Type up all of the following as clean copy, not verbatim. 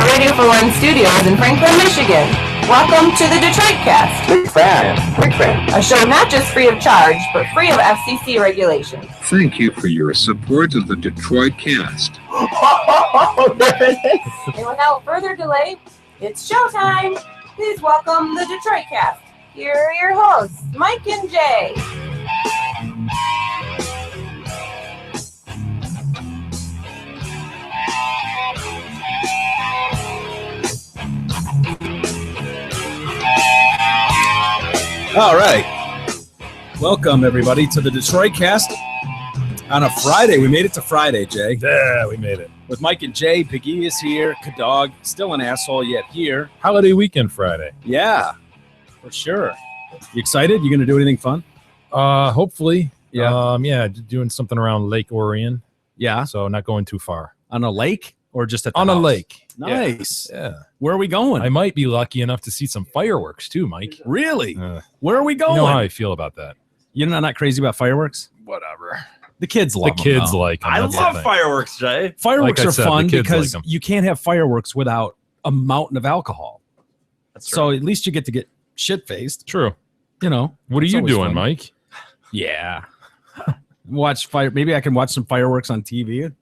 at Radio for One Studios in Franklin, Michigan. Welcome to the Detroit Cast. Big fan. A show not just free of charge, but free of FCC regulations. Thank you for your support of the Detroit Cast. There it is. And without further delay, it's showtime. Please welcome the Detroit Cast. Here are your hosts, Mike and Jay. All right. Welcome, everybody, to the Detroit Cast on a Friday. We made it to Friday, Jay. Yeah, we made it. With Mike and Jay, Big E is here, Kadog, still an asshole yet here. Holiday weekend Friday. Yeah, for sure. You excited? You going to do anything fun? Hopefully. Yeah. Doing something around Lake Orion. Yeah. So not going too far. On a lake or just at the On a house? lake. Nice. Yeah. Where are we going? I might be lucky enough to see some fireworks too, Mike. Really? You Where are we going? know how I feel about that. You're not crazy about fireworks? Whatever. The kids love The kids them, though. like them. I That's the love thing. fireworks, Jay. Fireworks Like I are said, fun the kids because like 'em. you can't have fireworks without a mountain of alcohol. That's So at least you get to get shit-faced, True. you know. What are It's you always doing, fun. Mike? Yeah. Watch fire. Maybe I can watch some fireworks on TV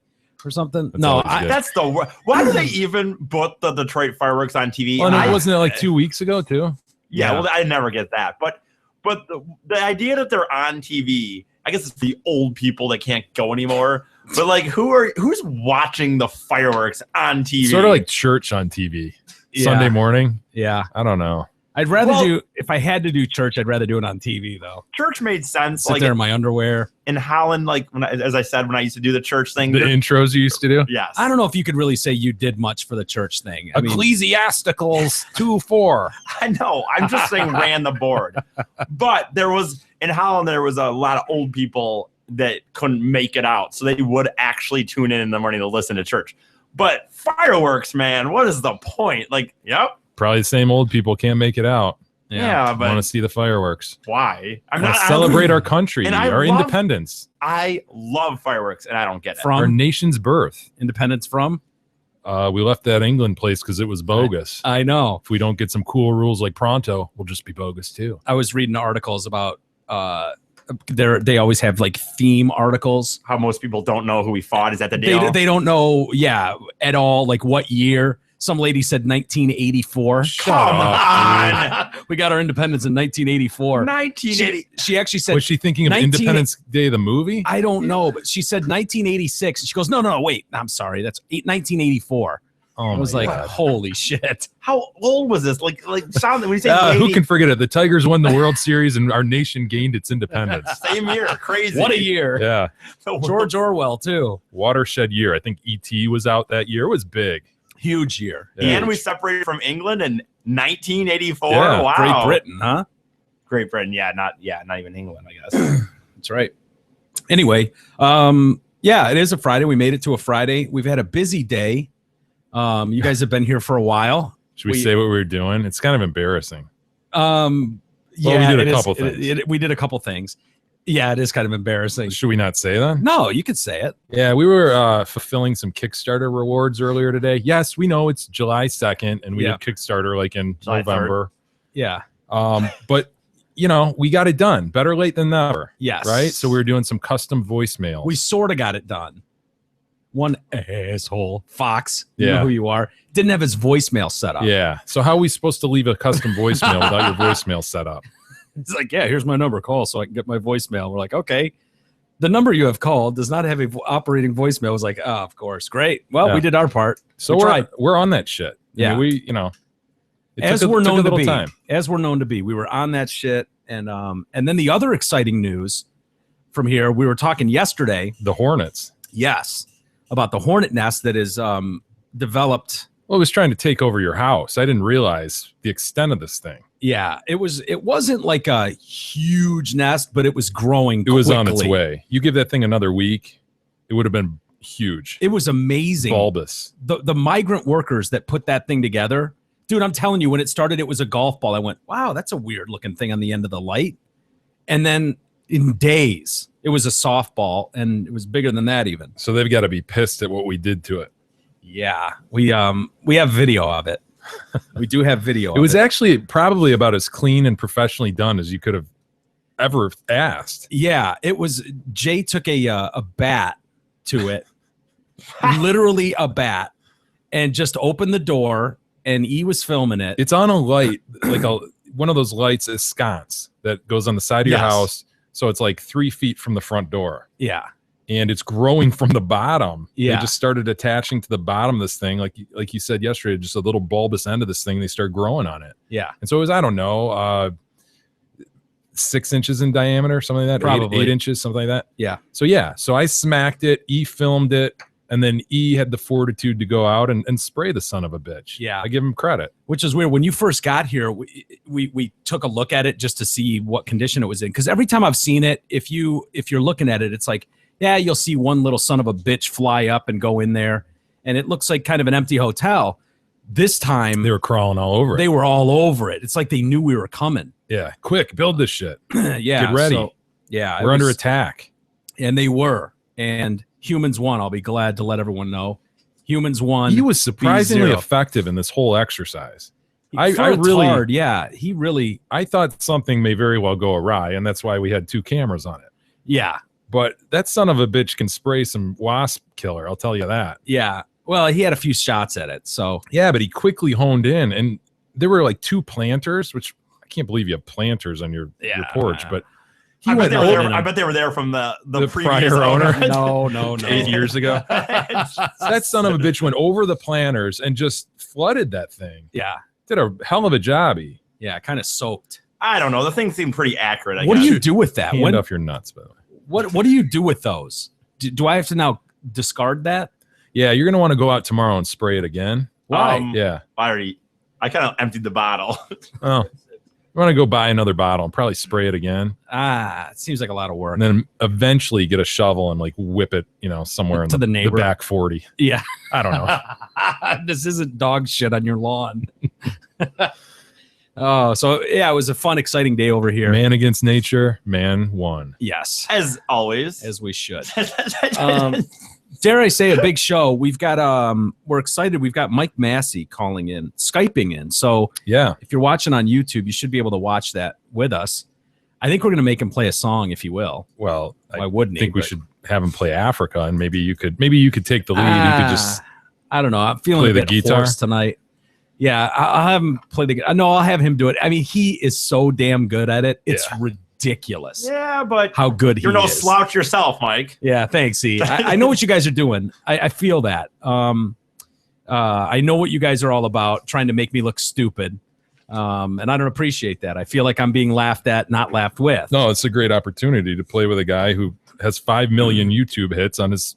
or something. That's No, always I, good. That's the why do they even put the Detroit fireworks on TV? Well, I- wasn't it like 2 weeks ago too? yeah, well, I never get that. But the idea that they're on TV, I guess it's the old people that can't go anymore. But like, who's watching the fireworks on TV? Sort of like church on TV. Yeah. Sunday morning. yeah. I don't know. I'd rather Well- do, if I had to do church, I'd rather do it on TV though. church made sense. Sit Like there in my underwear. in Holland, like as I said when I used to do the church thing. The there- intros you used to do? yes, I don't know if you could really say you did much for the church thing. I mean, Ecclesiasticals 2-4. I know. I'm just saying ran the board. But there was in Holland, there was a lot of old people that couldn't make it out. So they would actually tune in the morning to listen to church. But fireworks, man, what is the point? Like, yep. Probably the same old people can't make it out. Yeah, Want but to see the fireworks. why? Want to celebrate our country, and I our love- independence, I love fireworks and I don't get it. our from nation's birth. Independence from? We left that England place because it was bogus. I know. If we don't get some cool rules like pronto, we'll just be bogus too. I was reading articles about they always have like theme articles. How most people don't know who we fought. Is that the deal? They don't know, at all, like what year. Some lady said 1984. Come on. We got our independence in 1984. 1980. She actually said, Was she thinking of 19 Independence Day, the movie? I don't know, but she said 1986. And she goes, no, wait, I'm sorry. That's 1984. Oh, I was my like, God. holy shit. How old was this? Like sound when you say Who 80, can forget it? The Tigers won the World Series and our nation gained its independence. same year. Crazy. What a year. Yeah, George Orwell, too. watershed year. I think E.T. was out that year. It was big. Huge year. And we separated from England in 1984. Yeah, wow. Great Britain, huh? Great Britain. not even England, I guess. That's right. Anyway, yeah, it is a Friday. We made it to a Friday. We've had a busy day. You guys have been here for a while. Should we say what we were doing? It's kind of embarrassing. Yeah, we did a it is- couple things. we did a couple things. Yeah, it is kind of embarrassing. Should we not say that? No, you could say it. Yeah, we were fulfilling some Kickstarter rewards earlier today. Yes, we know it's July 2nd, and we Yeah. did Kickstarter like in July 3rd. November. Yeah. But we got it done. Better late than never. Yes. Right? So we were doing some custom voicemails. We sort of got it done. One asshole, Fox, you know Yeah. who you are, didn't have his voicemail set up. Yeah. So how are we supposed to leave a custom voicemail without your voicemail set up? It's like, yeah, here's my number. Call so I can get my voicemail. We're like, okay. The number you have called does not have a operating voicemail. I was like, oh, of course. Great. Well, Yeah. we did our part. So We we're tried. we're on that shit. Yeah. I mean, it As took we're took known a to little be. time. As we're known to be. We were on that shit. And then the other exciting news from here, we were talking yesterday, The Hornets. yes, about the hornet nest that is developed. Well, it was trying to take over your house. I didn't realize the extent of this thing. Yeah, it wasn't like a huge nest, but it was growing. It was on its quickly. way. You give that thing another week, it would have been huge. It was amazing. Bulbous. The migrant workers that put that thing together, dude, I'm telling you, when it started, it was a golf ball. I went, wow, that's a weird looking thing on the end of the light. And then in days, it was a softball, and it was bigger than that even. So they've got to be pissed at what we did to it. Yeah, we have video of it. We do have video. It was actually probably about as clean and professionally done as you could have ever asked. Yeah, it was. Jay took a bat to it, literally a bat, and just opened the door, and he was filming it. It's on a light, like one of those lights, a sconce that goes on the side of your house. So it's like 3 feet from the front door. Yeah. And it's growing from the bottom. Yeah. They just started attaching to the bottom of this thing. Like you said yesterday, just a little bulbous end of this thing. They start growing on it. Yeah. And so it was, I don't know, 6 inches in diameter, something like that. Probably. 8 inches, something like that. Yeah. So I smacked it. E filmed it. And then E had the fortitude to go out and spray the son of a bitch. Yeah. I give him credit. Which is weird. When you first got here, we took a look at it just to see what condition it was in. Because every time I've seen it, if you're looking at it, it's like, yeah, you'll see one little son of a bitch fly up and go in there. And it looks like kind of an empty hotel. This time, They were crawling all over it. they were all over it. It's like they knew we were coming. Yeah. Quick, build this shit. Yeah. Get ready. So, yeah. We're under attack. And they were. And humans won. I'll be glad to let everyone know. Humans won. He was surprisingly B0. effective in this whole exercise. I Fought really- hard. Yeah. He really. I thought something may very well go awry, and that's why we had 2 cameras on it. Yeah. But that son of a bitch can spray some wasp killer, I'll tell you that. Yeah. Well, he had a few shots at it. So Yeah, but he quickly honed in, and there were like 2 planters, which I can't believe you have planters on your porch, but I bet, went over I bet they were there from the prior previous owner. no. 8 years ago. That son of a bitch went over the planters and just flooded that thing. Yeah. Did a hell of a job. Yeah. Kind of soaked. I don't know. The thing seemed pretty accurate. What do guess. you do with that? Hand off your nuts, by the way. What do you do with those? Do I have to now discard that? Yeah, you're going to want to go out tomorrow and spray it again. Why? Yeah. I kind of emptied the bottle. Oh, you want to go buy another bottle and probably spray it again, It seems like a lot of work. and then eventually get a shovel and like whip it, somewhere in To the the neighbor. back 40. Yeah. I don't know. This isn't dog shit on your lawn. Oh, so yeah, it was a fun, exciting day over here. Man against nature, man won. Yes, As always. as we should. Dare I say, a big show. We've got we're excited. We've got Mike Massie calling in, Skyping in. So Yeah, if you're watching on YouTube, you should be able to watch that with us. I think we're going to make him play a song, if you will. well, Why I wouldn't he? think we But- should have him play Africa, and maybe you could take the lead. You could just I don't know. I'm feeling play a the bit guitar? hoarse tonight. Yeah, I'll have him play the guitar. No, I'll have him do it. I mean, he is so damn good at it. It's ridiculous Yeah, but how good he you're no is. slouch yourself, Mike. Yeah, thanks, E. I know what you guys are doing. I feel that. I know what you guys are all about, trying to make me look stupid. And I don't appreciate that. I feel like I'm being laughed at, not laughed with. no. It's a great opportunity to play with a guy who has 5 million YouTube hits on his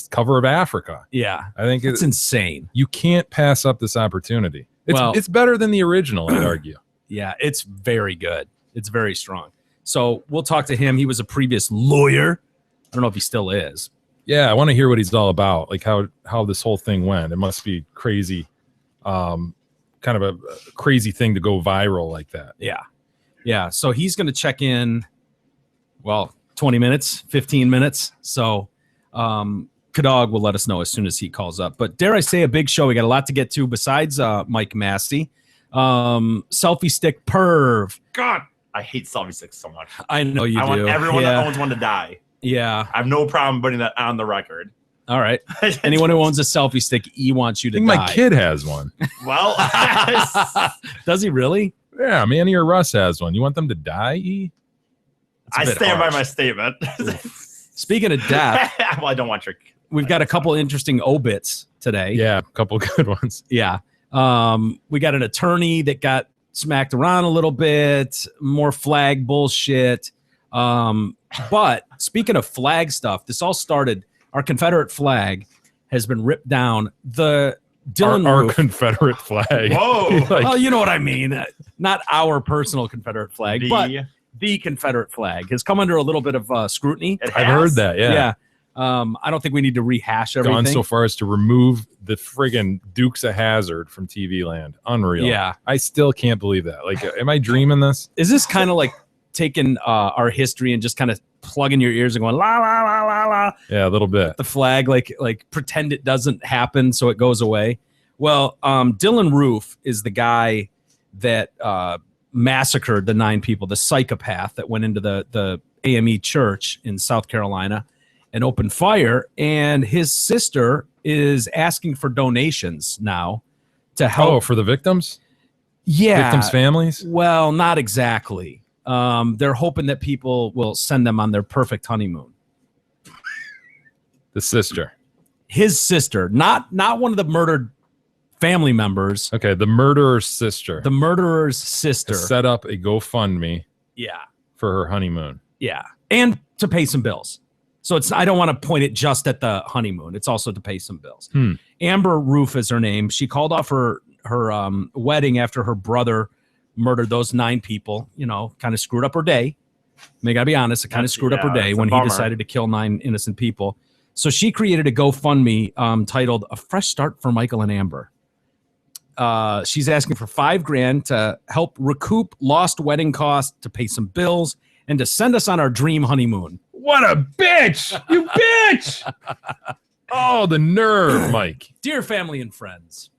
cover of Africa. Yeah, I think it's insane. you can't pass up this opportunity. Well- It's better than the original, I'd argue. Yeah, it's very good. It's very strong. So we'll talk to him. He was a previous lawyer. I don't know if he still is. Yeah, I want to hear what he's all about, like how this whole thing went. It must be crazy, kind of a crazy thing to go viral like that. Yeah. Yeah. So he's going to check in, 20 minutes, 15 minutes. So Kadog will let us know as soon as he calls up. But dare I say, a big show. We got a lot to get to besides Mike Massie. Selfie stick perv. God, I hate selfie sticks so much. I know you I do. want everyone yeah. that owns one to die. Yeah. I have no problem putting that on the record. All right. Anyone who owns a selfie stick, he wants you I to think die. my kid has one. Well, Does he really? Yeah, Manny or Russ has one. You want them to die? E? It's a I bit stand by harsh. my statement. Speaking of death, Well, I don't want your. we've got a couple interesting obits today. Yeah, a couple good ones. Yeah. We got an attorney that got smacked around a little bit, more flag bullshit. But speaking of flag stuff, this all started, our Confederate flag has been ripped down. The Dylan Our roof, Confederate flag. Whoa. Like, well, you know what I mean. Not our personal Confederate flag, but The- the Confederate flag has come under a little bit of scrutiny. it I've has? heard that. Yeah. I don't think we need to rehash everything. Gone so far as to remove the friggin' Dukes of Hazzard from TV land. Unreal. Yeah. I still can't believe that. Like, am I dreaming this? Is this kind of like taking our history and just kind of plugging your ears and going la la la la la? Yeah, a little bit. The flag, like pretend it doesn't happen so it goes away. Well, Dylan Roof is the guy that massacred the 9 people, the psychopath that went into the AME church in South Carolina and opened fire. And his sister is asking for donations now to help. Oh, for the victims? Yeah. Victims' families? Well, not exactly. They're hoping that people will send them on their perfect honeymoon. The sister. His sister, not one of the murdered family members. Okay, the murderer's sister. The murderer's sister Set up a GoFundMe. Yeah. For her honeymoon. Yeah. And to pay some bills. So I don't want to point it just at the honeymoon. It's also to pay some bills. Amber Roof is her name. She called off her wedding after her brother murdered those 9 people, kind of screwed up her day. I mean, I gotta be honest, it kind of screwed up her day when he decided to kill 9 innocent people. So she created a GoFundMe titled "A Fresh Start for Michael and Amber." She's asking for $5,000 to help recoup lost wedding costs, to pay some bills, and to send us on our dream honeymoon. What a bitch! You bitch! Oh, the nerve, Mike. Dear family and friends,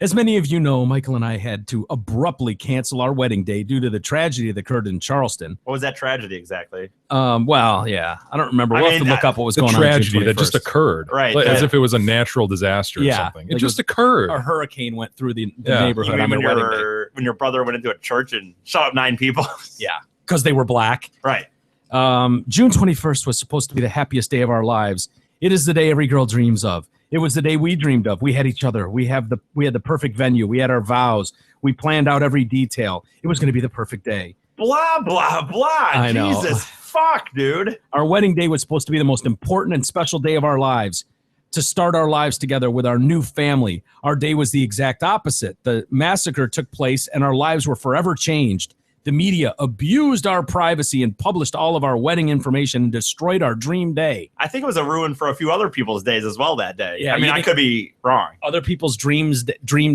as many of you know, Michael and I had to abruptly cancel our wedding day due to the tragedy that occurred in Charleston. What was that tragedy exactly? Well, yeah, I don't remember. We'll have to look up what was going on. The tragedy that just occurred, right? As if it was a natural disaster or something. It just occurred. A hurricane went through the neighborhood on their wedding day. When your brother went into a church and shot up 9 people. Yeah, because they were black. Right. June 21st was supposed to be the happiest day of our lives. It is the day every girl dreams of. It was the day we dreamed of. We had each other. We had the perfect venue. We had our vows. We planned out every detail. It was going to be the perfect day. Blah, blah, blah. I know. Jesus, fuck, dude. Our wedding day was supposed to be the most important and special day of our lives, to start our lives together with our new family. Our day was the exact opposite. The massacre took place and our lives were forever changed. The media abused our privacy and published all of our wedding information and destroyed our dream day. I think it was a ruin for a few other people's days as well that day. Yeah, I mean, I could be wrong. Other people's dream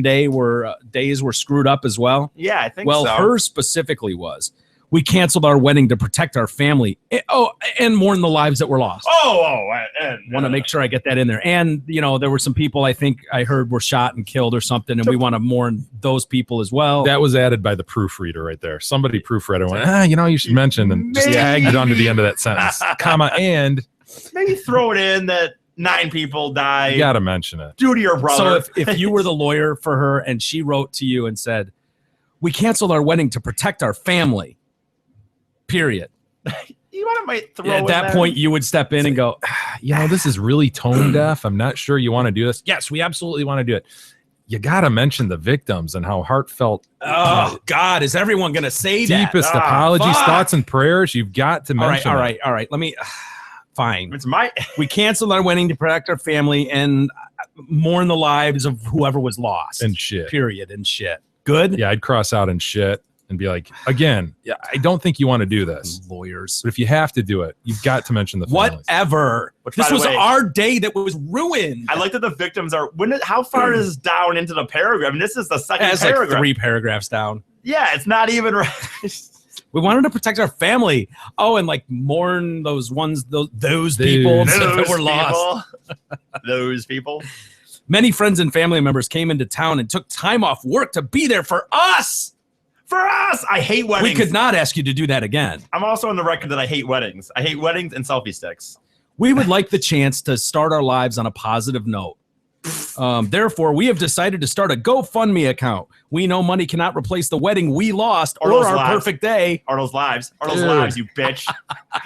day days were screwed up as well. Yeah, I think so. Well, hers specifically was. We canceled our wedding to protect our family. And mourn the lives that were lost. Want to make sure I get that in there. And, there were some people I think I heard were shot and killed or something, and we want to mourn those people as well. That was added by the proofreader right there. Somebody proofread it and went, you should mention, and just tagged it onto the end of that sentence. Comma, and. Maybe throw it in that 9 people died. You got to mention it. Due to your brother. So if you were the lawyer for her and she wrote to you and said, we canceled our wedding to protect our family. Period. Might throw at that point, you would step in and go, this is really tone deaf. I'm not sure you want to do this. Yes, we absolutely want to do it. You got to mention the victims and how heartfelt. Oh, God, is everyone going to say that? Deepest apologies, thoughts, and prayers. You've got to mention All right. Let me, fine. It's we canceled our wedding to protect our family and mourn the lives of whoever was lost. And shit. Period. And shit. Good? Yeah, I'd cross out and shit. And be like, again, I don't think you want to do this. Lawyers. But if you have to do it, you've got to mention the families. Whatever. This was our day that was ruined. I like that the victims are. How far is down into the paragraph? I mean, this is the second paragraph. Like 3 paragraphs down. Yeah, it's not even right. We wanted to protect our family. Oh, and mourn those people that were lost. Those people. Many friends and family members came into town and took time off work to be there for us. For us, I hate weddings. We could not ask you to do that again. I'm also on the record that I hate weddings. I hate weddings and selfie sticks. We would like the chance to start our lives on a positive note. Therefore, we have decided to start a GoFundMe account. We know money cannot replace the wedding we lost or our perfect day. Or those lives. Or those lives, you bitch.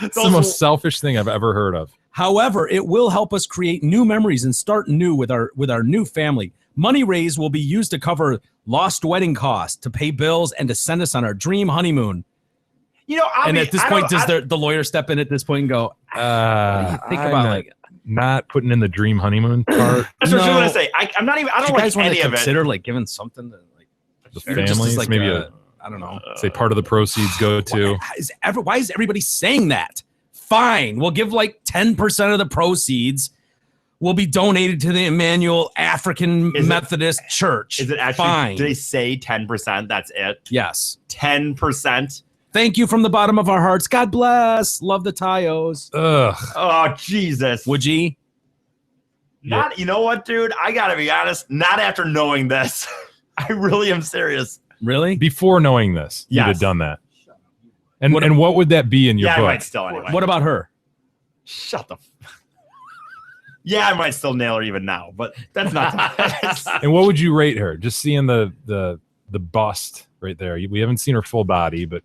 It's the most selfish thing I've ever heard of. However, it will help us create new memories and start new with our new family. Money raised will be used to cover lost wedding costs, to pay bills, and to send us on our dream honeymoon. And at this point, does the lawyer step in at this point and go, what do you think about not putting in the dream honeymoon part? That's what I was going to say. I'm not even. I don't like any of it. Consider giving something to the families, maybe I don't know. Say part of the proceeds go to. Why is everybody saying that? Fine, we'll give 10% of the proceeds. Will be donated to the Emmanuel African Methodist Church. Is it actually? Fine? Did they say 10%? That's it. Yes. 10%. Thank you from the bottom of our hearts. God bless. Love the Tyos. Ugh. Oh, Jesus. Would ye? Not, you know what, dude? I gotta be honest. Not after knowing this. I really am serious. Really? Before knowing this, you'd Yes. have done that. And what would that be in your Yeah, I book? might still anyway. What about her? Shut the. Yeah, I might still nail her even now, but that's not. And what would you rate her? Just seeing the bust right there. We haven't seen her full body, but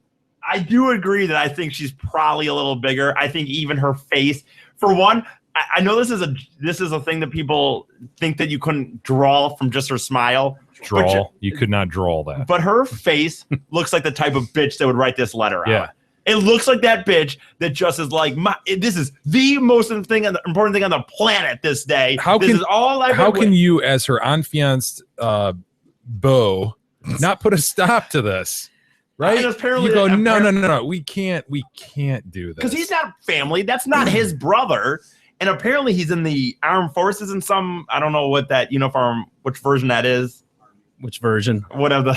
I do agree that I think she's probably a little bigger. I think even her face, for one, I know this is a thing that people think that you couldn't draw from just her smile. you could not draw that. But her face looks like the type of bitch that would write this letter out. Yeah. It looks like that bitch that just is like, this is the most important thing on the planet this day. How can you, as her unfianced beau, not put a stop to this? Right? And apparently, you go, no. We can't do this. Because he's not family. That's not his brother. And apparently he's in the armed forces in some, I don't know what that uniform, which version that is. Which version? Whatever.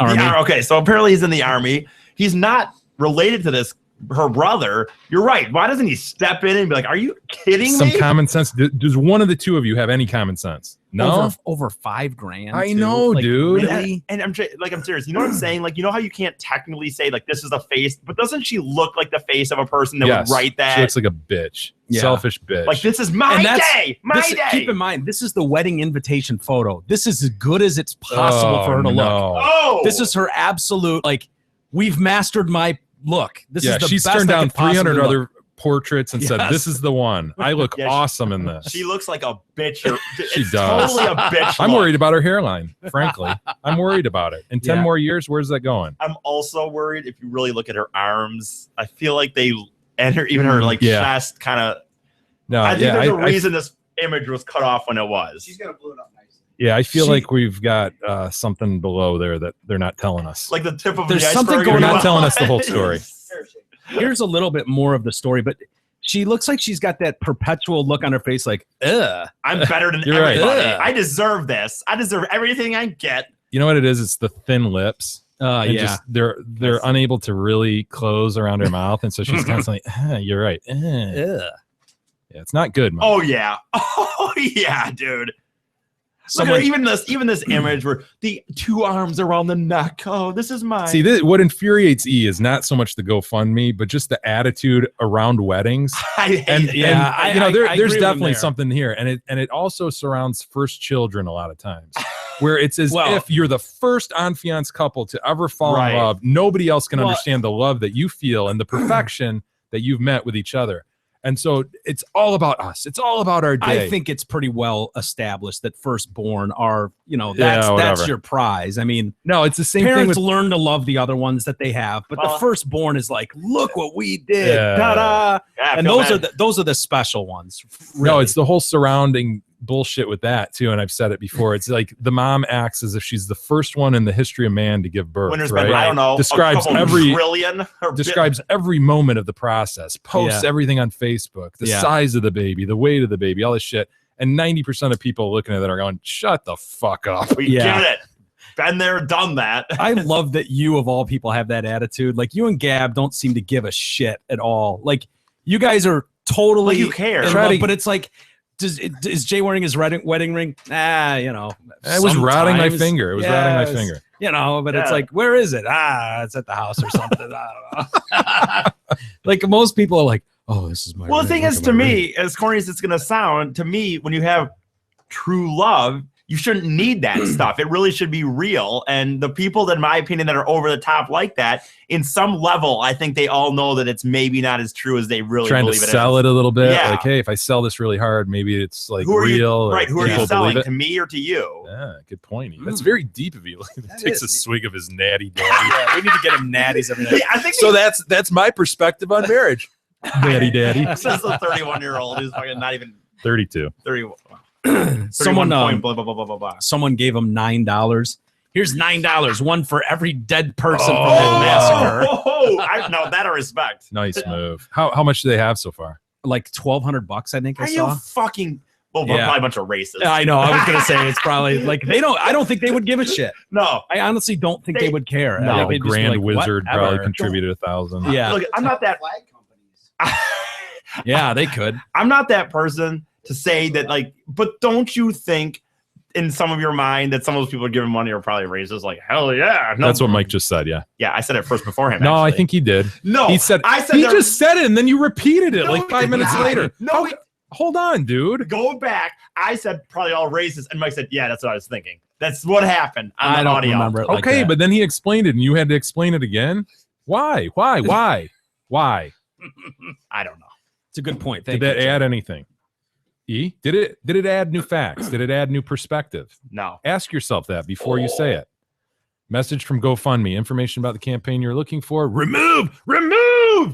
Army. Yeah, okay, so apparently he's in the army. He's not related to her brother. You're right. Why doesn't he step in and be like, are you kidding Some me? common sense. Does one of the two of you have any common sense? No. Over $5,000. I too. know, Like, dude. Really? And I'm serious. You know what I'm saying? Like, you know how you can't technically say like this is a face, but doesn't she look like the face of a person that would write that? She looks like a bitch. Yeah. Selfish bitch. Like, this is my day. Day. Keep in mind, this is the wedding invitation photo. This is as good as it's possible for her to look. Oh, This is her absolute, like, we've mastered my look. This is the she's best turned I down could possibly 300 look. other portraits and said, Yes. this is the one. I look Yeah, awesome in this. she looks like a bitch. She It's does. totally a bitch. I'm look. worried about her hairline, frankly. I'm worried about it. In 10 Yeah. more years, where's that going? I'm also worried if you really look at her arms. I feel like even her like Yeah. chest kind of. No, I think there's a I reason this image was cut off when it was. She's gonna blow it up nicely. Yeah, I feel like we've got something below there that they're not telling us. Like the tip of There's the something iceberg. going They're on. not telling us the whole story. Here's a little bit more of the story, but she looks like she's got that perpetual look on her face, like, ugh. I'm better than You're right. everybody. Ugh. I deserve this. I deserve everything I get. You know what it is? It's the thin lips. And Yeah. just, they're unable to really close around her mouth, and so she's constantly, you're right. Ugh. Yeah, it's not good, man. Oh yeah. Oh yeah, dude. Look at even this image where the two arms around the neck. Oh, this is mine. See, what infuriates E is not so much the GoFundMe, but just the attitude around weddings. I hate And it. Yeah, and, you know, I there's agree with him definitely there. something here, and it also surrounds first children a lot of times, where it's as Well- if you're the first on-fiancé couple to ever fall Right. in love. Nobody else can Well- understand the love that you feel and the perfection that you've met with each other. And so it's all about us. It's all about our day. I think it's pretty well established that firstborn are, Yeah, that's whatever. your prize. I mean, no, it's the same thing parents with learn to love the other ones that they have, but Well- the firstborn is like, look what we did, Yeah. ta-da! Yeah, I And feel those bad. are the special ones. No, really. it's the whole surrounding bullshit with that too. And I've said it before. It's like the mom acts as if she's the first one in the history of man to give birth. when there's right? been, I don't know, Describes a couple every- trillion or Describes every moment of the process, posts Yeah. everything on Facebook, the Yeah. size of the baby, the weight of the baby, all this shit. And 90% of people looking at it are going, shut the fuck up. We Yeah. get it. Been there, done that. I love that you of all people have that attitude. Like you and Gab don't seem to give a shit at all. Like you guys are totally Like you care. in Try love, to- but it's like, is Jay wearing his wedding ring? I was rotting my sometimes. finger. It was rotting my Yes. finger. But it's Yeah. like, where is it? It's at the house or something. I don't know. Like most people are like, oh, this is my Well, the ring. thing Look is, at to my ring. me, as corny as it's going to sound, to me, when you have true love, you shouldn't need that stuff. It really should be real. And the people that, in my opinion, that are over the top like that, in some level, I think they all know that it's maybe not as true as they really Trying to believe it sell is. it a little bit. Yeah. Like, hey, if I sell this really hard, maybe it's like Who are real. you? or Right? Who are people you believe selling? it. To me or to you? Yeah, good point. That's very deep of you. Takes a is. swig of his natty daddy. Yeah, we need to get him natties every night. Yeah, I think So that's my perspective on marriage. Natty daddy. says the 31-year-old who's fucking not even 32. 31. Someone, point, blah, blah, blah, blah, blah, blah. someone gave him $9. Here's $9, one for every dead person from that massacre. No, that I respect. Nice move. How much do they have so far? Like $1,200, I think I Are you saw. fucking? Well, Yeah. probably a bunch of racists. I know. I was gonna say it's probably like they don't. I don't think they would give a shit. No. I honestly don't think they would care. No, They'd just be Grand like, Wizard probably whatever. contributed 1,000. Yeah, Look, I'm not that. yeah, they could. I'm not that person to say that, like, but don't you think in some of your mind that some of those people are giving money are probably racist? Like, hell yeah. No, That's what Mike just said. Yeah. Yeah, I said it first before him. No, I actually. think he did. No, He said. I said He they're- just said it, and then you repeated it No, like he 5 did minutes not. later. No, Hold on, dude. go back. I said probably all racist, and Mike said, "Yeah, that's what I was thinking. That's what happened on I the don't audio." remember it. Like Okay, that. but then he explained it, and you had to explain it again. Why? Why? I don't know. It's a good point. Did Thank that you. add anything? Did it add new facts? Did it add new perspective? No. Ask yourself that before you say it. Message from GoFundMe. Information about the campaign you're looking for. Remove.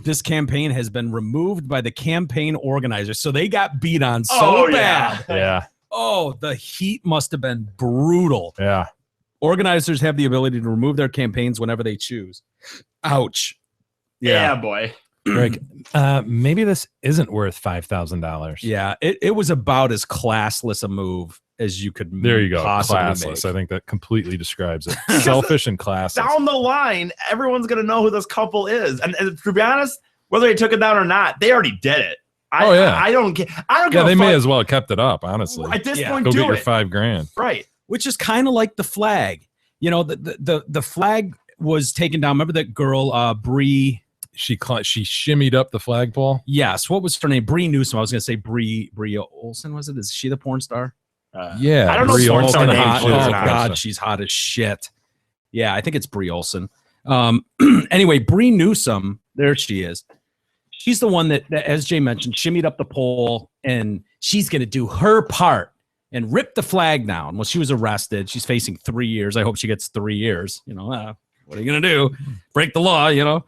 This campaign has been removed by the campaign organizers, so they got beat on so Oh, bad. yeah. Yeah. Oh, the heat must have been brutal. Yeah. Organizers have the ability to remove their campaigns whenever they choose. Ouch. Yeah, boy. Greg, maybe this isn't worth $5,000. Yeah, it was about as classless a move as you could There you go. possibly Classless. make. I think that completely describes it. Selfish and classless. Down the line, everyone's gonna know who this couple is, and to be honest, whether they took it down or not, they already did it. Oh, yeah. I don't care. I don't. Yeah, give a they may fuck. as well have kept it up, honestly. At this Yeah. point, Go do get your it. $5,000. Right. Which is kind of like the flag. You know, the flag was taken down. Remember that girl, Bree? She shimmied up the flagpole. Yes. What was her name? Bree Newsom. I was going to say Bree Olson. Was it? Is she the porn star? Yeah, I don't know Brie porn star Olson. names. Hot. She's Oh not. God, she's hot as shit. Yeah, I think it's Bree Olson. Anyway, Bree Newsom, there she is. She's the one that, as Jay mentioned, shimmied up the pole, and she's going to do her part and rip the flag down. Well, she was arrested. She's facing 3 years. I hope she gets 3 years. You know, what are you going to do? Break the law, you know?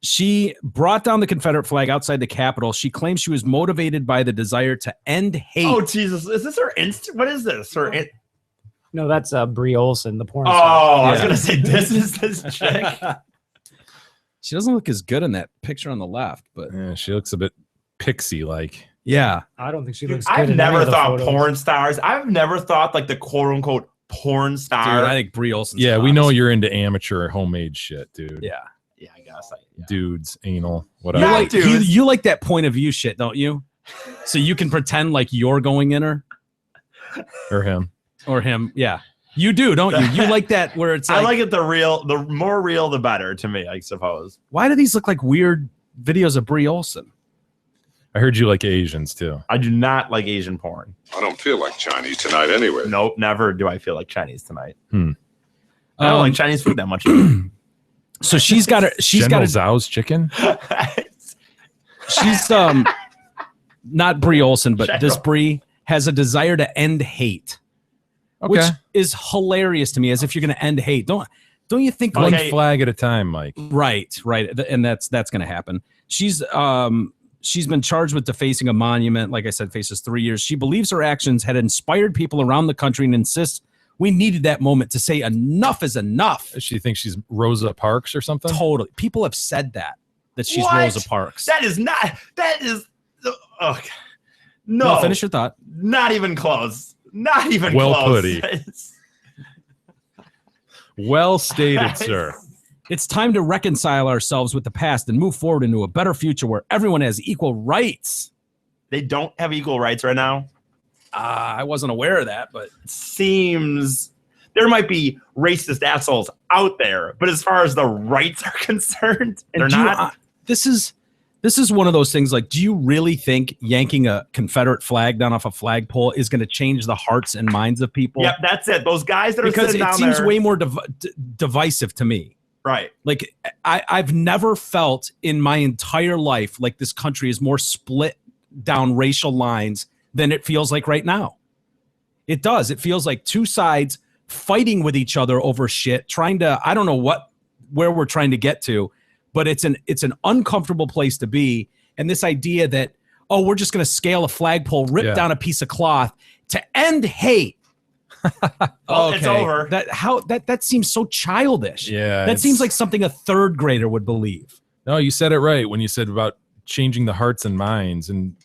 She brought down the Confederate flag outside the Capitol. She claims she was motivated by the desire to end hate. Oh Jesus! Is this her inst? What is this? Her? No, that's Brie Olson, the porn Oh, star. I was Yeah. gonna say this is this chick. She doesn't look as good in that picture on the left, but Yeah, she looks a bit pixie-like. yeah. I don't think she looks good. I've in any never of the thought photos. porn stars. I've never thought like the quote unquote porn Dude, star. I think Brie Olson. Yeah, we know you're into amateur homemade shit, dude. Yeah. Yeah, I guess. Dudes, anal, You whatever. Yeah, like, dudes. you like that point of view shit, don't you? So you can pretend like you're going in her Or him. or him. Yeah. You do, don't you? You like that where it's like, I like it the more real, the better to me, I suppose. why do these look like weird videos of Brie Olson? I heard you like Asians, too. I do not like Asian porn. I don't feel like Chinese tonight anyway. Nope, never do I feel like Chinese tonight. I don't Um, like Chinese food that much. So she's got a General Zhao's chicken? she's not Brie Olson, but this General. Brie has a desire to end hate. Which is hilarious to me, as if you're going to end hate. Don't you think One Okay. flag at a time, Mike. Right, and that's going to happen. She's been charged with defacing a monument. Like I said, faces 3 years. She believes her actions had inspired people around the country and insists we needed that moment to say enough is enough. She thinks she's Rosa Parks or something? Totally, people have said that she's What? Rosa Parks. That is oh, No, finish your thought. not even close. Not even Well close. put, Well stated, sir. It's time to reconcile ourselves with the past and move forward into a better future where everyone has equal rights. They don't have equal rights right now. I wasn't aware of that, but Seems there might be racist assholes out there, but as far as the rights are concerned, they're do you- not. this is one of those things. Like, do you really think yanking a Confederate flag down off a flagpole is going to change the hearts and minds of people? Yep, that's it. Those guys that are Because sitting it down seems there, way more divisive to me. right. Like, I've never felt in my entire life like this country is more split down racial lines than it feels like right now. It does. It feels like two sides fighting with each other over shit, trying to, I don't know where we're trying to get to, but it's an uncomfortable place to be. And this idea that, oh, we're just going to scale a flagpole, rip down a piece of cloth to end hate. Well, it's over. That seems so childish. Yeah. That seems like something a third grader would believe. No, you said it right when you said about changing the hearts and minds. And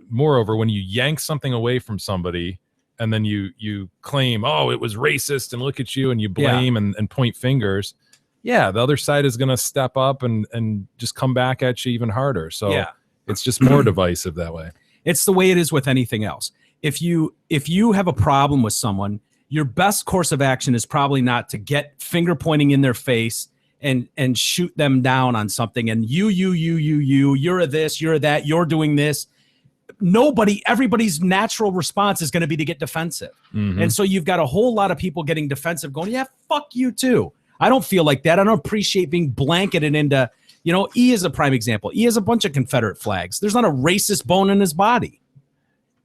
moreover, when you yank something away from somebody and then you claim, oh, it was racist and look at you, and you blame and point fingers, the other side is going to step up and just come back at you even harder. So it's just more divisive that way. It's the way it is with anything else. If you have a problem with someone, your best course of action is probably not to get finger pointing in their face and shoot them down on something. And you're a this, you're a that, you're doing this. Everybody's natural response is going to be to get defensive. And so you've got a whole lot of people getting defensive going, yeah, fuck you too. I don't feel like that. I don't appreciate being blanketed into, E is a prime example. E has a bunch of Confederate flags. There's not a racist bone in his body.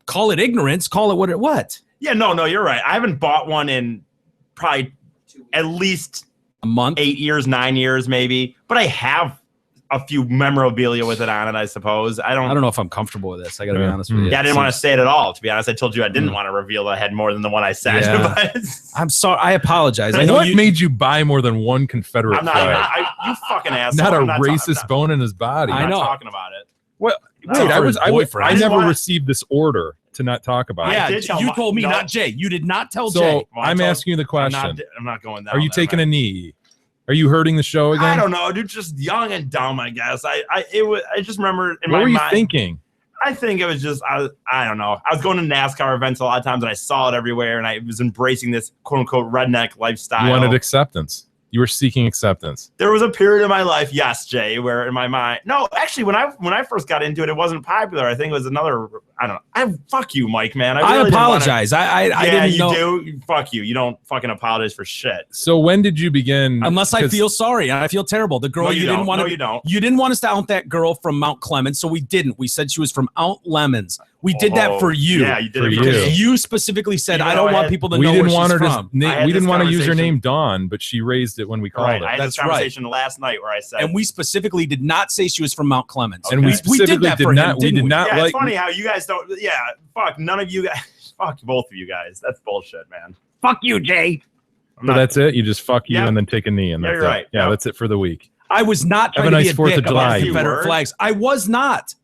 Call it ignorance. Call it what? Yeah, no, you're right. I haven't bought one in probably at least a month, 8 years, 9 years, maybe. But I have a few memorabilia with it on it, I suppose. I don't know if I'm comfortable with this. I got to be honest with you. Yeah, I didn't want to say it at all. To be honest, I told you I didn't want to reveal that I had more than the one I said. Yeah. I'm sorry. I apologize. I know what made you buy more than one Confederate flag? You fucking asshole. Not a racist bone in his body. I'm not talking about it. Well, I never receed this order to not talk about it. Yeah, you told me, not Jay. You did not tell Jay. So I'm asking you the question. I'm not going down. Are you taking a knee? Are you hurting the show again? I don't know, dude. Just young and dumb, I guess. I just remember in my mind. What were you thinking? I think it was just I don't know. I was going to NASCAR events a lot of times, and I saw it everywhere, and I was embracing this quote unquote redneck lifestyle. You wanted acceptance. You were seeking acceptance. There was a period of my life, yes, Jay, where in my mind, no, actually, when I first got into it, it wasn't popular. I think it was another. I don't know. Fuck you, Mike, man. I really apologize. I didn't know. You do. Fuck you. You don't fucking apologize for shit. So when did you begin? Unless I feel sorry and I feel terrible. The girl you didn't want to. No, you don't. You didn't want us to out that girl from Mount Clemens, so we didn't. We said she was from Mount Lemons. We did that for you. Yeah, you did it because you specifically said I don't want people to know where she's from. We didn't want to use her name Dawn, but she raised it when we called it. I had this conversation last night where I said, and we specifically did not say she was from Mount Clemens. And we specifically did not. We did not. Yeah, it's funny how you guys don't. Yeah, fuck none of you guys. Fuck both of you guys. That's bullshit, man. Fuck you, Jay. So that's it. You just fuck you and then take a knee, and that's you're right. Yeah, that's it for the week. I was not trying to be a dick about Confederate flags. I was not.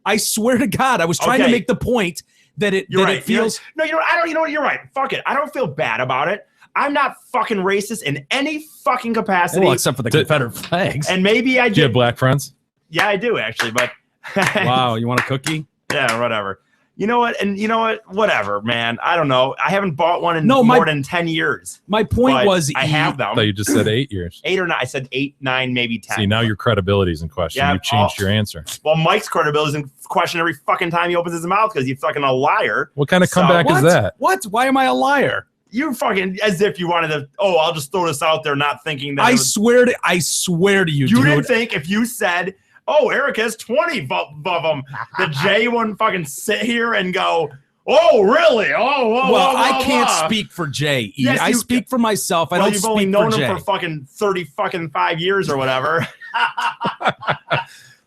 I swear to God, I was trying to make the point that it feels. No, you know, I don't. You know what? You're right. Fuck it. I don't feel bad about it. I'm not fucking racist in any fucking capacity. Well, except for the Confederate flags. And maybe I do. Do you have black friends? Yeah, I do actually. But wow, you want a cookie? Yeah, whatever. You know what? And you know what? Whatever, man. I don't know. I haven't bought one in more than 10 years. My point was I have them. I thought you just said 8 years. 8 or 9. I said 8, 9, maybe 10. See, now your credibility is in question. Yeah, you changed your answer. Well, Mike's credibility is in question every fucking time he opens his mouth because he's fucking a liar. What kind of comeback is that? What? Why am I a liar? You fucking as if you wanted to. Oh, I'll just throw this out there, not thinking that. I swear to you, you didn't think if you said, "Oh, Eric has 20 of them," the Jay wouldn't fucking sit here and go, "Oh, really? Well, I can't speak for Jay. Yes, I speak for myself. I don't speak for Jay. You've only known him for fucking 35 years or whatever.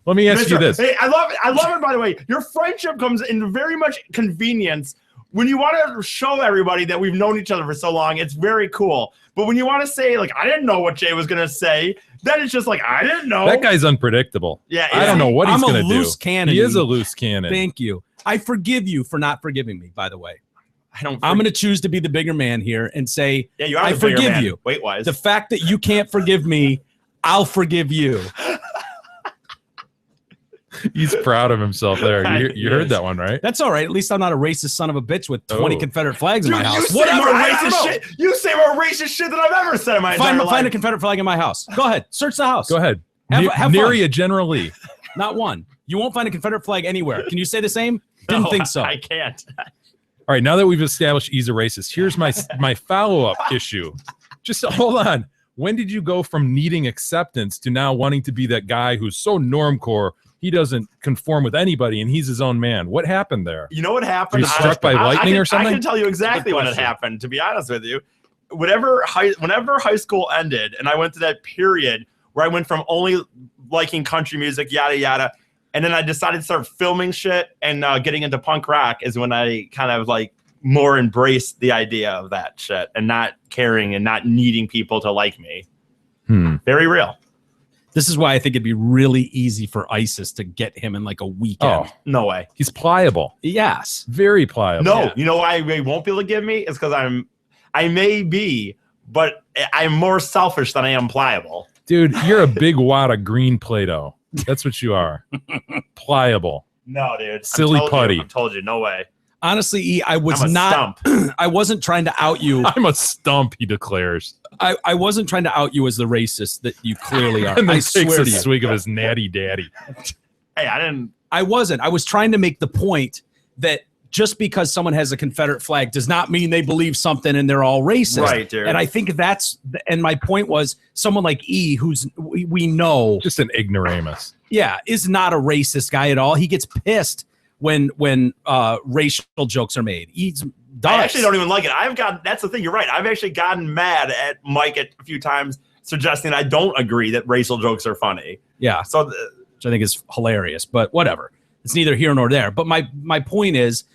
Let me ask you this. Hey, I love it. By the way, your friendship comes in very much convenience. When you want to show everybody that we've known each other for so long, it's very cool. But when you want to say, like, I didn't know what Jay was going to say, then it's just like, I didn't know. That guy's unpredictable. Yeah, I don't know what he's going to do. I'm a loose cannon. He is a loose cannon. Thank you. I forgive you for not forgiving me, by the way. I'm going to choose to be the bigger man here and say, yeah, you are I forgive you. Weight-wise. The fact that you can't forgive me, I'll forgive you. He's proud of himself there. You heard that one, right? That's all right. At least I'm not a racist son of a bitch with 20 Confederate flags in my house. You say more racist shit than I've ever said in my entire life. Find a Confederate flag in my house. Go ahead. Search the house. Go ahead. Have Nary a General Lee. Not one. You won't find a Confederate flag anywhere. Can you say the same? Didn't think so. I can't. All right. Now that we've established he's a racist, here's my follow-up issue. Just hold on. When did you go from needing acceptance to now wanting to be that guy who's so normcore he doesn't conform with anybody and he's his own man? What happened there? You know what happened? Were you struck by lightning or something? I can tell you exactly when it happened, to be honest with you. Whenever high school ended and I went to that period where I went from only liking country music, yada, yada, and then I decided to start filming shit and getting into punk rock is when I kind of like more embraced the idea of that shit and not caring and not needing people to like me. Very real. This is why I think it'd be really easy for ISIS to get him in like a weekend. Oh, No way. he's pliable. Yes. Very pliable. No, Yeah. you know why they won't be able to give me? It's because I may be, but I'm more selfish than I am pliable. Dude, you're a big wad of green Play-Doh. That's what you are. Pliable. No, dude. Silly putty. I told you, no way. Honestly, E, I was I'm a not. stump. I wasn't trying to out you. I'm a stump, he declares. I wasn't trying to out you as the racist that you clearly are. And then I takes swear a to you. swig of his natty daddy. Hey, I didn't. I wasn't. I was trying to make the point that just because someone has a Confederate flag does not mean they believe something and they're all racist. Right, dude. And I think and my point was someone like E, who's we know, Just an ignoramus. yeah, is not a racist guy at all. He gets pissed when racial jokes are made. I actually don't even like it. That's the thing. You're right. I've actually gotten mad at Mike a few times, suggesting I don't agree that racial jokes are funny. Yeah, So which I think is hilarious, but whatever. It's neither here nor there. But my point is,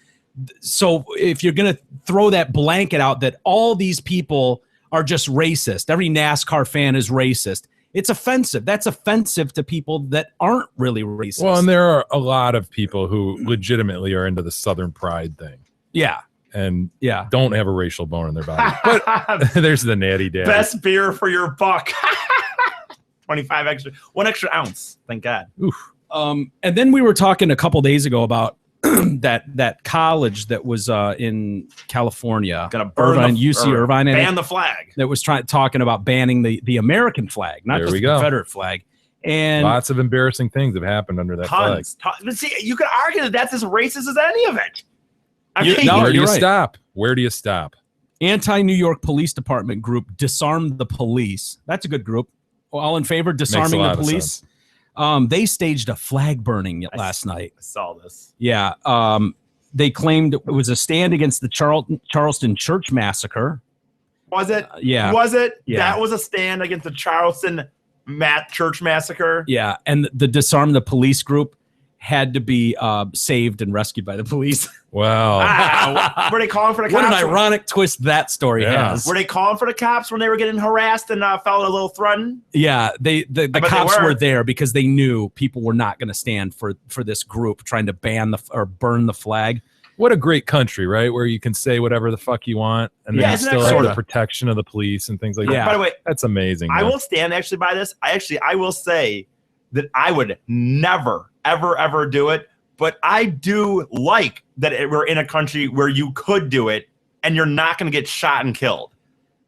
so if you're going to throw that blanket out that all these people are just racist, every NASCAR fan is racist, it's offensive. That's offensive to people that aren't really racist. Well, and there are a lot of people who legitimately are into the Southern pride thing yeah, and yeah. don't have a racial bone in their body. But there's the natty daddy. best beer for your buck. 25 extra, 1 extra ounce. Thank God. And then we were talking a couple days ago about that college that was in California, Gonna burn Irvine, the, UC or Irvine, and ban the flag. that was talking about banning the American flag, not There just we the go. Confederate flag. And Lots of embarrassing things have happened under that flag. Tons. But see, you could argue that that's as racist as any of it. I You- mean, no, Where do you're you right. stop? Where do you stop? anti-New York Police Department group Disarm the Police. That's a good group. All in favor, disarming the lot of police. They staged a flag burning last night. I saw this. Yeah. They claimed it was a stand against the Charleston church massacre. Was it? Yeah. Was it? Yeah. That was a stand against the Charleston church massacre. Yeah. And the Disarm the Police group had to be saved and rescued by the police. Well, Were they calling for the What cops? an ironic twist that story Yeah. has. Were they calling for the cops when they were getting harassed and felt a little threatened? Yeah, the bet they cops were. were there because they knew people were not going to stand for this group trying to ban or burn the flag. what a great country, right? Where you can say whatever the fuck you want, and then Yeah, you isn't that still have sorta- the protection of the police and things like Yeah. that. By the way, That's amazing. I man. will stand actually by this. I will say that I would never, ever do it. But I do like that we're in a country where you could do it and you're not going to get shot and killed.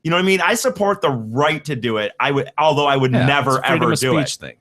You know what I mean? I support the right to do it. Although I would Yeah, never, it's a freedom ever of do it. speech thing.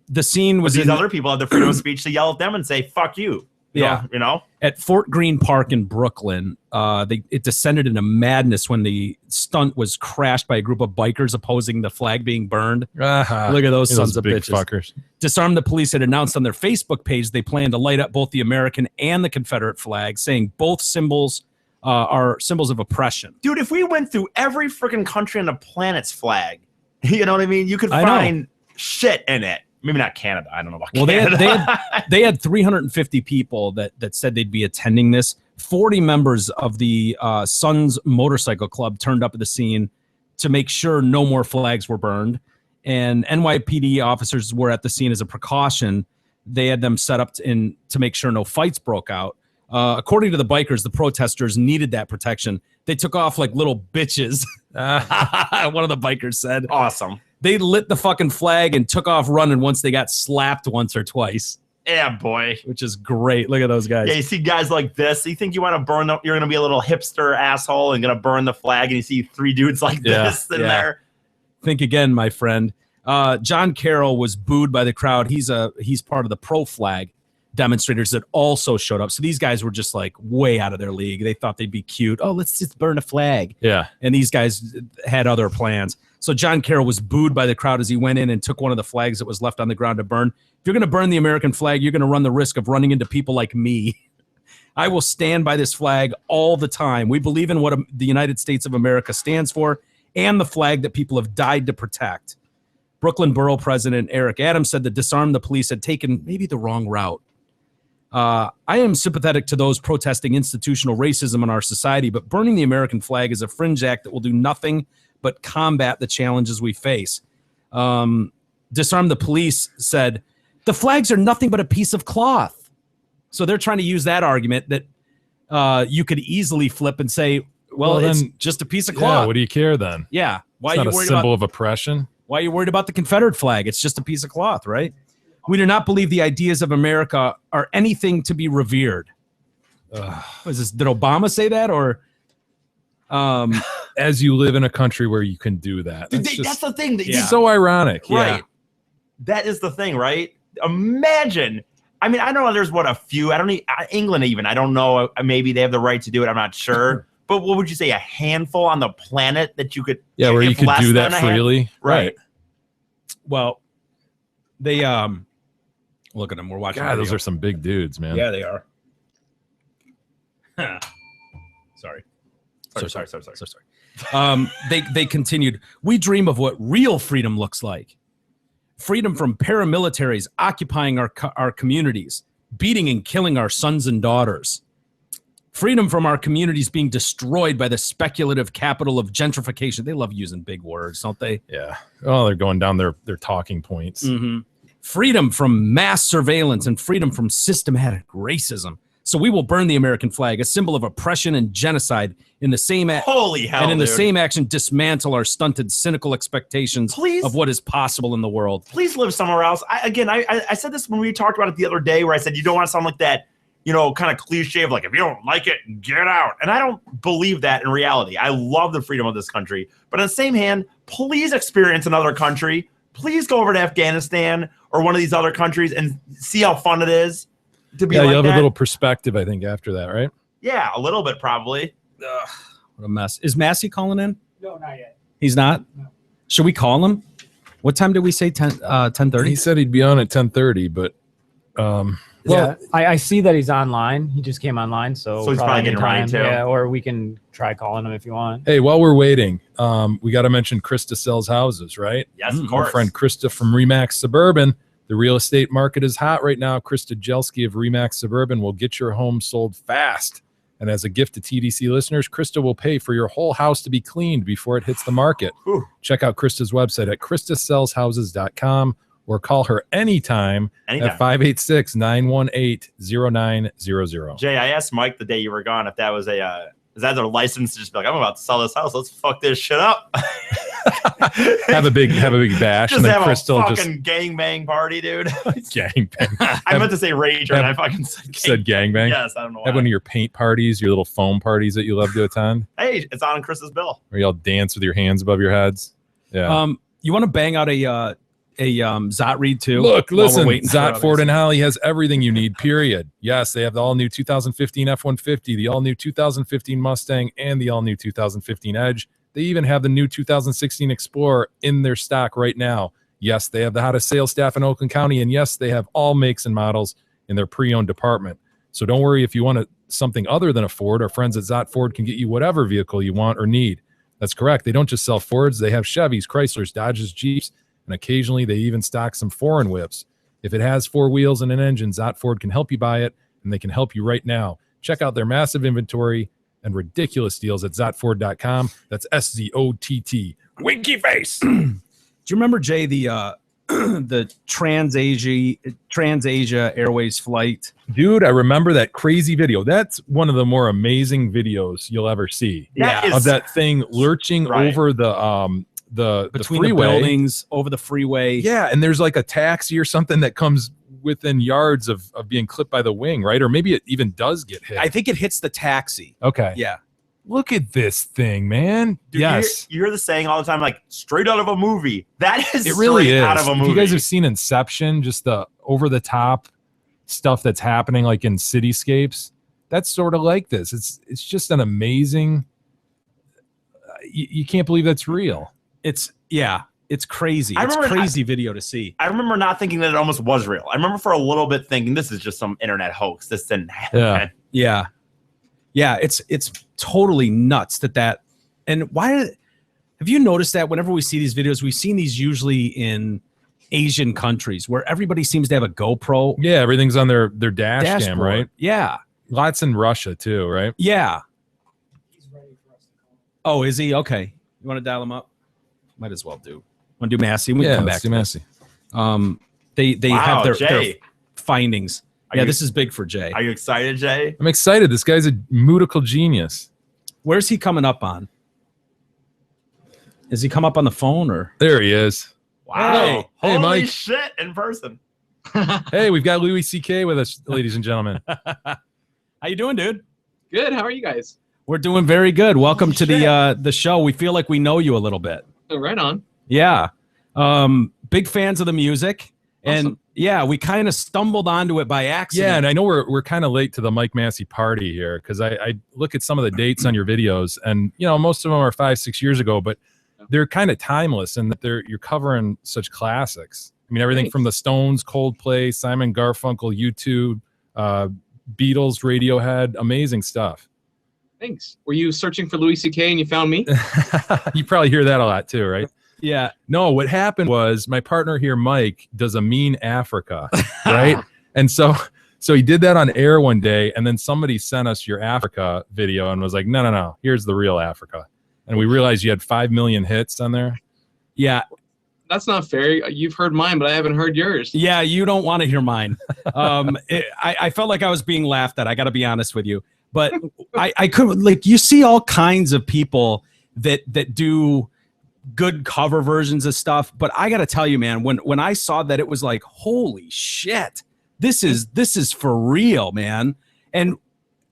The scene But was these in, other people have the freedom of speech to yell at them and say, fuck you. Yeah. You know? at Fort Greene Park in Brooklyn. It descended into madness when the stunt was crashed by a group of bikers opposing the flag being burned. Ah, Look at those those sons of big bitches. fuckers. Disarm the Police had announced on their Facebook page they plan to light up both the American and the Confederate flag, saying both symbols are symbols of oppression. Dude, if we went through every freaking country on the planet's flag, you know what I mean? You could I know. find shit in it. Maybe not Canada. I don't know about Well, Canada. they had 350 people that said they'd be attending this. 40 members of the Sons Motorcycle Club turned up at the scene to make sure no more flags were burned. And NYPD officers were at the scene as a precaution. They had them set up to make sure no fights broke out. According to the bikers, the protesters needed that protection. They took off like little bitches. One of the bikers said. Awesome. They lit the fucking flag and took off running once they got slapped once or twice, Yeah, boy. which is great. Look at those guys. Yeah, you see guys like this. You think you want to burn them? You're going to be a little hipster asshole and going to burn the flag, and you see three dudes like Yeah, this in yeah. there. Think again, my friend. John Carroll was booed by the crowd. He's part of the pro-flag demonstrators that also showed up. So these guys were just like way out of their league. They thought they'd be cute. Oh, let's just burn a flag. Yeah. And these guys had other plans. So John Carroll was booed by the crowd as he went in and took one of the flags that was left on the ground to burn. If you're going to burn the American flag, you're going to run the risk of running into people like me. I will stand by this flag all the time. We believe in what the United States of America stands for and the flag that people have died to protect. Brooklyn Borough President Eric Adams said that Disarm the Police had taken maybe the wrong route. I am sympathetic to those protesting institutional racism in our society, but burning the American flag is a fringe act that will do nothing but combat the challenges we face. Disarm the Police said, the flags are nothing but a piece of cloth. So they're trying to use that argument that you could easily flip and say, well it's then, just a piece of cloth. Yeah, what do you care then? Yeah. Why It's are not you a worried symbol about of oppression. Why are you worried about the Confederate flag? It's just a piece of cloth, right? We do not believe the ideas of America are anything to be revered. What is this? Did Obama say that, or as you live in a country where you can do that? That's the thing. Yeah. So ironic. Right. Yeah. That is the thing, right? Imagine. I mean, I know there's a few. I don't need England even. I don't know. Maybe they have the right to do it. I'm not sure. But what would you say? A handful on the planet that you could? Yeah, where you could do that freely. Right. Well, they look at them. We're watching. God, those are some big dudes, man. Yeah, they are. Sorry. They continued. We dream of what real freedom looks like. Freedom from paramilitaries occupying our communities, beating and killing our sons and daughters. Freedom from our communities being destroyed by the speculative capital of gentrification. They love using big words, don't they? Yeah. Oh, they're going down their talking points. Mm-hmm. Freedom from mass surveillance and freedom from systematic racism. So we will burn the American flag, a symbol of oppression and genocide, in the same holy hell, and in the dude. same action dismantle our stunted, cynical expectations of what is possible in the world. Please live somewhere else. I said this when we talked about it the other day, where I said you don't want to sound like that, kind of cliche of like, if you don't like it, get out. And I don't believe that in reality. I love the freedom of this country, but on the same hand, please experience another country. Please go over to Afghanistan or one of these other countries and see how fun it is to be like you have that. a little perspective, I think, after that, right? Yeah, a little bit probably. Ugh, what a mess. Is Massie calling in? No, not yet. He's not? No. Should we call him? What time did we say? 10:30? He said he'd be on at 10:30, but Yeah, I see that he's online. He just came online, so he's probably getting ready anytime. too. Yeah, or we can try calling him if you want. hey, while we're waiting, we got to mention Krista sells houses, right? Yes, of Our course. friend Krista from Remax Suburban. The real estate market is hot right now. Krista Jelski of Remax Suburban will get your home sold fast. And as a gift to TDC listeners, Krista will pay for your whole house to be cleaned before it hits the market. Whew. Check out Krista's website at kristasellshouses.com or call her anytime at 586-918-0900. Jay, I asked Mike the day you were gone if that was is that their license to just be like, I'm about to sell this house. Let's fuck this shit up. have a big bash, Just and then have Crystal a just fucking gangbang party, dude. gangbang. I meant to say rager, and I fucking said gangbang. Yes, I don't know why. Have one of your paint parties, your little foam parties that you love to attend, Hey, it's on Chris's bill. where y'all dance with your hands above your heads. Yeah. You want to bang out a Zot read too? Look, while we're listen, waiting for Zot others? Ford and Holly has everything you need, period. Yes, they have the all-new 2015 F-150, the all-new 2015 Mustang, and the all-new 2015 Edge. They even have the new 2016 Explorer in their stock right now. Yes, they have the hottest sales staff in Oakland County, and yes, they have all makes and models in their pre-owned department. So don't worry if you want something other than a Ford. Our friends at Zot Ford can get you whatever vehicle you want or need. That's correct. They don't just sell Fords. They have Chevys, Chryslers, Dodges, Jeeps, and occasionally they even stock some foreign whips. If it has 4 wheels and an engine, Zot Ford can help you buy it, and they can help you right now. Check out their massive inventory and ridiculous deals at zotford.com. That's SZOTT. Winky face. Do you remember, Jay, the Trans-Asia Airways flight? Dude, I remember that crazy video. That's one of the more amazing videos you'll ever see. Of that thing lurching over the between freeway. the buildings, over the freeway. Yeah, and there's like a taxi or something that comes within yards of being clipped by the wing, right? Or maybe it even does get hit. I think it hits the taxi. Okay. Yeah. Look at this thing, man. Dude, yes. You hear the saying all the time, like, straight out of a movie. That is It really straight is. out of a If movie. you guys have seen Inception, just the over-the-top stuff that's happening like in cityscapes, that's sort of like this. It's just an amazing... You can't believe that's real. It's crazy. I It's remember- crazy video to see. I remember not thinking that it almost was real. I remember for a little bit thinking this is just some internet hoax. This didn't happen. Yeah. Yeah, it's totally nuts that and why have you noticed that whenever we see these videos, we've seen these usually in Asian countries where everybody seems to have a GoPro Yeah, everything's on their dash cam, dashboard. right? Yeah. Lots in Russia too, right? Yeah. Oh, is he? Okay. You want to dial him up? Might as well do. Want to do Massie? We can come back let's do to Massie. They Wow, have their Jay. findings. This is big for Jay. Are you excited, Jay? I'm excited. This guy's a musical genius. Where's he coming up on? Is he come up on the phone or? There he is. Wow. Hey, Holy Mike. shit, in person. Hey, we've got Louis C.K. with us, ladies and gentlemen. How you doing, dude? Good. How are you guys? We're doing very good. Welcome to the show. We feel like we know you a little bit. Oh, right on. Yeah. Big fans of the music. Awesome. And yeah, we kind of stumbled onto it by accident. Yeah, and I know we're kind of late to the Mike Massie party here because I look at some of the dates on your videos, and most of them are 5-6 years ago, but they're kind of timeless in that you're covering such classics. I mean, everything from the Stones, Coldplay, Simon Garfunkel, U2, Beatles, Radiohead, amazing stuff. Thanks. Were you searching for Louis C.K. and you found me? You probably hear that a lot too, right? Yeah. No, what happened was my partner here, Mike, does a Mean Africa, right? And so he did that on air one day, and then somebody sent us your Africa video and was like, no, here's the real Africa. And we realized you had 5 million hits on there. Yeah. That's not fair. You've heard mine, but I haven't heard yours. Yeah, you don't want to hear mine. I felt like I was being laughed at. I got to be honest with you. But I could, like, you see all kinds of people that do good cover versions of stuff. But I got to tell you, man, when I saw that, it was like, holy shit, this is for real, man. And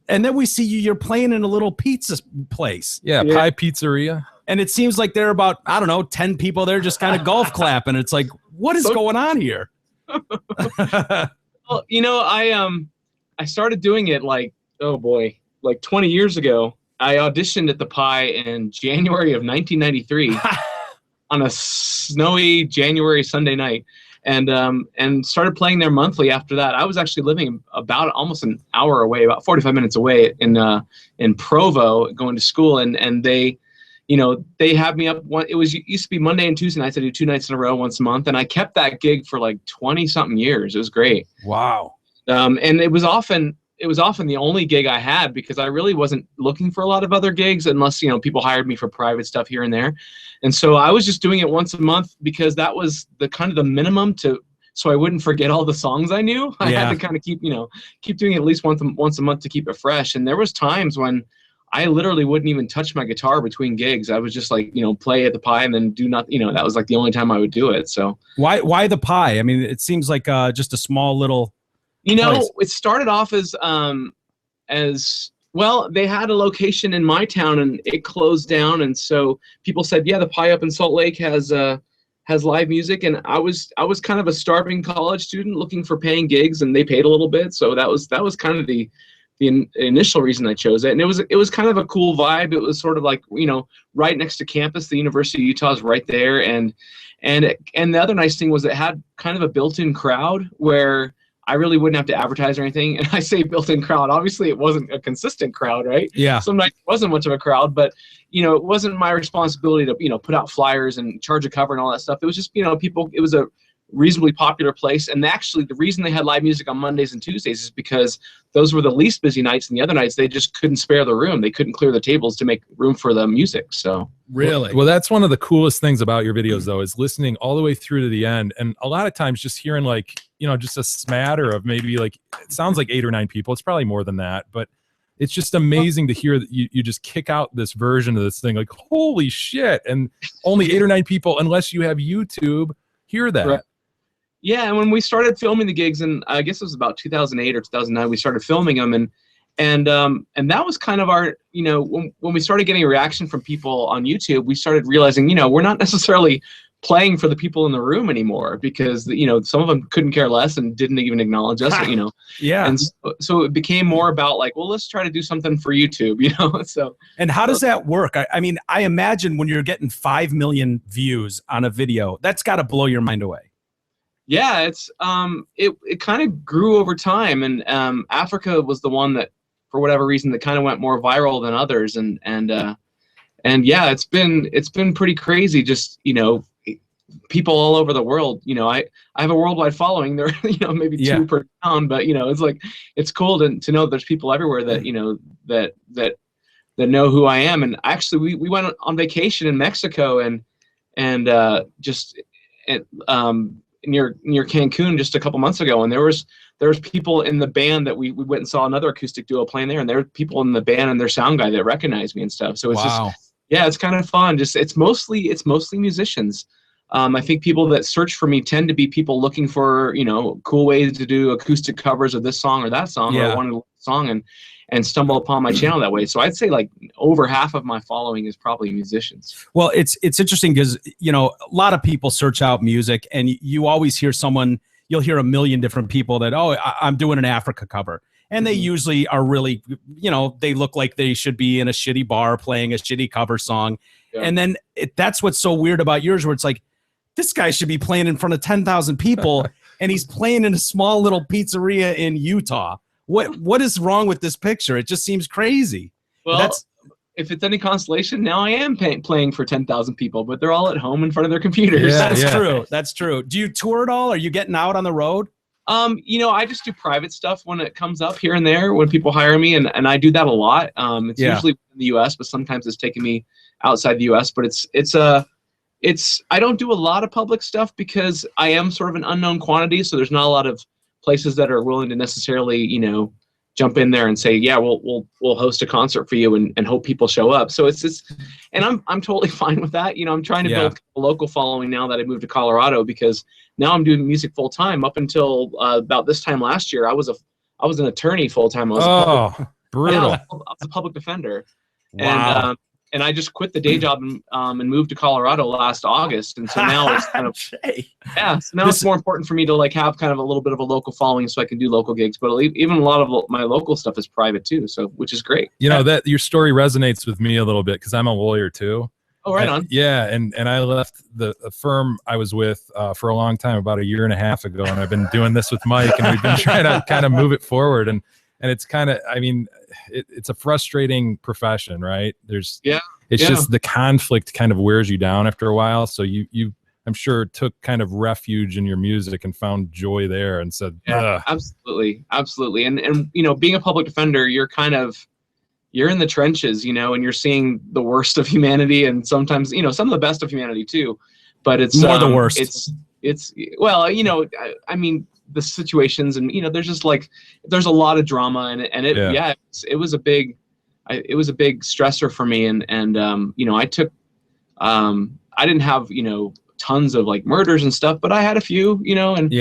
then we see you're playing in a little pizza place. Yeah, Pie Pizzeria. And it seems like there are about, I don't know, 10 people there just kind of golf clapping. It's like, what is going on here? Well, I started doing it like 20 years ago. I auditioned at the Pie in January of 1993 on a snowy January Sunday night, and started playing there monthly after that. I was actually living about almost an hour away, about 45 minutes away in Provo, going to school, and they had me up. It used to be Monday and Tuesday nights. I do 2 nights in a row once a month, and I kept that gig for like 20-something years. It was great. Wow. And it was often the only gig I had because I really wasn't looking for a lot of other gigs unless, people hired me for private stuff here and there. And so I was just doing it once a month because that was the kind of the minimum so I wouldn't forget all the songs I knew. I had to kind of keep doing it at least once a month to keep it fresh. And there was times when I literally wouldn't even touch my guitar between gigs. I was just like, play at the Pie and then do nothing. That was like the only time I would do it. So why the Pie? I mean, it seems like just a small little place. It started off as well, they had a location in my town and it closed down. And so people said, yeah, the Pie up in Salt Lake has live music. And I was kind of a starving college student looking for paying gigs, and they paid a little bit. So that was kind of the initial reason I chose it. And it was kind of a cool vibe. It was sort of like, right next to campus. The University of Utah is right there. And the other nice thing was it had kind of a built-in crowd where I really wouldn't have to advertise or anything. And I say built-in crowd. Obviously, it wasn't a consistent crowd, right? Yeah. Some nights it wasn't much of a crowd, but, it wasn't my responsibility to, put out flyers and charge a cover and all that stuff. It was just, people, it was a reasonably popular place. And actually, the reason they had live music on Mondays and Tuesdays is because those were the least busy nights, and the other nights they just couldn't spare the room. They couldn't clear the tables to make room for the music. So really, well, that's one of the coolest things about your videos, though, is listening all the way through to the end. And a lot of times, just hearing like just a smatter of maybe like it sounds like 8 or 9 people. It's probably more than that, but it's just amazing to hear that you just kick out this version of this thing like holy shit, and only 8 or 9 people, unless you have YouTube, hear that. Right. Yeah, and when we started filming the gigs, and I guess it was about 2008 or 2009, we started filming them, and that was kind of our, when we started getting a reaction from people on YouTube, we started realizing, we're not necessarily playing for the people in the room anymore because some of them couldn't care less and didn't even acknowledge us, Yeah. And so it became more about like, well, let's try to do something for YouTube, So. And how does that work? I mean, I imagine when you're getting 5 million views on a video, that's got to blow your mind away. Yeah, it's it kind of grew over time, and Africa was the one that, for whatever reason, that kind of went more viral than others, and yeah, it's been pretty crazy. Just people all over the world. I have a worldwide following. There, maybe 2 per town, but it's like it's cool to know there's people everywhere that that know who I am. And actually, we went on vacation in Mexico and near Cancun just a couple months ago, and there was people in the band that we went and saw another acoustic duo playing there, and there were people in the band and their sound guy that recognized me and stuff. So it's just, yeah, it's kind of fun. Just it's mostly musicians. I think people that search for me tend to be people looking for, you know, cool ways to do acoustic covers of this song or that song, or one song, and stumble upon my channel that way. So I'd say like over half of my following is probably musicians. Well, it's interesting because, you know, a lot of people search out music, and you always hear you'll hear a million different people that, oh, I'm doing an Africa cover. And they usually are really, you know, they look like they should be in a shitty bar playing a shitty cover song. Yeah. And then that's what's so weird about yours, where it's like, this guy should be playing in front of 10,000 people and he's playing in a small little pizzeria in Utah. What is wrong with this picture? It just seems crazy. Well, if it's any consolation, now I am playing for 10,000 people, but they're all at home in front of their computers. Yeah, that's true. That's true. Do you tour at all? Are you getting out on the road? You know, I just do private stuff when it comes up here and there when people hire me, and I do that a lot. It's usually in the U.S., but sometimes it's taking me outside the U.S. But I don't do a lot of public stuff because I am sort of an unknown quantity, so there's not a lot of places that are willing to necessarily, you know, jump in there and say, yeah, we'll host a concert for you and hope people show up. So and I'm totally fine with that. You know, I'm trying to build a local following now that I moved to Colorado, because now I'm doing music full time. Up until about this time last year, I was an attorney full time. Brutal. I was a public defender. Wow. And I just quit the day job and moved to Colorado last August. And so now it's kind of, so now it's more important for me to like have kind of a little bit of a local following so I can do local gigs. But even a lot of my local stuff is private too, so which is great. You know, that your story resonates with me a little bit because I'm a lawyer too. Oh, right on. Yeah, and I left the firm I was with for a long time, about 1.5 years ago, and I've been doing this with Mike, and we've been trying to kind of move it forward. And it's kind of, I mean, it's a frustrating profession, right? It's just the conflict kind of wears you down after a while. So you I'm sure took kind of refuge in your music and found joy there and said, absolutely. And you know, being a public defender, you're in the trenches, you know, and you're seeing the worst of humanity, and sometimes, you know, some of the best of humanity too. But it's more the worst. It's well, you know, I mean, the situations, and you know, there's a lot of drama, and it was a big stressor for me, and you know, I didn't have, you know, tons of like murders and stuff, but I had a few, you know, and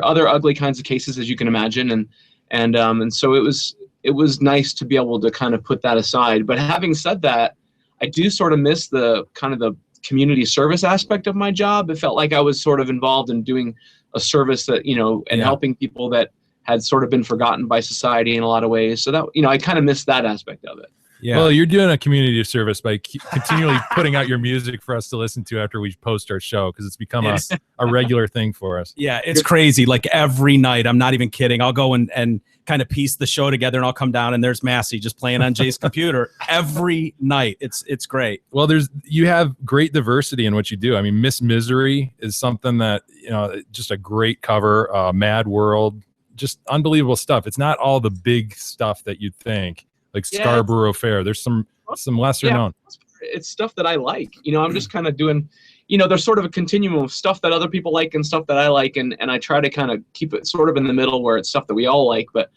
other ugly kinds of cases, as you can imagine, and so it was nice to be able to kind of put that aside. But having said that, I do sort of miss the kind of the community service aspect of my job. It felt like I was sort of involved in doing a service that, you know, and helping people that had sort of been forgotten by society in a lot of ways. So that, you know, I kind of missed that aspect of it. Yeah. Well, you're doing a community service by continually putting out your music for us to listen to after we post our show, because it's become a regular thing for us. Yeah, it's crazy. Like every night, I'm not even kidding, I'll go and kind of piece the show together, and I'll come down and there's Massie just playing on Jay's computer every night. It's great. Well, you have great diversity in what you do. I mean, Miss Misery is something that, you know, just a great cover. Mad World, just unbelievable stuff. It's not all the big stuff that you'd think. Like Scarborough Fair. There's some lesser known. It's stuff that I like. You know, I'm just kind of doing, you know, there's sort of a continuum of stuff that other people like and stuff that I like, and I try to kind of keep it sort of in the middle where it's stuff that we all like. But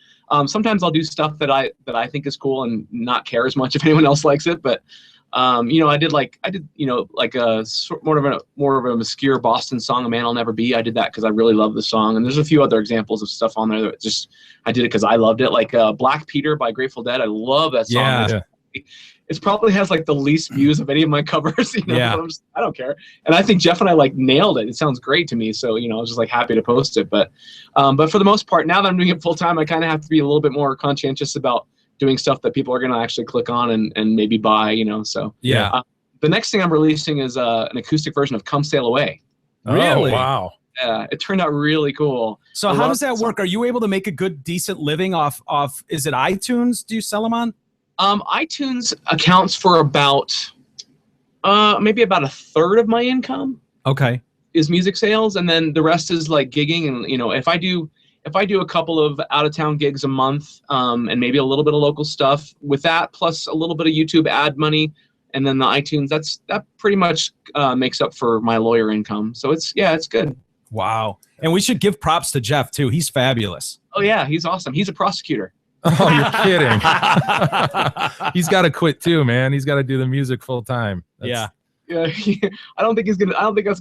sometimes I'll do stuff that I think is cool and not care as much if anyone else likes it. But you know, I did you know, like a more of an obscure Boston song, "A Man I'll Never Be." I did that because I really love the song, and there's a few other examples of stuff on there that just I did it because I loved it. Like "Black Peter" by Grateful Dead. I love that song. It probably has like the least views of any of my covers. You know, I don't care, and I think Jeff and I like nailed it. It sounds great to me, so you know, I was just like happy to post it. But for the most part, now that I'm doing it full time, I kind of have to be a little bit more conscientious about doing stuff that people are going to actually click on and maybe buy, you know. So the next thing I'm releasing is an acoustic version of "Come Sail Away." Really? Oh, wow. Yeah, it turned out really cool. So how does that work? Are you able to make a good, decent living off is it iTunes? Do you sell them on? iTunes accounts for about maybe about 1/3 of my income. Okay. Is music sales, and then the rest is like gigging, and you know, if I do a couple of out-of-town gigs a month, and maybe a little bit of local stuff with that, plus a little bit of YouTube ad money, and then the iTunes, that pretty much makes up for my lawyer income. So it's good. Wow. And we should give props to Jeff too. He's fabulous. Oh yeah, he's awesome. He's a prosecutor. Oh, you're kidding. He's got to quit too, man. He's got to do the music full time. Yeah. Yeah, I don't think that's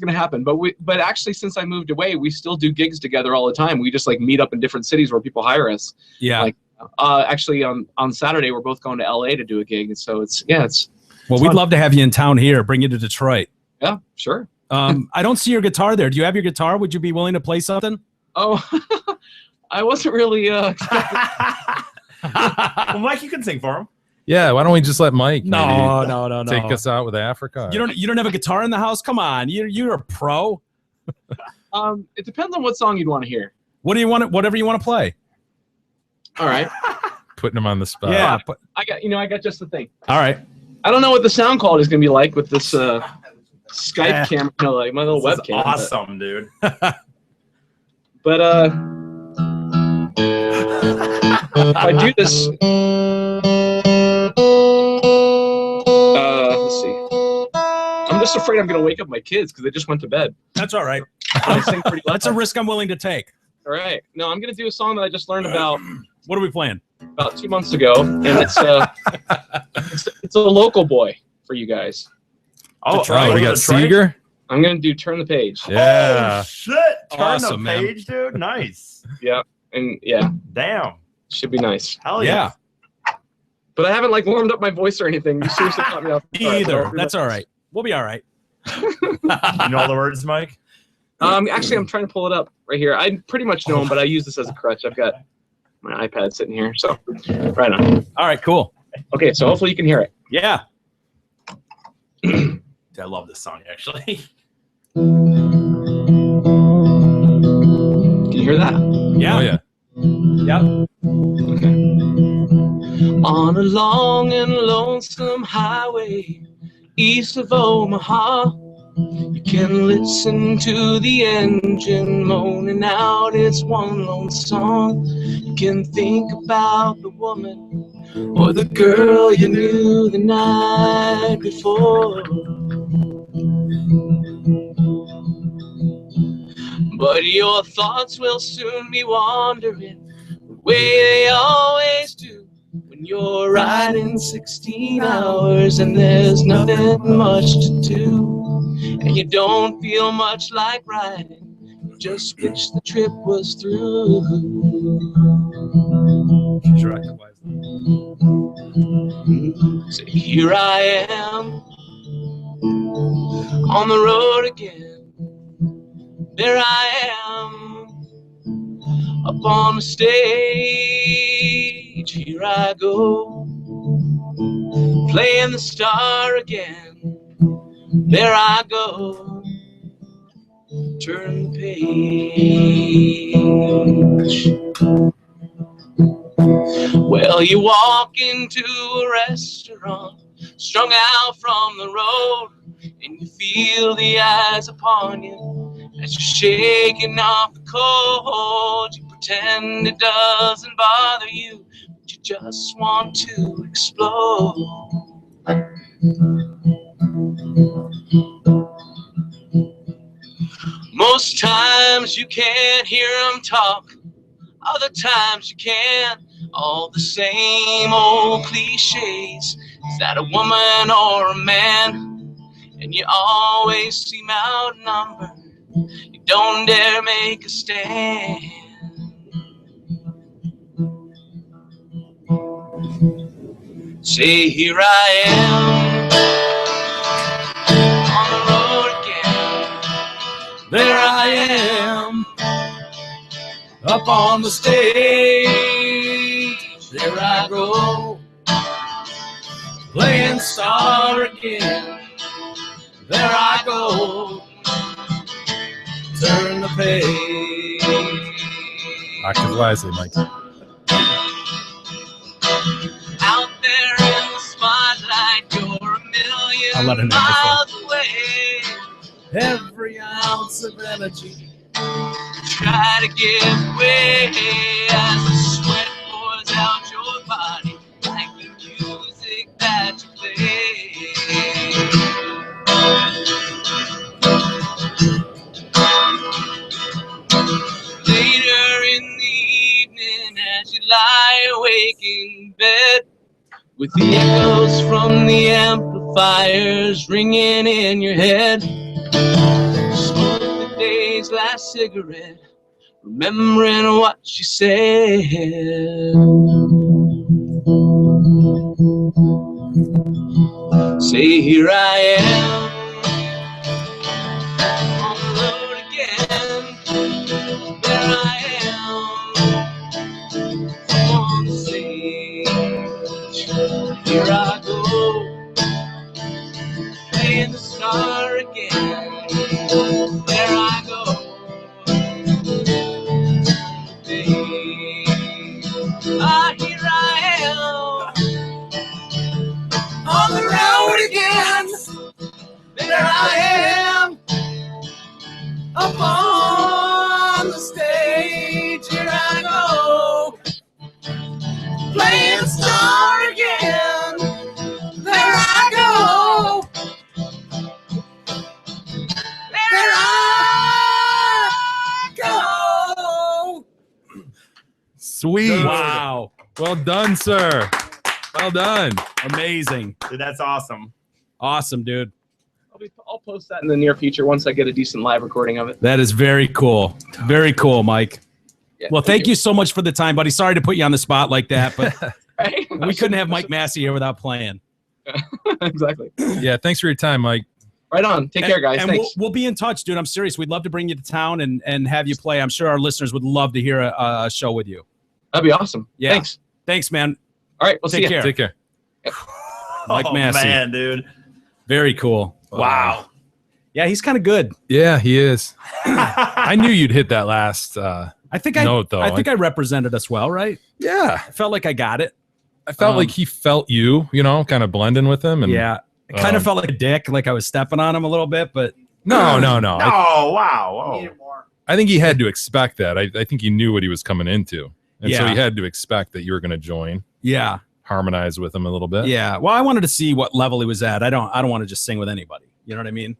gonna happen. But actually, since I moved away, we still do gigs together all the time. We just like meet up in different cities where people hire us. Yeah. Like actually on Saturday we're both going to LA to do a gig. So it's well, we'd fun. love to have you in town here. Bring you to Detroit. Yeah, sure. I don't see your guitar there. Do you have your guitar? Would you be willing to play something? Oh, I wasn't really. Well, Mike, you can sing for him. Yeah, why don't we just let Mike No. take us out with Africa? You don't have a guitar in the house? Come on, you're a pro. It depends on what song you'd want to hear. What do you want? Whatever you want to play. All right. Putting him on the spot. Yeah. I got just the thing. All right. I don't know what the sound quality is gonna be like with this Skype camera, like my little This is webcam. awesome, dude. But if I do this, let's see. I'm just afraid I'm gonna wake up my kids because they just went to bed. That's all right. I sing pretty loud. That's a risk I'm willing to take. All right. No, I'm gonna do a song that I just learned about What are we playing? about 2 months ago, and it's a local boy for you guys. Oh, Oh, we got Seeger. I'm gonna do "Turn the Page." Yeah. Oh, shit. Turn Awesome, the man. page, dude. Nice. Yeah, and yeah, Damn. should be nice. Hell yeah. But I haven't like warmed up my voice or anything. You seriously caught me off guard, Either. so- That's all right. We'll be all right. You know all the words, Mike? Actually, I'm trying to pull it up right here. I pretty much know them, but I use this as a crutch. I've got my iPad sitting here, so right on. All right, cool. Okay, so hopefully you can hear it. Yeah. I love this song, actually. Can you hear that? Yeah. Oh yeah. Yep. On a long and lonesome highway east of Omaha, you can listen to the engine moaning out its one lone song. You can think about the woman or the girl you knew the night before. But your thoughts will soon be wandering the way they always do when you're riding 16 hours and there's nothing much to do. And you don't feel much like riding, you just wish the trip was through. So here I am on the road again. There I am up on the stage. Here I go, playing the star again. There I go, turn the page. Well, you walk into a restaurant, strung out from the road, and you feel the eyes upon you as you're shaking off the cold. You pretend it doesn't bother you, but you just want to explode. Most times you can't hear them talk, other times you can. All the same old cliches. Is that a woman or a man? And you always seem outnumbered. You don't dare make a stand. Say, here I am on the road again. There I am up on the stage. There I go, playing star again. There I go, turn the page. Octave wisely, Mike. Out there in the spotlight, you're a million I'll let him miles away. Every ounce of energy. Try to give way as the sweat pours out your body like the music that you play. singing as you lie awake in bed, with the echoes from the amplifiers ringing in your head. Smoke the day's last cigarette, remembering what she said. Say, here I am on the road again. There I am on the stage. Here I go, playing the star again. There I go, here I am on the road again. There I am up on the stage. Here I go, playing star again. There I go, there I go. Sweet. Wow. Well done, sir. Well done. Amazing. Dude, that's awesome. Awesome, dude. I'll post that in the near future once I get a decent live recording of it. That is very cool. Very cool, Mike. Yeah, Well, thank you so much for the time, buddy. Sorry to put you on the spot like that, but Right? we couldn't have Mike Massie here without playing. Exactly. Yeah, thanks for your time, Mike. Right on. Take care, guys. And Thanks. we'll be in touch, dude. I'm serious. We'd love to bring you to town and have you play. I'm sure our listeners would love to hear a show with you. That'd be awesome. Yeah. Thanks. Thanks, man. All right. We'll see Take you. care. Take care. Mike Massie. Man, dude. Very cool. Wow. Yeah, he's kind of good. Yeah, he is. I knew you'd hit that last I think note, though. I think I represented us well, right? Yeah. I felt like I got it. I felt like he felt you, kind of blending with him. And Yeah. I kind of felt like a dick, like I was stepping on him a little bit, but No. Oh, wow. Whoa. I think he had to expect that. I think he knew what he was coming into. And so Yeah. he had to expect that you were going to join, yeah. harmonize with him a little bit. Yeah. Well, I wanted to see what level he was at. I don't want to just sing with anybody. You know what I mean?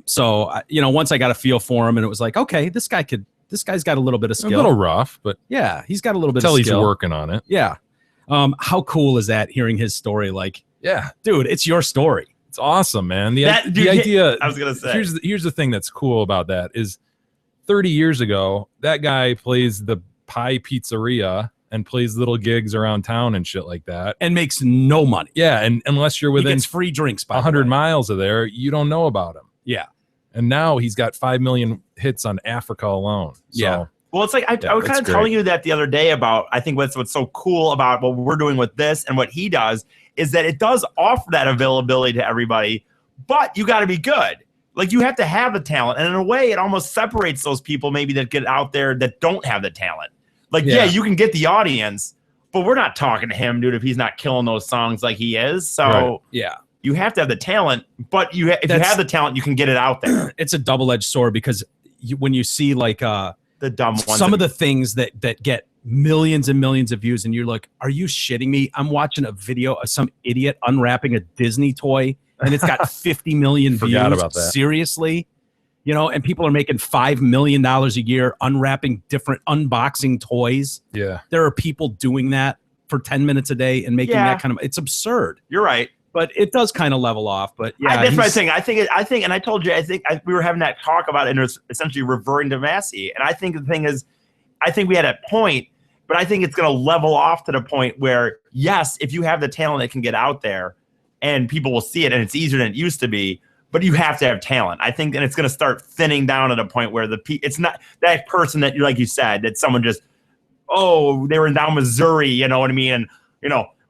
So once I got a feel for him and it was like, okay, this guy's got a little bit of A skill. little rough, but Yeah. He's got a little bit tell of he's skill. working on it. Yeah. How cool is that hearing his story? Like, Yeah. dude, it's your story. It's awesome, man. The Dude, idea. I was going to say. Here's the thing that's cool about that is 30 years ago, that guy plays the Pie Pizzeria and plays little gigs around town and shit like that. And makes no money. Yeah, and unless you're He within gets free drinks by 100 the way. miles of there, you don't know about him. Yeah. And now he's got 5 million hits on Africa alone. So, Yeah. Well, it's like I was that's kind of telling you that the other day about, I think what's so cool about what we're doing with this and what he does is that it does offer that availability to everybody, but you got to be good. Like you have to have the talent. And in a way, it almost separates those people maybe that get out there that don't have the talent. Like, yeah, you can get the audience, but we're not talking to him, dude, if he's not killing those songs like he is. So Right. Yeah. you have to have the talent, but if you have the talent, you can get it out there. It's a double-edged sword because when you see like The dumb ones. some of the things that get millions and millions of views and you're like, are you shitting me? I'm watching a video of some idiot unwrapping a Disney toy and it's got 50 million views. Forgot about that. Seriously? And people are making $5 million a year unwrapping different unboxing toys. yeah. There are people doing that for 10 minutes a day and making that kind of, it's absurd, You're right. but it does kind of level off. But yeah, That's what I he's- think. I think, and I told you, we were having that talk about it and it was essentially reverting to Massie. And I think the thing is, I think we had a point, but I think it's going to level off to the point where, yes, if you have the talent, it can get out there and people will see it and it's easier than it used to be, but you have to have talent. I think, and it's going to start thinning down at a point where it's not that person that, like you said, that someone just, they were in down Missouri, you know what I mean? And,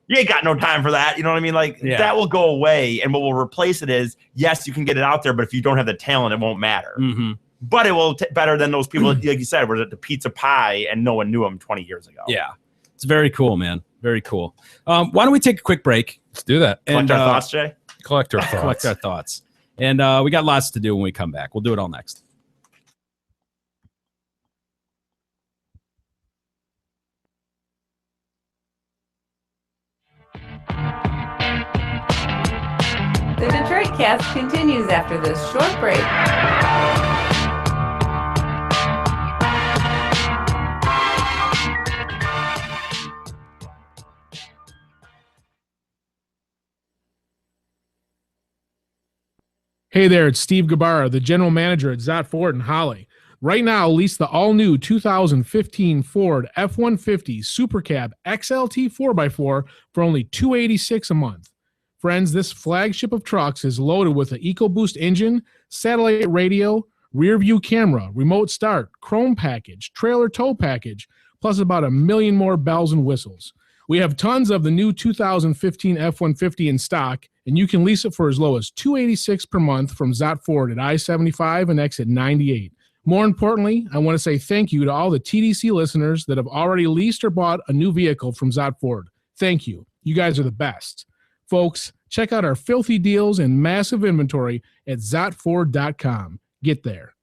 you ain't got no time for that. You know what I mean? Like that will go away. And what will replace it is, yes, you can get it out there, but if you don't have the talent, it won't matter. Mhm. But it will better than those people, like you said, were at the pizza pie and no one knew them 20 years ago. Yeah. It's very cool, man. Very cool. Why don't we take a quick break? Let's do that. Collect our thoughts, Jay? Collect our thoughts. Collect our thoughts. And we got lots to do when we come back. We'll do it all next. The Detroit Cast continues after this short break. Hey there, it's Steve Gabarra, the general manager at Zott Ford in Holly. Right now, lease the all-new 2015 Ford F-150 Super Cab XLT 4x4 for only $286 a month. Friends, this flagship of trucks is loaded with an EcoBoost engine, satellite radio, rear view camera, remote start, chrome package, trailer tow package, plus about 1 million more bells and whistles. We have tons of the new 2015 F-150 in stock, and you can lease it for as low as $286 per month from Zott Ford at I-75 and exit 98. More importantly, I want to say thank you to all the TDC listeners that have already leased or bought a new vehicle from Zott Ford. Thank you. You guys are the best. Folks, check out our filthy deals and massive inventory at ZottFord.com. Get there.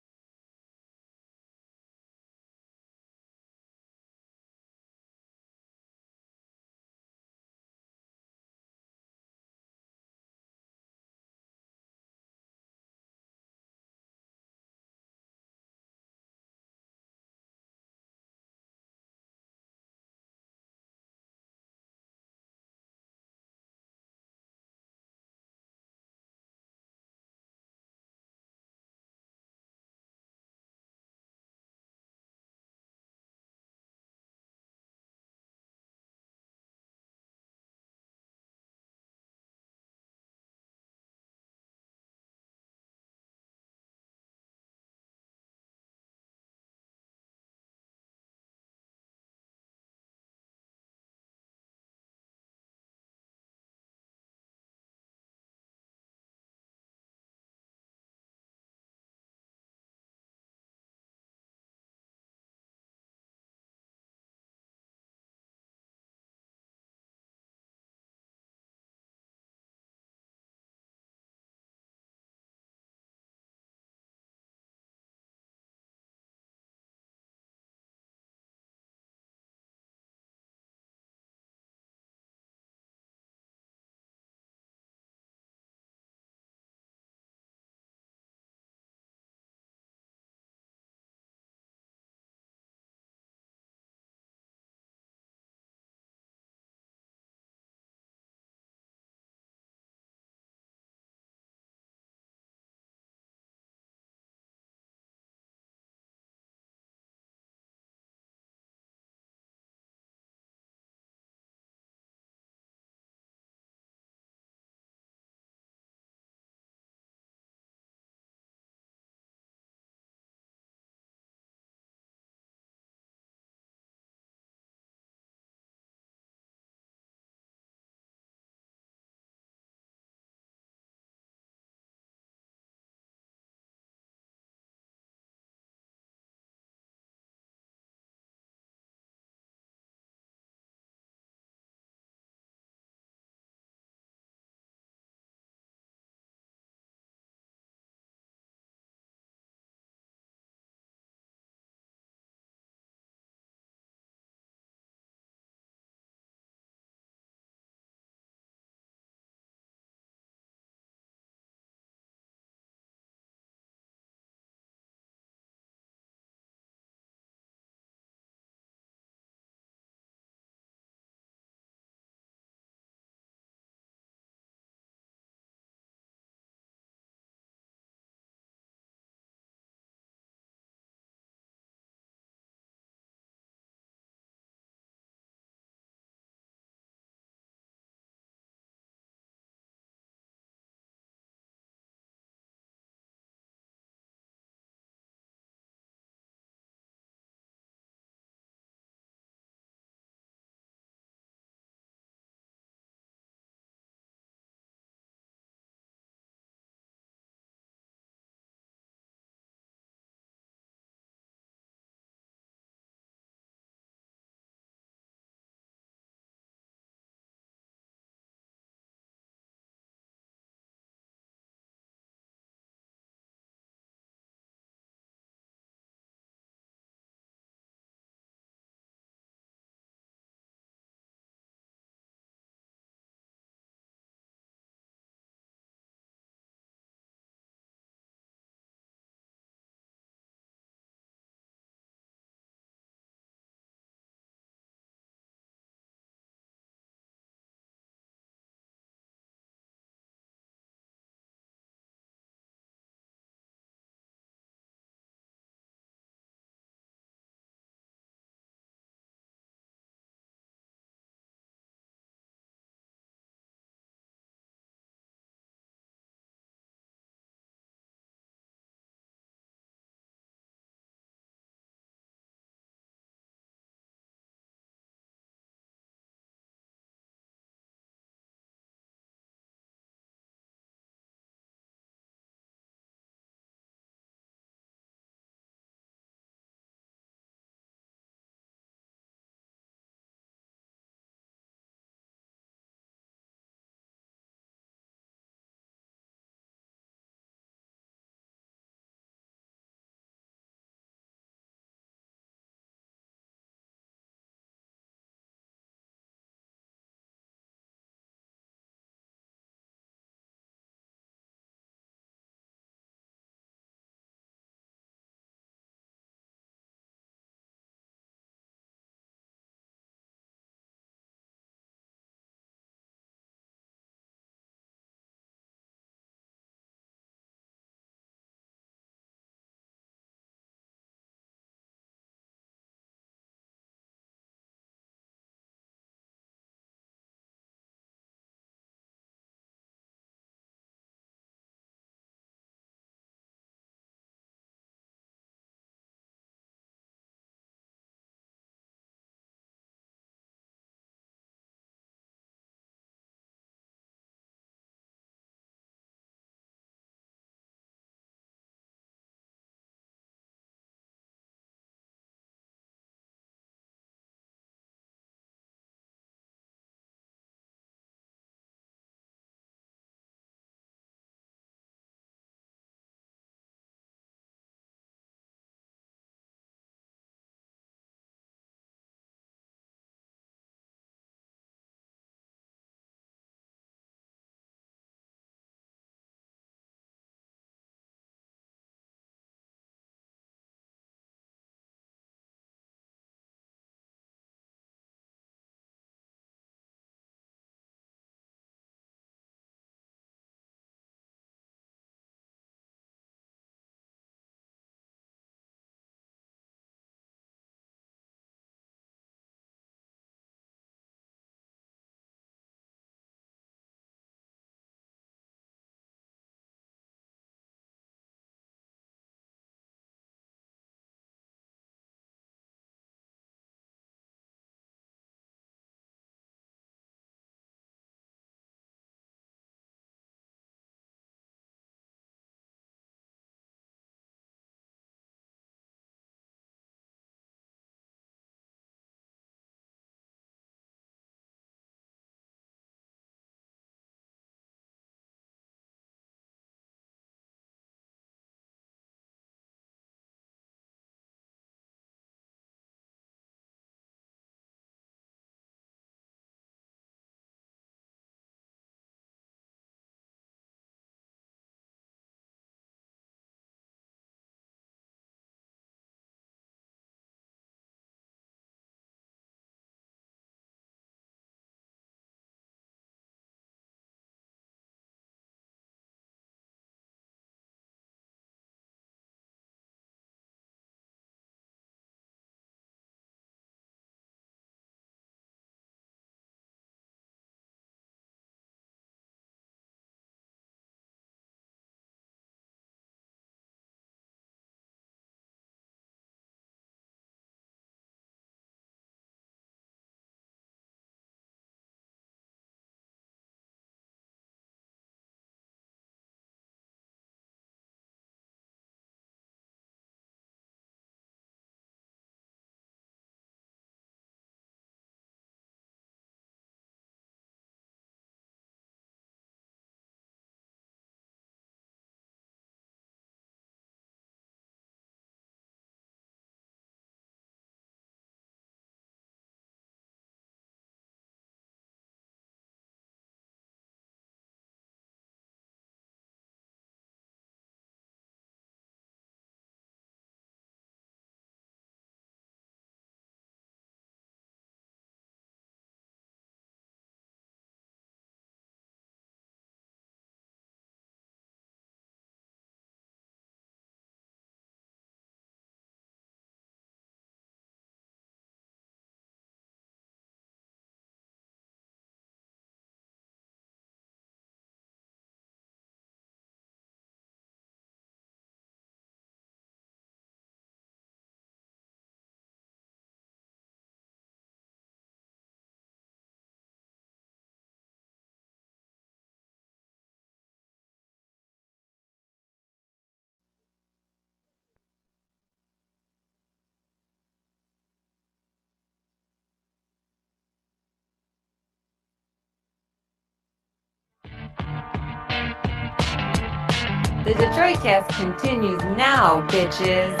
The Detroit Cast continues now, bitches.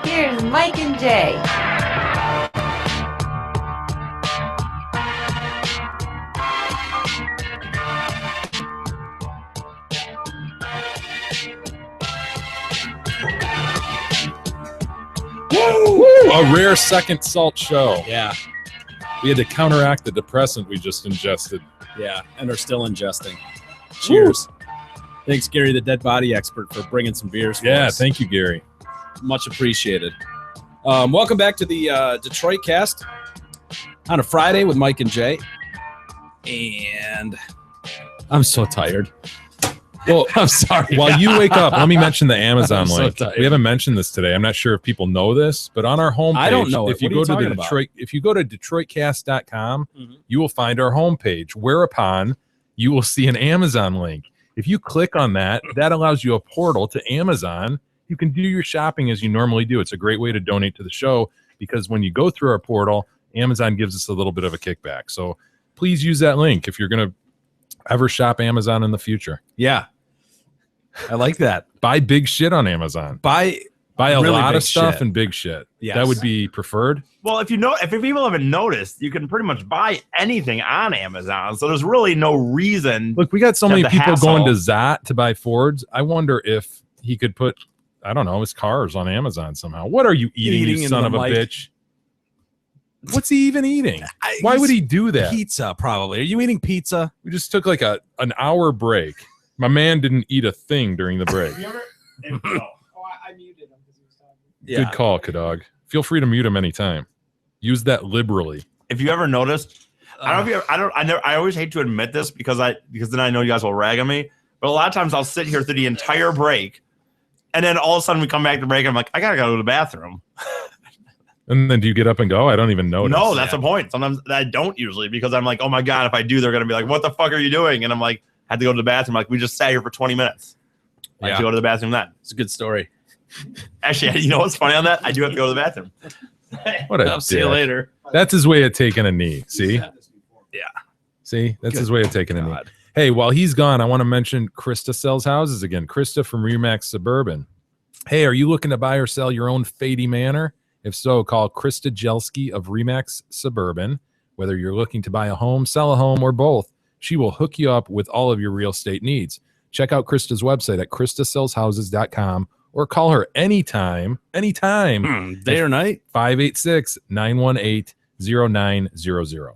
Here's Mike and Jay. A rare second salt show. Yeah, We had to counteract the depressant we just ingested. yeah, and are still ingesting. Cheers. Thanks, Gary, the dead body expert, for bringing some beers for Yeah, us. thank you, Gary. Much appreciated. Welcome back to the Detroit Cast on a Friday with Mike and Jay. And I'm so tired. Well, I'm sorry. while you wake up, let me mention the Amazon I'm so link. tired. We haven't mentioned this today. I'm not sure if people know this, but on our homepage, I don't know it. if you What are go you to the talking about? Detroit, if you go to DetroitCast.com, Mhm. you will find our homepage, whereupon you will see an Amazon link. If you click on that, that allows you a portal to Amazon. You can do your shopping as you normally do. It's a great way to donate to the show because when you go through our portal, Amazon gives us a little bit of a kickback. So please use that link if you're going to ever shop Amazon in the future. Yeah. I like that. Buy big shit on Amazon. Buy Buy a really lot big of stuff shit. and big shit. Yes. That would be preferred. Well, if people haven't noticed, you can pretty much buy anything on Amazon. So there's really no reason. Look, we got so Have many the people going to hassle. Zot to buy Fords. I wonder if he could put, I don't know, his cars on Amazon somehow. What are you eating, Eating you into son the of a mic. bitch? What's he even eating? Why would he do that? Pizza, probably. Are you eating pizza? We just took like an hour break. My man didn't eat a thing during the break. I muted him because he was talking. Good call, Kadog. Feel free to mute him anytime. Use that liberally. If you ever noticed, I don't know if you, I always hate to admit this because then I know you guys will rag on me. But a lot of times I'll sit here through the entire break, and then all of a sudden we come back to break. And I'm like, I gotta go to the bathroom. And then do you get up and go? I don't even notice. No, that's the point. Sometimes I don't usually because I'm like, oh my god, if I do, they're gonna be like, what the fuck are you doing? And I'm like, had to go to the bathroom. Like we just sat here for 20 minutes. I have to go to the bathroom then. It's a good story. Actually, you know what's funny on that? I do have to go to the bathroom. What a I'll see you dick. later. That's his way of taking a knee. See? Yeah. See? That's his way of taking a knee. God. Hey, while he's gone, I want to mention Krista sells houses again. Krista from Remax Suburban. Hey, are you looking to buy or sell your own Fady Manor? If so, call Krista Jelski of Remax Suburban. Whether you're looking to buy a home, sell a home, or both, she will hook you up with all of your real estate needs. Check out Krista's website at kristasellshouses.com or call her anytime, Day or night? 586-918-0900.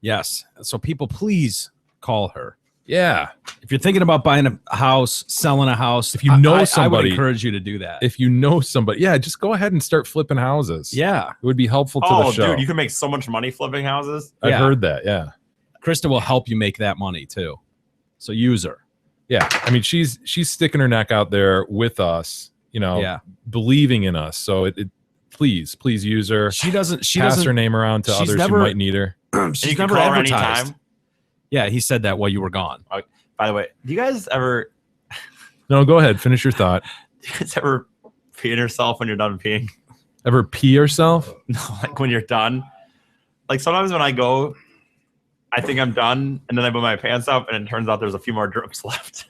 Yes. So people, please call her. Yeah. If you're thinking about buying a house, selling a house, If you know I would somebody- encourage you to do that. If you know somebody, yeah, just go ahead and start flipping houses. Yeah. It would be helpful to Oh, the show. dude, you can make so much money flipping houses. I've Yeah. heard that. Yeah. Krista will help you make that money too. So use her. Yeah. I mean, she's sticking her neck out there with us, Yeah. believing in us. So please use her. She doesn't Pass her name around to she's others never- who might need her. she's you can never call her advertised. anytime. Yeah, he said that while you were gone. By the way, do you guys ever No, go ahead. Finish your thought. pee in yourself when you're done peeing? Ever pee yourself? No, like when you're done. Like sometimes when I go, I think I'm done, and then I put my pants up, and it turns out there's a few more drips left.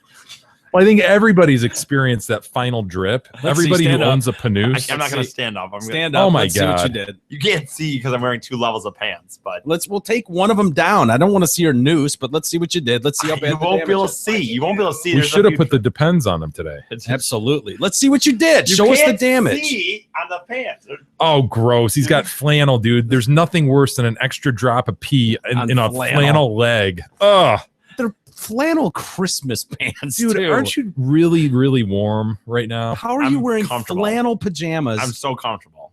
Well, I think everybody's experienced that final drip. see, Everybody who stand up. owns a Panoose. I'm not going to stand up. Stand Oh up. my Let's see what you God. did. You can't see because I'm wearing 2 levels of pants, but We'll take one of them down. I don't want to see your noose, but let's see what you did. Let's see how bad you the won't be able damage to is. see. You won't be able to see. We There's a should have few put the depends on them today. Absolutely. Let's see what you did. You Show us the can't damage. See on the pants. Oh, gross. He's got flannel, dude. There's nothing worse than an extra drop of pee On in a flannel. flannel leg. Ugh. They're flannel Christmas pants, Dude, too. aren't you really, really warm right now? How are you I'm wearing comfortable. flannel pajamas? I'm so comfortable.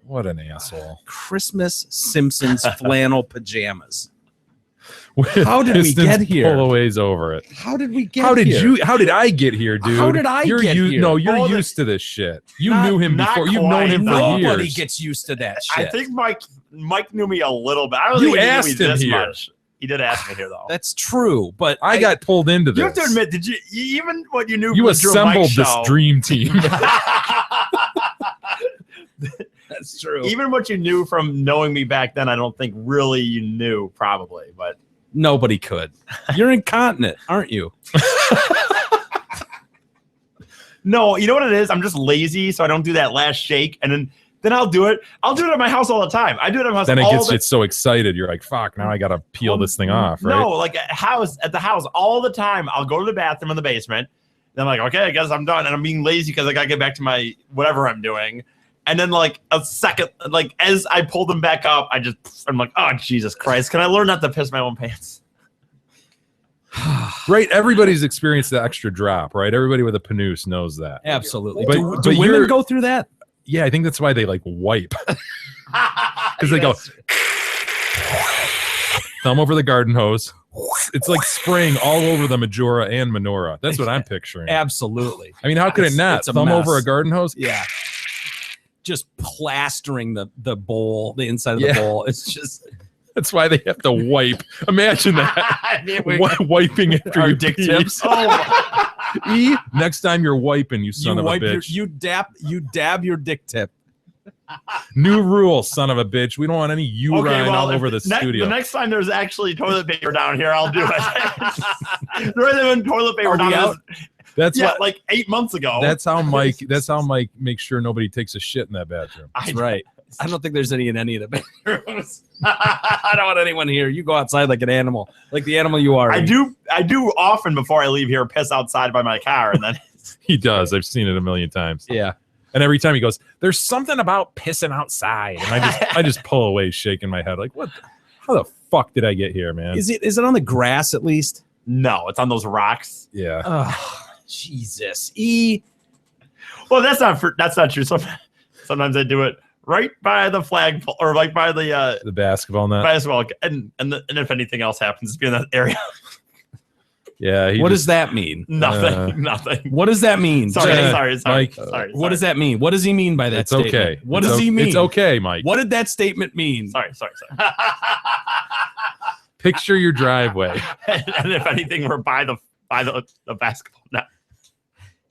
What an asshole. Christmas Simpsons flannel pajamas. With How did we Pistons get here? Pullaways over it. How did we get How did here? How did I get here, dude? How did I get here? No, you're Oh, used to this shit. You Not- knew him not before. You've known him for quite. Nobody years. gets used to that shit. I think Mike knew me a little bit. I don't You think he knew asked me him this here. much. He did ask me here though. That's true, but I got pulled into this. You have to admit, did you even what you knew? You from the Drew Mike assembled this show- dream team. that's true. Even what you knew from knowing me back then, I don't think really you knew, probably. But Nobody could. You're incontinent, aren't you? No, you know what it is? I'm just lazy, so I don't do that last shake, and then I'll do it. I'll do it at my house all the time. I do it at my house. Then it gets you so excited. You're like, fuck, now I got to peel this thing off, right? No, like at the house all the time. I'll go to the bathroom in the basement. Then I'm like, okay, I guess I'm done. And I'm being lazy because I got to get back to my whatever I'm doing. And then like a second, like as I pull them back up, I'm like, oh, Jesus Christ. Can I learn not to piss my own pants? Right. Everybody's experienced the extra drop, right? Everybody with a panoose knows that. Absolutely. But do women go through that? Yeah, I think that's why they like wipe. Because they go thumb over the garden hose. It's like spraying all over the Majora and Menorah. That's what I'm picturing. Absolutely. I mean, how could it not? It's a Thumb mess. over a garden hose? Yeah. Just plastering the bowl, the inside of the bowl. It's just... That's why they have to wipe. Imagine that. Wiping after Our your dick pee. tips. E, next time you're wiping, you son of a bitch. You dab your dick tip. New rule, son of a bitch. We don't want any urine all over the studio. The next time there's actually toilet paper down here, I'll do it. There isn't even toilet paper down here. That's what, like 8 months ago. That's how Mike makes sure nobody takes a shit in that bathroom. That's right. I don't think there's any in any of the bedrooms. I don't want anyone here. You go outside like an animal, like the animal you are. I do often before I leave here piss outside by my car, and then he does. I've seen it a million times. Yeah. And every time he goes, there's something about pissing outside, and I just pull away, shaking my head, like, what? How the fuck did I get here, man? Is it on the grass at least? No, it's on those rocks. Yeah. Oh, Jesus. Well, that's not true. Sometimes I do it right by the flagpole or like by the basketball net. Basketball, and if anything else happens to be in that area. Yeah. What does that mean? Nothing. Nothing. What does that mean? Sorry. Mike, What does that mean? What does he mean by that it's statement? okay. What does he mean? It's okay, Mike. What did that statement mean? Sorry. Picture your driveway. And if anything, we're by the basketball net.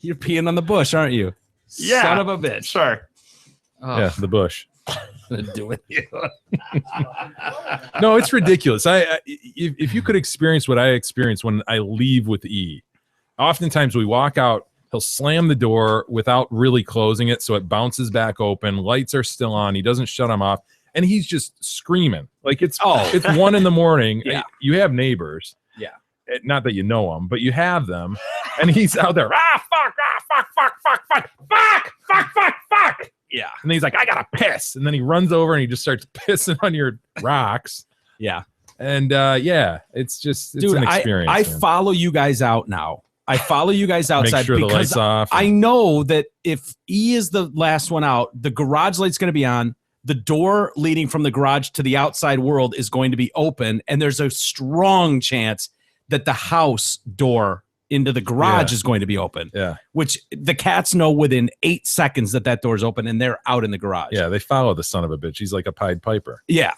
You're peeing on the bush, aren't you? Yeah. Son of a bitch. Sure. Oh. Yeah, the bush. Do with you. No, it's ridiculous. If you could experience what I experience when I leave with E, oftentimes we walk out, he'll slam the door without really closing it, so it bounces back open. Lights are still on. He doesn't shut them off, and he's just screaming like it's 1 a.m. Yeah. You have neighbors. Yeah. Not that you know them, but you have them, and he's out there. Fuck. Yeah. And he's like, I gotta piss. And then he runs over and he just starts pissing on your rocks. Yeah. And it's an experience. I follow you guys out now. I follow you guys outside. Make sure the lights off. I know that if E is the last one out, the garage light's going to be on. The door leading from the garage to the outside world is going to be open. And there's a strong chance that the house door into the garage is going to be open. Yeah. Which the cats know within 8 seconds that door's open and they're out in the garage. Yeah, they follow the son of a bitch. He's like a Pied Piper. Yeah.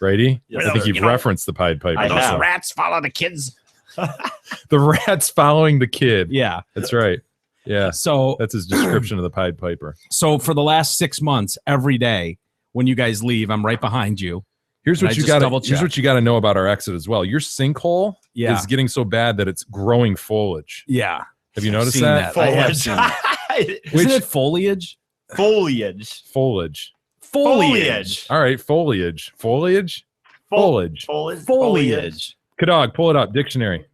Righty? Yes, I think you've referenced the Pied Piper. Those Rats follow the kids. The rat's following the kid. Yeah. That's right. Yeah. So that's his description of the Pied Piper. So for the last 6 months, every day when you guys leave, I'm right behind you. Here's what you got to know about our exit as well. Your sinkhole is getting so bad that it's growing foliage. Yeah. Have you noticed that? I have seen that. Isn't it foliage? Foliage. All right, foliage. Kadog, pull it up. Dictionary.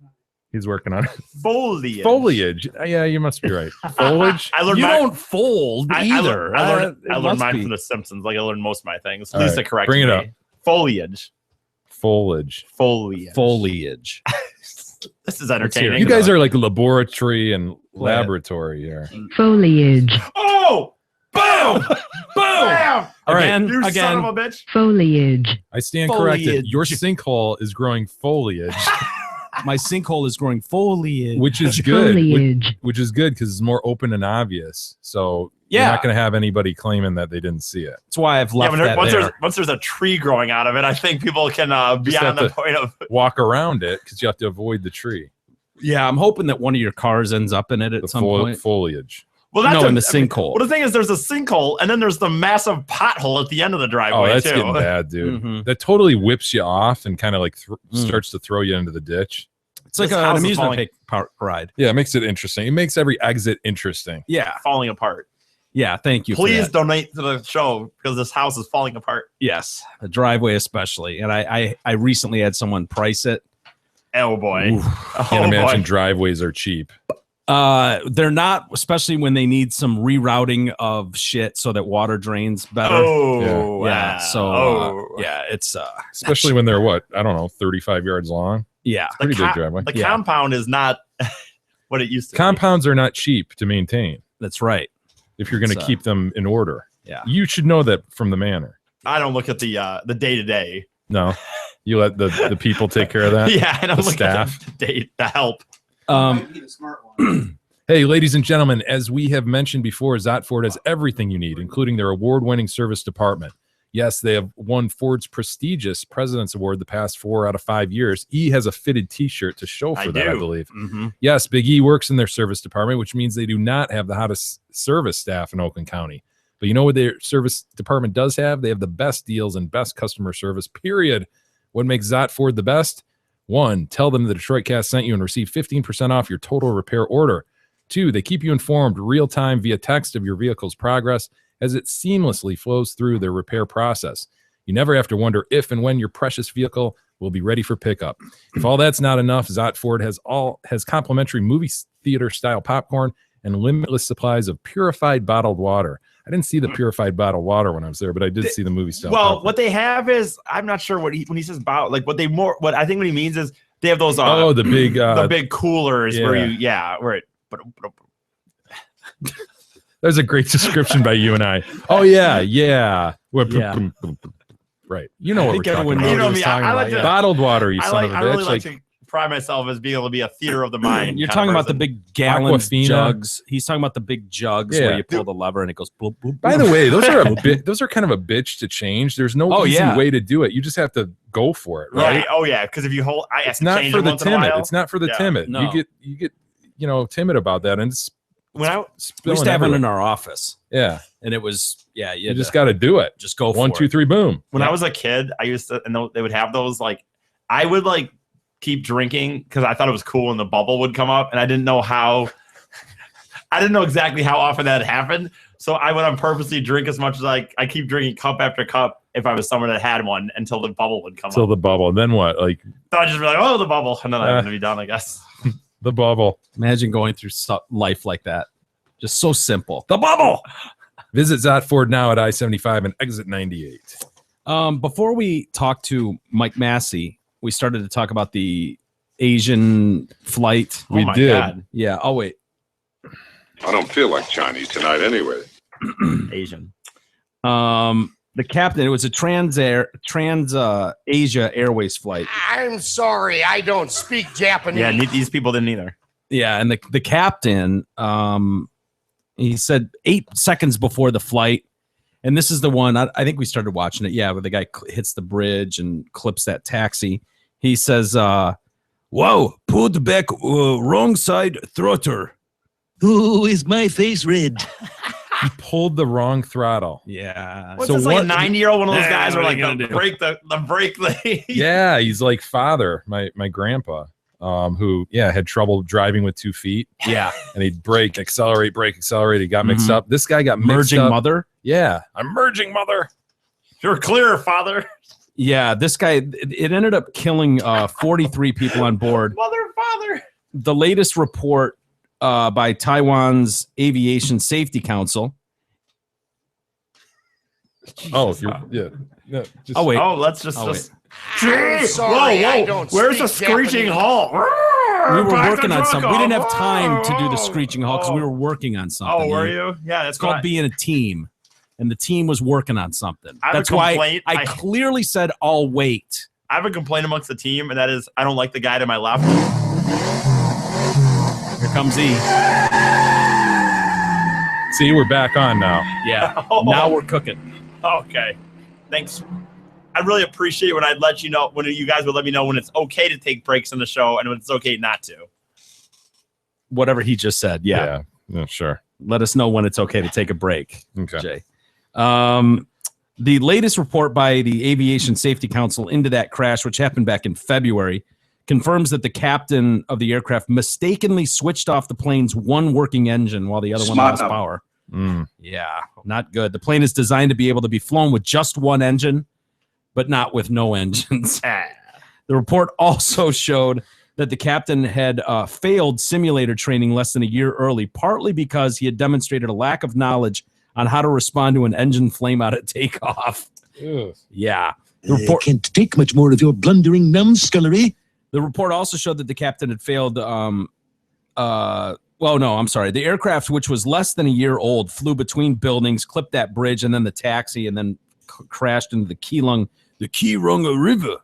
He's working on it. Foliage. Yeah, you must be right. Foliage. Don't fold either. I learned mine from The Simpsons. Like I learned most of my things. Lisa corrected me. Bring it up. Foliage. This is entertaining. You guys are like laboratory and laboratory here. Foliage. Oh! Boom! Boom! All right. You son of a bitch. Foliage. I stand corrected. Your sinkhole is growing foliage. My sinkhole is growing foliage. Which is good. Which is good because it's more open and obvious. So you're not going to have anybody claiming that they didn't see it. That's why I've left that there. Once there's a tree growing out of it, I think people can be on the point of walk around it because you have to avoid the tree. Yeah, I'm hoping that one of your cars ends up in it at some point. Foliage. Well, that's in the sinkhole. Well, the thing is, there's a sinkhole, and then there's the massive pothole at the end of the driveway. Oh, that's getting bad, dude. Mm-hmm. That totally whips you off and kind of like starts to throw you into the ditch. It's like This an house is amusement park ride. Yeah, it makes it interesting. It makes every exit interesting. Yeah. falling apart. Yeah. Thank you. Please for that. donate to the show because this house is falling apart. Yes. The driveway, especially. And I recently had someone price it. Oh boy. Oof. Can't imagine boy. driveways are cheap. They're not, especially when they need some rerouting of shit so that water drains better. Oh, yeah. So it's Especially when they're what? I don't know, 35 yards long. yeah. Pretty big driveway. The compound is not what it used to Compounds are not cheap to maintain That's right. if you're going to It's, keep them in order. Yeah. You should know that from the manor. be. I don't look at the day-to-day. No, you let the people take care of that. Yeah, I don't The look staff. at the help. Hey, ladies and gentlemen, as we have mentioned before, Zotford has everything you need, including their award-winning service department. Yes, they have won Ford's prestigious President's Award the past 4 out of 5 years. E has a fitted T-shirt to show for that, I believe. Mm-hmm. Yes, Big E works in their service department, which means they do not have the hottest service staff in Oakland County. But you know what their service department does have? They have the best deals and best customer service, period. What makes Zotford the best? 1, tell them the Detroit Cast sent you and receive 15% off your total repair order. 2, they keep you informed real-time via text of your vehicle's progress as it seamlessly flows through their repair process. You never have to wonder if and when your precious vehicle will be ready for pickup. If all that's not enough, Zotford has complimentary movie theater-style popcorn and limitless supplies of purified bottled water. I didn't see the purified bottled water when I was there, but I did see the movie style. Well, popcorn. what they have is I'm not sure when he says about like what I think what he means is they have those the big coolers where it There's a great description by you and I. Oh yeah. Right. You know what we're talking about. You know me. I like to, bottled water, you son of a I bitch. really like to pride myself as being able to be a theater of the mind. You're talking about the big gallon Aquafina. jugs. He's talking about the big jugs where you pull the lever and it goes boop, boop, boop. By the way, those are kind of a bitch to change. There's no easy way to do it. You just have to go for it, right? Right. Oh yeah, because if you hold, it's not for the timid. It's not for the timid. No. You get timid about that, and it's when I we used to have one in our office. Yeah, and it was you just got to do it. Just go for 1, 2, 3, boom. When I was a kid, I used to, and they would have those like, I would like keep drinking because I thought it was cool and the bubble would come up, and I didn't know exactly how often that happened. So I would purposely drink as much as I keep drinking cup after cup if I was someone that had one until the bubble would come up. Till the bubble. Then what? Like, so I'd just be like, oh, the bubble. And then I'm going to be done, I guess. The bubble. Imagine going through life like that. Just so simple. The bubble. Visit Zotford now at I-75 and exit 98. Before we talk to Mike Massie, we started to talk about the Asian flight. We did. God. Yeah. Oh, wait. I don't feel like Chinese tonight anyway. Asian. The captain, it was a Trans Asia Airways flight. I'm sorry, I don't speak Japanese. Yeah, these people didn't either. Yeah, and the captain, he said 8 seconds before the flight, and this is the one, I think we started watching it, where the guy hits the bridge and clips that taxi. He says, whoa, pulled back, wrong side throtter. Ooh, is my face red? He pulled the wrong throttle. Yeah. What's this, like a 90-year-old one of those guys where like the brake Yeah, he's like father, my grandpa, who had trouble driving with 2 feet. Yeah. And he'd brake, accelerate. He got mixed up. This guy got merging mixed up. mother. Yeah, I'm merging mother. You're clear, father. Yeah, this guy, it ended up killing 43 people on board. Mother, father. The latest report by Taiwan's Aviation Safety Council. Oh, yeah. No, oh wait. Oh, let's just. I'm sorry, I don't Where's the screeching halt? We were working on something. We didn't have time to do the screeching halt because we were working on something. Oh, were you? Yeah, it's called being a team, and the team was working on something. That's why I clearly said, "I'll wait." I have a complaint amongst the team, and that is, I don't like the guy to my left. Here comes E. See, we're back on now. Yeah. Now we're cooking. Okay. Thanks. I really appreciate when I'd let you know, when you guys would let me know when it's okay to take breaks in the show and when it's okay not to. Whatever he just said. Yeah. Yeah, sure. Let us know when it's okay to take a break. Okay. Jay. The latest report by the Aviation Safety Council into that crash, which happened back in February, confirms that the captain of the aircraft mistakenly switched off the plane's one working engine while the other one lost power. Yeah, not good. The plane is designed to be able to be flown with just one engine, but not with no engines. The report also showed that the captain had failed simulator training less than a year early, partly because he had demonstrated a lack of knowledge on how to respond to an engine flame out at takeoff. Yeah. The report can't take much more of your blundering numbskullery. The report also showed that the captain had failed. Well, no, I'm sorry. The aircraft, which was less than a year old, flew between buildings, clipped that bridge, and then the taxi, and then crashed into the Kirunga River.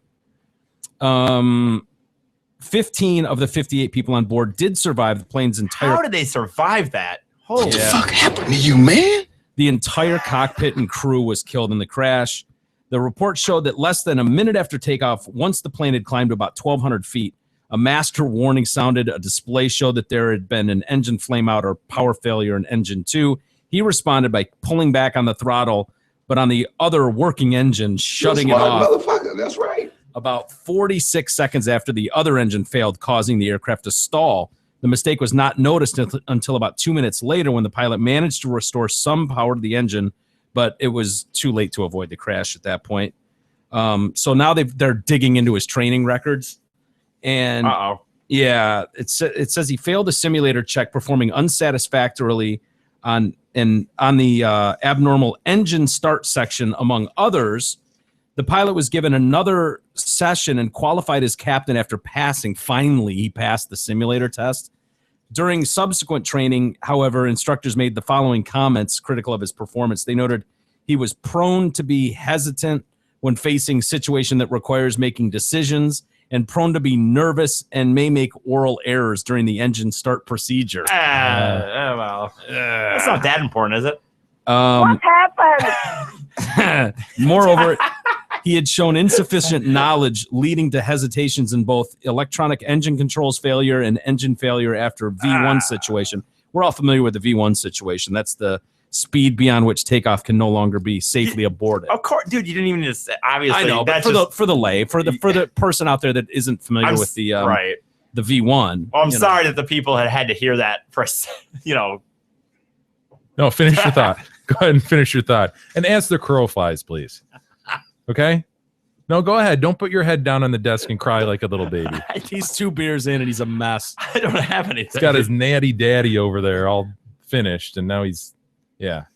15 of the 58 people on board did survive the plane's entire. How did they survive that? What the fuck happened to you, man? The entire cockpit and crew was killed in the crash. The report showed that less than a minute after takeoff, once the plane had climbed to about 1,200 feet, a master warning sounded. A display showed that there had been an engine flameout or power failure in engine 2. He responded by pulling back on the throttle, but on the other working engine, shutting it off. Motherfucker, that's right. About 46 seconds after the other engine failed, causing the aircraft to stall. The mistake was not noticed until about 2 minutes later when the pilot managed to restore some power to the engine, but it was too late to avoid the crash at that point. So now they're digging into his training records. And yeah, it says he failed a simulator check, performing unsatisfactorily on the abnormal engine start section, among others. The pilot was given another session and qualified as captain after passing. Finally, he passed the simulator test. During subsequent training, however, instructors made the following comments critical of his performance. They noted he was prone to be hesitant when facing a situation that requires making decisions, and prone to be nervous and may make oral errors during the engine start procedure. Well, that's not that important, is it? What happened? Moreover, he had shown insufficient knowledge, leading to hesitations in both electronic engine controls failure and engine failure after V1 situation. We're all familiar with the V1 situation. That's the speed beyond which takeoff can no longer be safely aborted. Of course, dude, you didn't even just say, obviously. I know, but for the person out there that isn't familiar with the the V1. Well, I'm sorry that the people had to hear that for, No, finish your thought. Go ahead and finish your thought. And as the crow flies, please. Okay? No, go ahead. Don't put your head down on the desk and cry like a little baby. He's 2 beers in and he's a mess. I don't have anything. He's got his natty daddy over there all finished, and now he's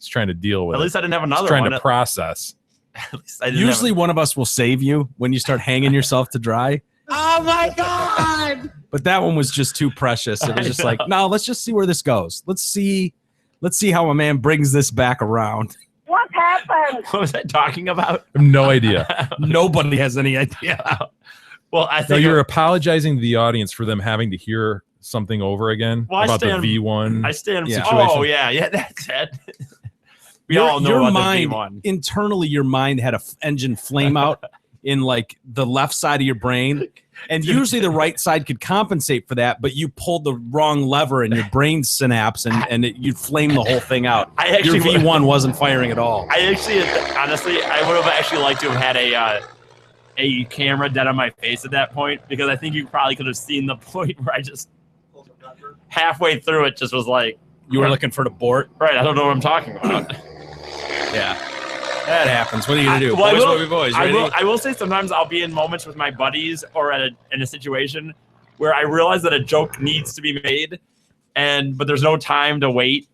trying to deal with it. At least I didn't have another one. Trying to process. Usually one of us will save you when you start hanging yourself to dry. Oh my God! But that one was just too precious. It was just like, no, let's just see where this goes. Let's see how a man brings this back around. What happened? What was I talking about? I have no idea. Nobody has any idea. Well, I think you're apologizing to the audience for them having to hear something over again about the V1. I stand. situation. Oh yeah, that's it. We all know about the V1. Internally, your mind had a engine flame out in like the left side of your brain, and usually the right side could compensate for that, but you pulled the wrong lever and your brain synapse and you flamed the whole thing out. Your V1 wasn't firing at all. Honestly, I would have actually liked to have had a camera dead on my face at that point, because I think you probably could have seen the point where I just halfway through it just was like, you were looking for the board. Right, I don't know what I'm talking about. Yeah. That happens. What are you going to do? Boys. I will say sometimes I'll be in moments with my buddies or in a situation where I realize that a joke needs to be made, but there's no time to wait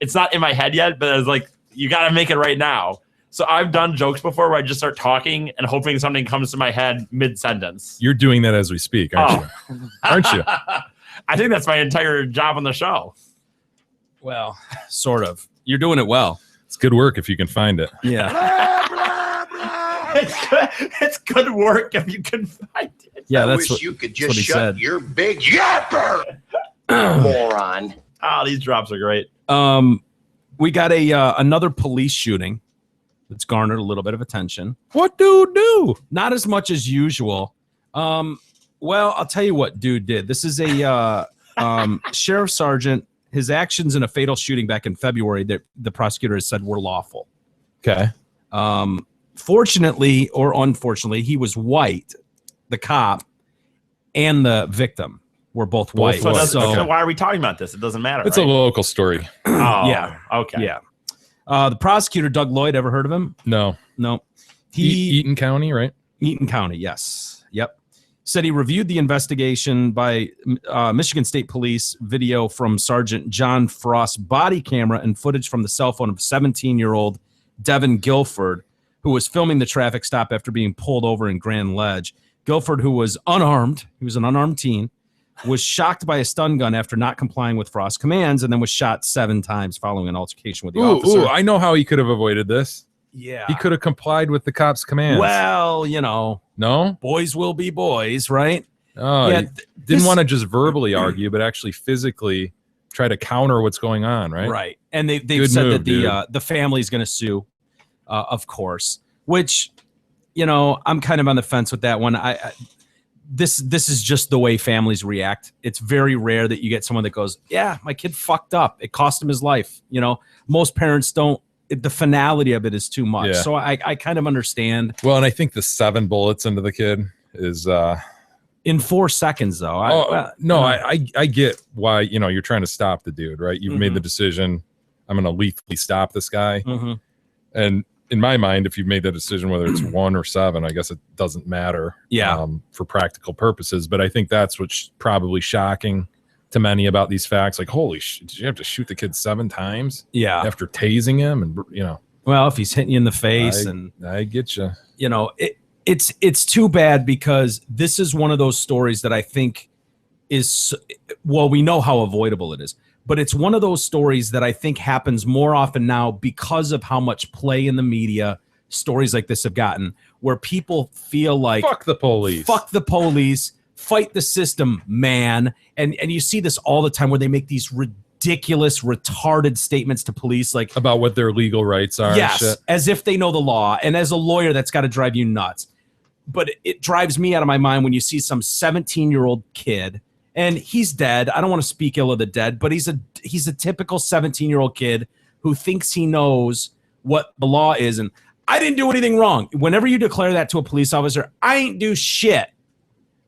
it's not in my head yet, but it's like, you got to make it right now. So I've done jokes before where I just start talking and hoping something comes to my head mid-sentence. You're doing that as we speak, aren't you? Aren't you? I think that's my entire job on the show. Well, sort of. You're doing it well. It's good work if you can find it. Yeah. It's good work if you can find it. Yeah, I wish you could just shut your big yapper, moron. Oh, these drops are great. We got another police shooting that's garnered a little bit of attention. What dude do? Not as much as usual. Well, I'll tell you what dude did. This is a sheriff sergeant. His actions in a fatal shooting back in February that the prosecutor has said were lawful. Okay. Fortunately or unfortunately, he was white, the cop, and the victim were both white. So, So why are we talking about this? It doesn't matter. It's a local story. Oh, yeah. Okay. Yeah. The prosecutor, Doug Lloyd, ever heard of him? No. Eaton County, right? Eaton County, yes. Yep. Said he reviewed the investigation by Michigan State Police video from Sergeant John Frost's body camera and footage from the cell phone of 17-year-old Devin Guilford, who was filming the traffic stop after being pulled over in Grand Ledge. Guilford, who was unarmed, he was an unarmed teen, was shocked by a stun gun after not complying with Frost's commands, and then was shot 7 times following an altercation with the officer. Ooh, I know how he could have avoided this. Yeah. He could have complied with the cops' commands. Well, you know. No? Boys will be boys, right? Oh, yeah, didn't want to just verbally argue, but actually physically try to counter what's going on, right? Right. And they've said that the family's going to sue, of course, which, you know, I'm kind of on the fence with that one. This is just the way families react. It's very rare that you get someone that goes, yeah, my kid fucked up. It cost him his life. You know, most parents don't. The finality of it is too much. Yeah. So I kind of understand. Well, and I think the 7 bullets into the kid is in 4 seconds, though. I get why, you know, you're trying to stop the dude, right? You've made the decision. I'm going to lethally stop this guy. And in my mind, if you've made that decision, whether it's 1 or 7, I guess it doesn't matter. Yeah. For practical purposes. But I think that's what's probably shocking to many about these facts. Like, holy shit, did you have to shoot the kid 7 times? Yeah. After tasing him, and you know. Well, if he's hitting you in the face, I get you. You know, it's too bad, because this is one of those stories that I think is, well, we know how avoidable it is, but it's one of those stories that I think happens more often now because of how much play in the media stories like this have gotten, where people feel like fuck the police, fight the system, man. And you see this all the time, where they make these ridiculous, retarded statements to police, like about what their legal rights are. Yes, and shit. as if they know the law. And as a lawyer, that's got to drive you nuts. But it drives me out of my mind when you see some 17-year-old kid, and he's dead. I don't want to speak ill of the dead, but he's a typical 17-year-old kid who thinks he knows what the law is. And I didn't do anything wrong. Whenever you declare that to a police officer, I ain't do shit.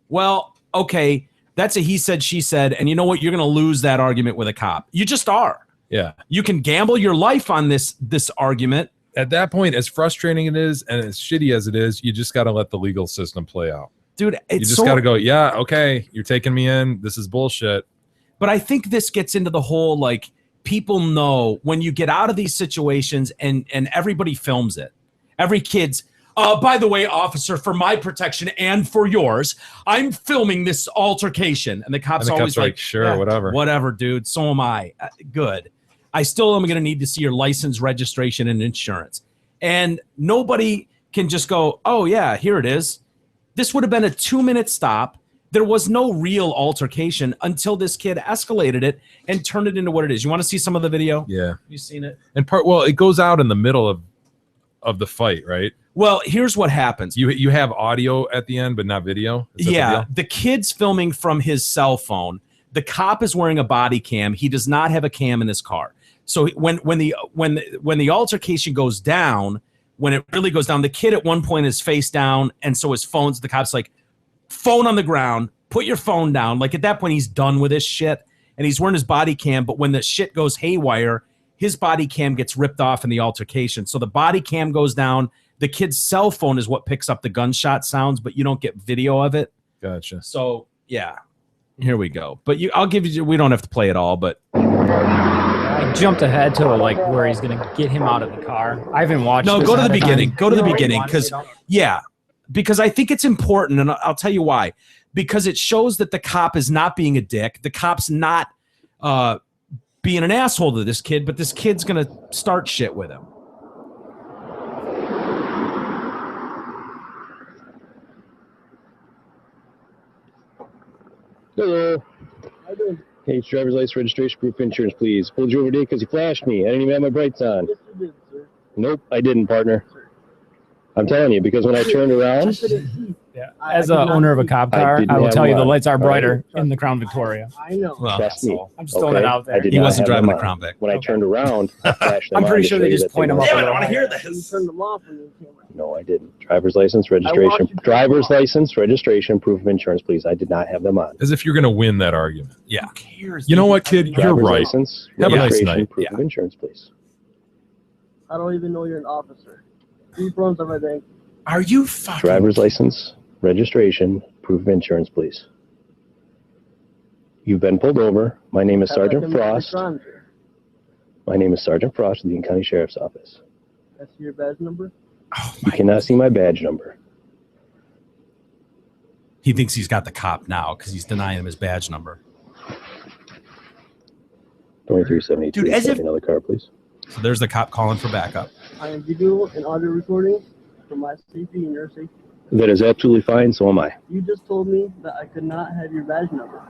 Well, okay, that's a he said, she said, and you know what? You're going to lose that argument with a cop. You just are. Yeah. You can gamble your life on this argument. At that point, as frustrating it is and as shitty as it is, you just got to let the legal system play out. Dude, you just got to go, yeah, okay, you're taking me in. This is bullshit. But I think this gets into the whole, like, people know when you get out of these situations and everybody films it. Every kid's, by the way, officer, for my protection and for yours, I'm filming this altercation. And the cops always like, sure, yeah, whatever, dude. So am I. Good. I still am going to need to see your license, registration, and insurance. And nobody can just go, oh, yeah, here it is. This would have been a 2-minute stop. There was no real altercation until this kid escalated it and turned it into what it is. You want to see some of the video? Yeah. Have you seen it? And it goes out in the middle of the fight, right? Well, here's what happens. You have audio at the end, but not video. Yeah, the kid's filming from his cell phone. The cop is wearing a body cam. He does not have a cam in his car. So when the altercation goes down, when it really goes down, the kid at one point is face down, and so his phone's. The cop's like, phone on the ground. Put your phone down. Like, at that point, he's done with this shit, and he's wearing his body cam. But when the shit goes haywire, his body cam gets ripped off in the altercation. So the body cam goes down. The kid's cell phone is what picks up the gunshot sounds, but you don't get video of it. Gotcha. So yeah, here we go. But I'll give you. We don't have to play it all, but I jumped ahead to like where he's gonna get him out of the car. I haven't watched. No, this go to the ahead of beginning. time. Go to the beginning, because because I think it's important, and I'll tell you why. Because it shows that the cop is not being a dick. The cop's not being an asshole to this kid, but this kid's gonna start shit with him. Hello. Hey, driver's license, registration, proof, insurance, please. Pulled you over today because you flashed me. I didn't even have my brights on. Yes, you did, sir. Nope, I didn't, partner. I'm telling you, because when I turned around, As a owner of a cop car, I will tell you the lights are brighter in the Crown Victoria. I know. Well, Trust me. I'm just throwing that out there. he wasn't driving a Crown Vic. When I turned around, I flashed them I'm pretty on to sure show they you just that point them were- up a Damn it, I little want to hear higher. You this. turned them off when you came around. No, I didn't. Driver's license, registration. Driver's license, registration, proof of insurance, please. I did not have them on. As if you're going to win that argument. Yeah. Who cares? You know what, kid? You're Driver's right. license, Have a nice registration, night. proof of insurance, please. I don't even know you're an officer. You phones everything. Are you fucking? Driver's license, registration, proof of insurance, please. You've been pulled over. My name is Sergeant Frost. My name is Sergeant Frost of the Eaton County Sheriff's Office. That's your badge number? You cannot see my badge number. He thinks he's got the cop now because he's denying him his badge number. 2372. Dude, as if- Another car, please. So there's the cop calling for backup. I am video and audio recording for my safety and your safety. That is absolutely fine. So am I. You just told me that I could not have your badge number.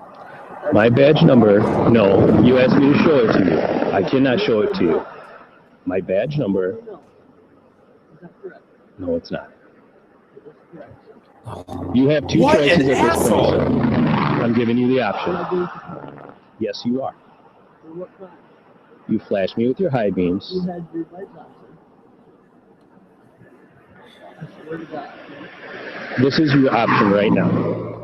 My badge number, no, you asked me to show it to you. I cannot show it to you. My badge number, No. Is that correct? no, it's not. It is correct. You have two What choices an at this asshole. point, sir. I'm giving you the I'm option. not doing it Yes, you are. for what crime? You flashed me with your high beams. You had your lights on, sir. I swear to God. This is your option right now.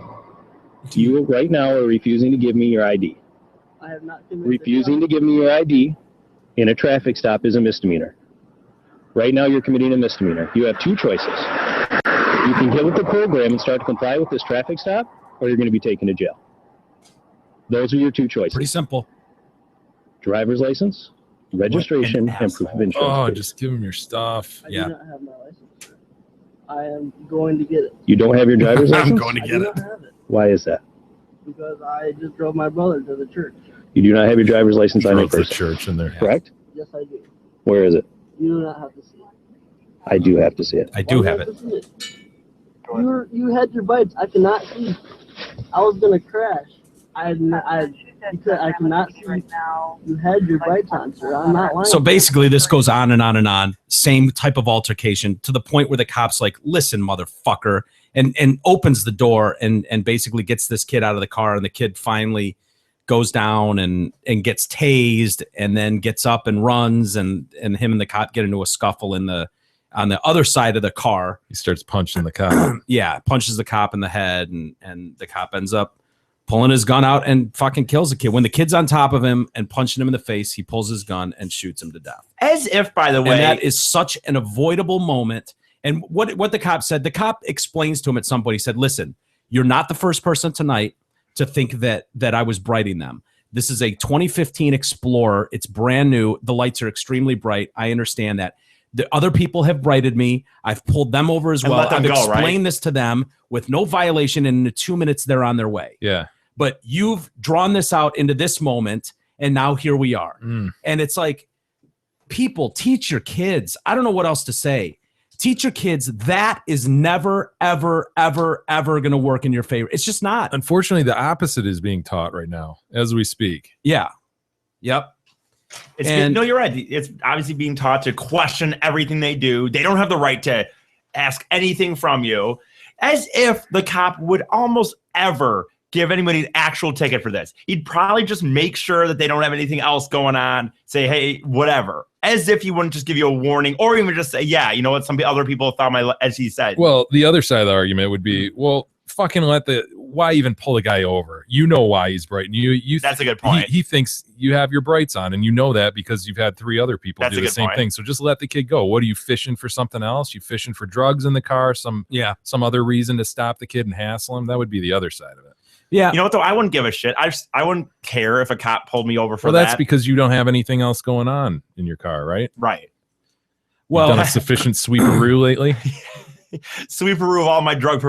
You right now are refusing to give me your ID. I have not committed Refusing to give me your ID in a traffic stop is a misdemeanor. Right now, you're committing a misdemeanor. You have two choices. You can get with the program and start to comply with this traffic stop, or you're going to be taken to jail. Those are your two choices. Pretty simple. Driver's license, registration, and proof of insurance. Oh, please. just give him your stuff. I do not have my license, sir. I am going to get it. You don't have your driver's license? I'm going to I get do it. not have it Why is that? because I just drove my brother to the church. You do not have your driver's license on your Drove the person, church in there. correct? Yes, I do. Where is it? You do not have to see it. I do have to see it. I do Why have do it. you have to see it? You had your bites. I cannot see. I was gonna crash. I cannot see. You had your bites on, sir. I'm not lying. So basically, this goes on and on and on. Same type of altercation to the point where the cop's like, "Listen, motherfucker," and opens the door and basically gets this kid out of the car, and the kid finally goes down and gets tased, and then gets up and runs, and him and the cop get into a scuffle on the other side of the car. He starts punching the cop. Yeah, punches the cop in the head, and the cop ends up pulling his gun out and fucking kills the kid. When the kid's on top of him and punching him in the face, he pulls his gun and shoots him to death. As if, by the way, And that is such an avoidable moment. And what the cop said, the cop explains to him at some point, he said, "Listen, you're not the first person tonight to think that I was brighting them. This is a 2015 Explorer. It's brand new. The lights are extremely bright. I understand that. The other people have brighted me. I've pulled them over as And well. let them I've go, explained right? this to them with no violation, and in 2 minutes they're on their way. Yeah. But you've drawn this out into this moment, and now here we are." And it's like, people, teach your kids. I don't know what else to say. Teach your kids that is never, ever, ever, ever going to work in your favor. It's just not. Unfortunately, the opposite is being taught right now as we speak. Yeah. Yep. No, you're right. It's obviously being taught to question everything they do. They don't have the right to ask anything from you, as if the cop would almost ever give anybody an actual ticket for this. He'd probably just make sure that they don't have anything else going on, say, hey, whatever, as if he wouldn't just give you a warning, or even just say, yeah, you know what, some other people thought as he said. Well, the other side of the argument would be, well, fucking why even pull the guy over? You know why he's bright. That's a good point. He thinks you have your brights on, and you know that because you've had 3 other people That's do a the good same point. thing. So just let the kid go. What are you fishing for something else? You fishing for drugs in the car? Some other reason to stop the kid and hassle him? That would be the other side of it. Yeah. You know what, though? I wouldn't give a shit. I wouldn't care if a cop pulled me over for Well, that. that's because you don't have anything else going on in your car, right? Right. Well, done a sufficient sweeperoo lately? Sweeperoo of all my drug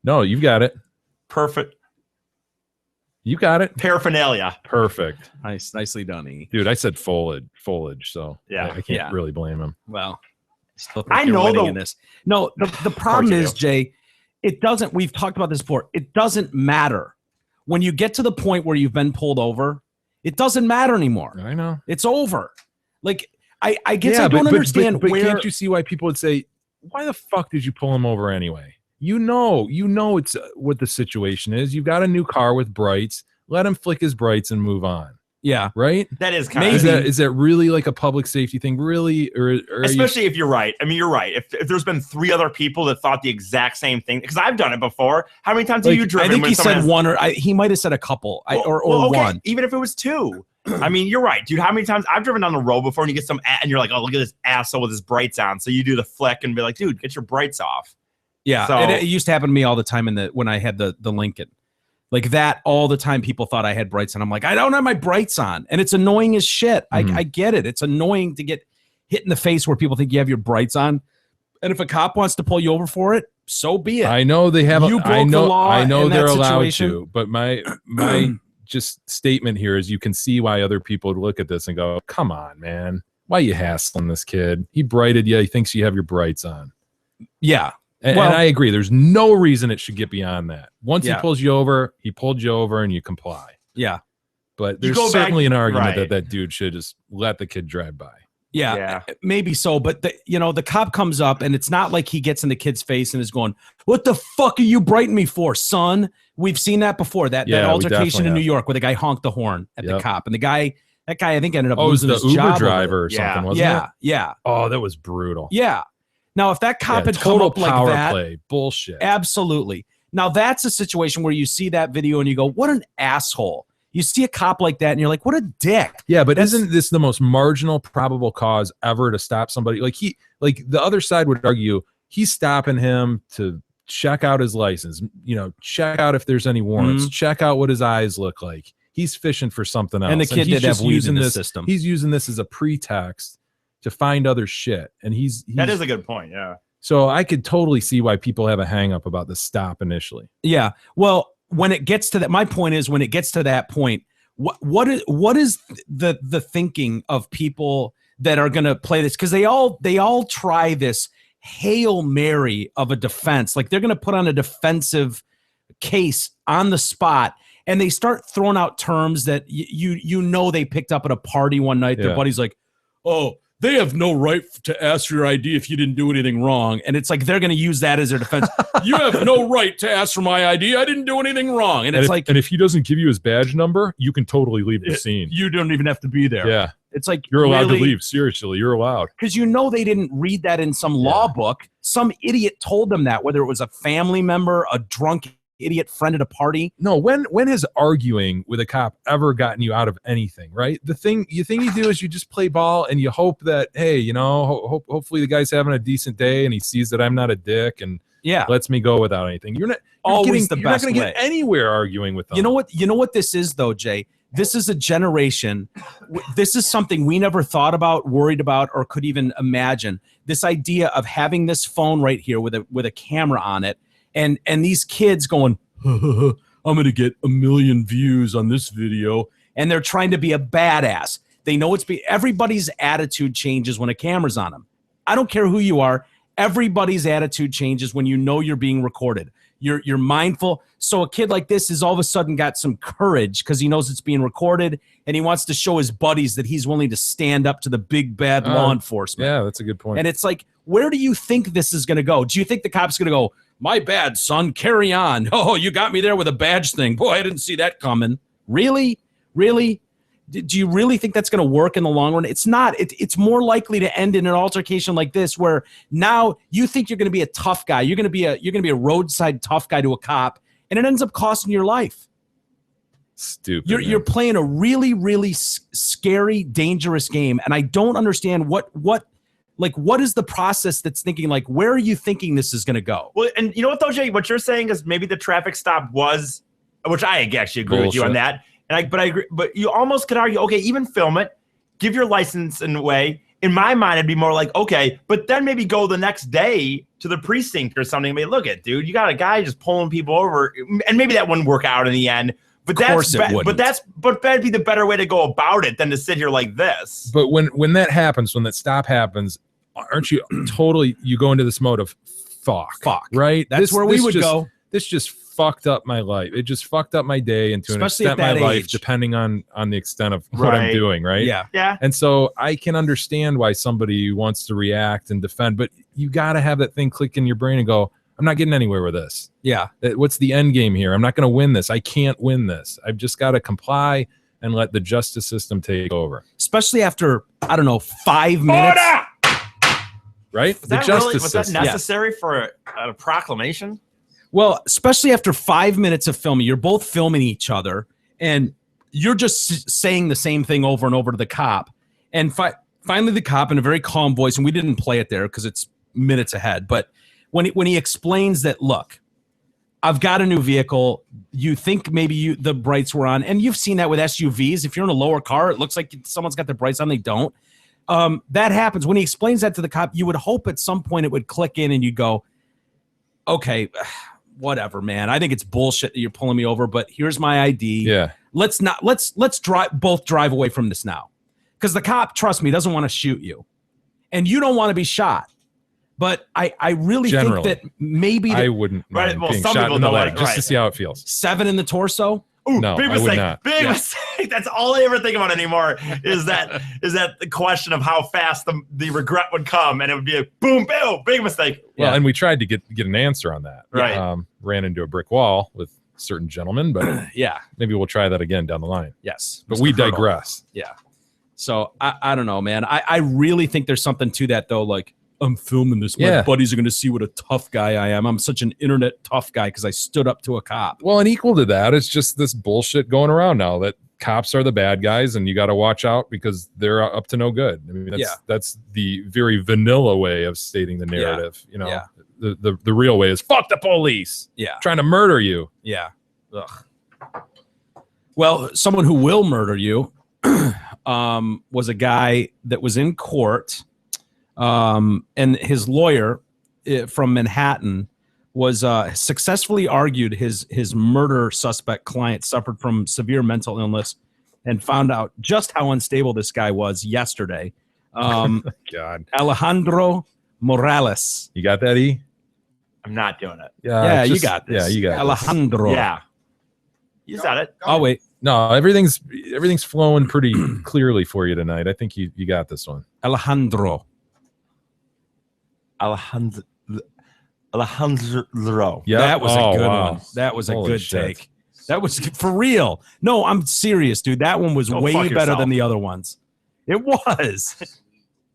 No, you've got it. Perfect. You got it. Paraphernalia. Perfect. Nicely done, E. Dude, I said foliage, so yeah, I can't really blame him. Well, I know in this. No, the problem is, Jay, it doesn't. We've talked about this before. It doesn't matter when you get to the point where you've been pulled over. It doesn't matter anymore. I know. It's over. Like I guess I don't understand. But where... can't you see why people would say, "Why the fuck did you pull him over anyway?" You know it's what the situation is. You've got a new car with brights. Let him flick his brights and move on. Yeah, right. That is kind of of is that really like a public safety thing? Really, or especially if you're right. I mean, you're right. If there's been 3 other people that thought the exact same thing, because I've done it before. How many times have you driven? I think he said one, or he might have said a couple, or okay, one. Even if it was 2. I mean, you're right, dude. How many times I've driven down the road before and you get some, and you're like, oh, look at this asshole with his brights on. So you do the flick and be like, dude, get your brights off. Yeah, so, it used to happen to me all the time when I had the Lincoln. Like that all the time, people thought I had brights on. I'm like, I don't have my brights on. And it's annoying as shit. I get it. It's annoying to get hit in the face where people think you have your brights on. And if a cop wants to pull you over for it, so be it. I know they have. You broke the law. I know they're allowed situation. to. But my just statement here is you can see why other people would look at this and go, come on, man. Why are you hassling this kid? He brighted you. He thinks you have your brights on. Yeah. And I agree. There's no reason it should get beyond that. Once he pulls you over, he pulled you over and you comply. Yeah. But there's certainly an argument that dude should just let the kid drive by. Yeah, maybe so. But the cop comes up and it's not like he gets in the kid's face and is going, what the fuck are you brighting me for, son? We've seen that before. That altercation in New York where the guy honked the horn at the cop. And that guy, I think ended up losing his Uber job. driver or something, wasn't it? Yeah. Oh, that was brutal. Yeah. Now, if that cop had come total up like power that, play bullshit. Absolutely. Now that's a situation where you see that video and you go, "What an asshole!" You see a cop like that and you're like, "What a dick!" Yeah, but isn't this the most marginal probable cause ever to stop somebody? Like the other side would argue he's stopping him to check out his license. Check out if there's any warrants. Check out what his eyes look like. He's fishing for something else. And the kid did have weed in the system. He's using this as a pretext to find other shit, and he's that is a good point. Yeah. So I could totally see why people have a hang up about the stop initially. Yeah. Well, when it gets to that, my point is when it gets to that point, what is the thinking of people that are going to play this? Because they all try this Hail Mary of a defense. Like they're going to put on a defensive case on the spot. And they start throwing out terms that they picked up at a party one night. Their buddy's like, oh, they have no right to ask for your ID if you didn't do anything wrong. And it's like they're going to use that as their defense. You have no right to ask for my ID. I didn't do anything wrong. And if he doesn't give you his badge number, you can totally leave the scene. You don't even have to be there. Yeah. It's like you're allowed to leave. Seriously, you're allowed. Because they didn't read that in some law book. Some idiot told them that, whether it was a family member, a drunk idiot friend at a party. No, when has arguing with a cop ever gotten you out of anything, right? The thing you do is you just play ball and you hope that, hey, hopefully the guy's having a decent day and he sees that I'm not a dick and lets me go without anything. You're not always you're not going to get anywhere arguing with them. You know what this is though, Jay? This is a generation. This is something we never thought about, worried about, or could even imagine. This idea of having this phone right here with a camera on it. And these kids going, I'm going to get 1 million views on this video. And they're trying to be a badass. They know everybody's attitude changes when a camera's on them. I don't care who you are. Everybody's attitude changes when you know you're being recorded. You're mindful. So a kid like this has all of a sudden got some courage because he knows it's being recorded. And he wants to show his buddies that he's willing to stand up to the big bad law enforcement. Yeah, that's a good point. And it's like, where do you think this is going to go? Do you think the cop's going to go, my bad, son, carry on. Oh, you got me there with a badge thing. Boy, I didn't see that coming. Really? Really? Do you really think that's going to work in the long run? It's not. It's more likely to end in an altercation like this where now you think you're going to be a tough guy. You're going to be a roadside tough guy to a cop, and it ends up costing your life. Stupid. You're playing a really, really scary, dangerous game, and I don't understand what is the process that's thinking, like, where are you thinking this is going to go? Well, and you know what, though, Jay? What you're saying is maybe the traffic stop was, which I actually agree with you on that. But I agree. But you almost could argue, okay, even film it, give your license in a way. In my mind, it'd be more like, okay, but then maybe go the next day to the precinct or something. And be, look at, dude, you got a guy just pulling people over, and maybe that wouldn't work out in the end. But that'd be the better way to go about it than to sit here like this. But when that happens, when that stop happens, aren't you totally, you go into this mode of fuck, right? That's where we would go. This just fucked up my life. It just fucked up my day and to an extent my life, depending on the extent of what I'm doing, right? Yeah. And so I can understand why somebody wants to react and defend, but you got to have that thing click in your brain and go, I'm not getting anywhere with this. Yeah. What's the end game here? I'm not going to win this. I can't win this. I've just got to comply and let the justice system take over. Especially after, I don't know, 5 minutes. Right? Was that necessary for a proclamation? Well, especially after 5 minutes of filming, you're both filming each other, and you're just saying the same thing over and over to the cop. And finally, the cop, in a very calm voice, and we didn't play it there because it's minutes ahead, but when he explains that, look, I've got a new vehicle. You think maybe the brights were on, and you've seen that with SUVs. If you're in a lower car, it looks like someone's got their brights on. They don't. That happens. When he explains that to the cop, you would hope at some point it would click in and you'd go, okay, whatever, man. I think it's bullshit that you're pulling me over, but here's my ID. Yeah. Let's both drive away from this now. Because the cop, trust me, doesn't want to shoot you. And you don't want to be shot. But I really think that maybe I wouldn't mind being shot in the leg just to see how it feels. 7 in the torso? Ooh, no, big I would mistake. not. Big mistake. That's all I ever think about anymore. Is that the question of how fast the regret would come, and it would be a boom, boom, big mistake. Well, and we tried to get an answer on that. Right. Ran into a brick wall with certain gentlemen, but yeah, maybe we'll try that again down the line. Yes, but Mr. we Colonel. digress. Yeah. So I don't know, man. I really think there's something to that, though. Like, I'm filming this. My buddies are going to see what a tough guy I am. I'm such an internet tough guy because I stood up to a cop. Well, and equal to that, it's just this bullshit going around now that cops are the bad guys and you got to watch out because they're up to no good. I mean, that's the very vanilla way of stating the narrative. You know, the real way is fuck the police. Yeah. Trying to murder you. Yeah. Ugh. Well, someone who will murder you was a guy that was in court. And his lawyer from Manhattan was successfully argued his murder suspect client suffered from severe mental illness and found out just how unstable this guy was yesterday. God. Alejandro Morales. You got that, E? I'm not doing it. Yeah, you got this. Yeah, you got Alejandro. this. Yeah. You said it. Oh, wait. No, everything's flowing pretty clearly for you tonight. I think you got this one. Alejandro. Alejandro. Yeah, that was a good wow. one. That was a Holy good shit. take. That was for real. No, I'm serious, dude. That one was way better yourself. than the other ones. It was.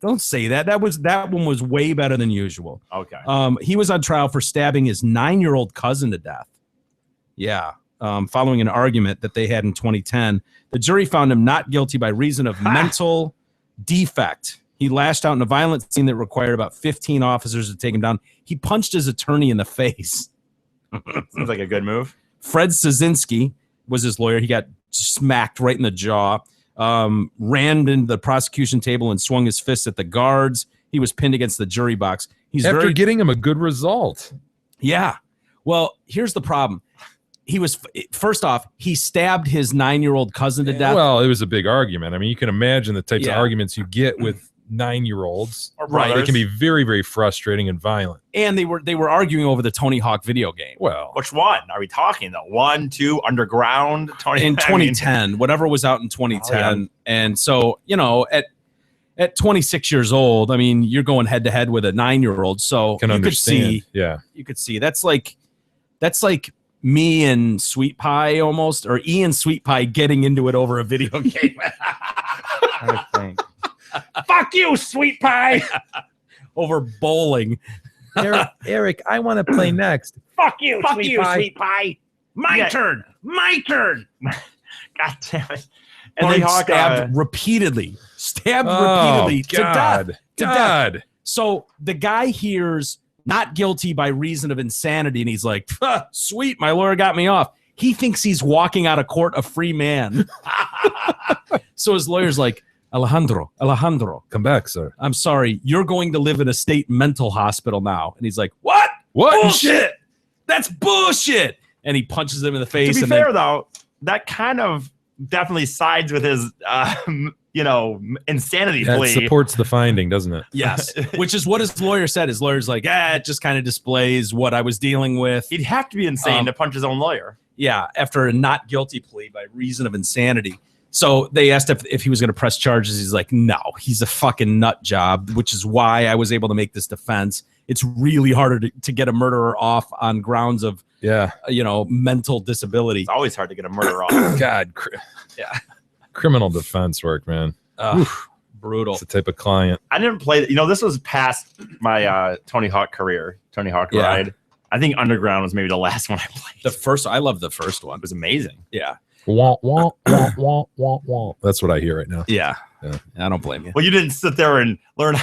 Don't say that. That one was way better than usual. Okay. He was on trial for stabbing his 9-year-old cousin to death. Yeah. Following an argument that they had in 2010, the jury found him not guilty by reason of mental defect. He lashed out in a violent scene that required about 15 officers to take him down. He punched his attorney in the face. Seems like a good move. Fred Szynski was his lawyer. He got smacked right in the jaw, ran into the prosecution table and swung his fist at the guards. He was pinned against the jury box. After getting him a good result. Yeah. Well, here's the problem. First off, he stabbed his 9-year-old cousin to death. Well, it was a big argument. I mean, you can imagine the types of arguments you get with 9-year-olds. Right. They can be very, very frustrating and violent. And they were arguing over the Tony Hawk video game. Well, which one are we talking though? 1, 2, Underground, Tony in 2010, whatever was out in 2010. Oh, yeah. And so, at 26 years old, I mean, you're going head to head with a 9-year-old. So Can you understand. you could see that's like me and Sweet Pie almost, or Ian Sweet Pie getting into it over a video game. I think. Fuck you, Sweet Pie. Over bowling. Eric, I want to play next. Fuck you, Sweet Pie. My turn. God damn it. And Tony they stabbed repeatedly. To death. So the guy hears not guilty by reason of insanity, and he's like, sweet, my lawyer got me off. He thinks he's walking out of court a free man. So his lawyer's like, Alejandro, come back, sir. I'm sorry, you're going to live in a state mental hospital now. And he's like, what? What? Bullshit. That's bullshit. And he punches him in the face. To be fair, though, that kind of definitely sides with his, insanity That plea. supports the finding, doesn't it? Yes, which is what his lawyer said. His lawyer's like, it just kind of displays what I was dealing with. He'd have to be insane to punch his own lawyer. Yeah, after a not guilty plea by reason of insanity. So they asked if he was going to press charges. He's like, no, he's a fucking nut job, which is why I was able to make this defense. it's really harder to get a murderer off on grounds of mental disability. It's always hard to get a murderer off. God, criminal defense work, man. Brutal. It's the type of client. I didn't play. This was past my Tony Hawk career. Tony Hawk ride. I think Underground was maybe the last one I played. I love the first one. It was amazing. Yeah. Wah, wah, wah, wah, wah, wah. That's what I hear right now. Yeah. I don't blame you. Well, you didn't sit there and learn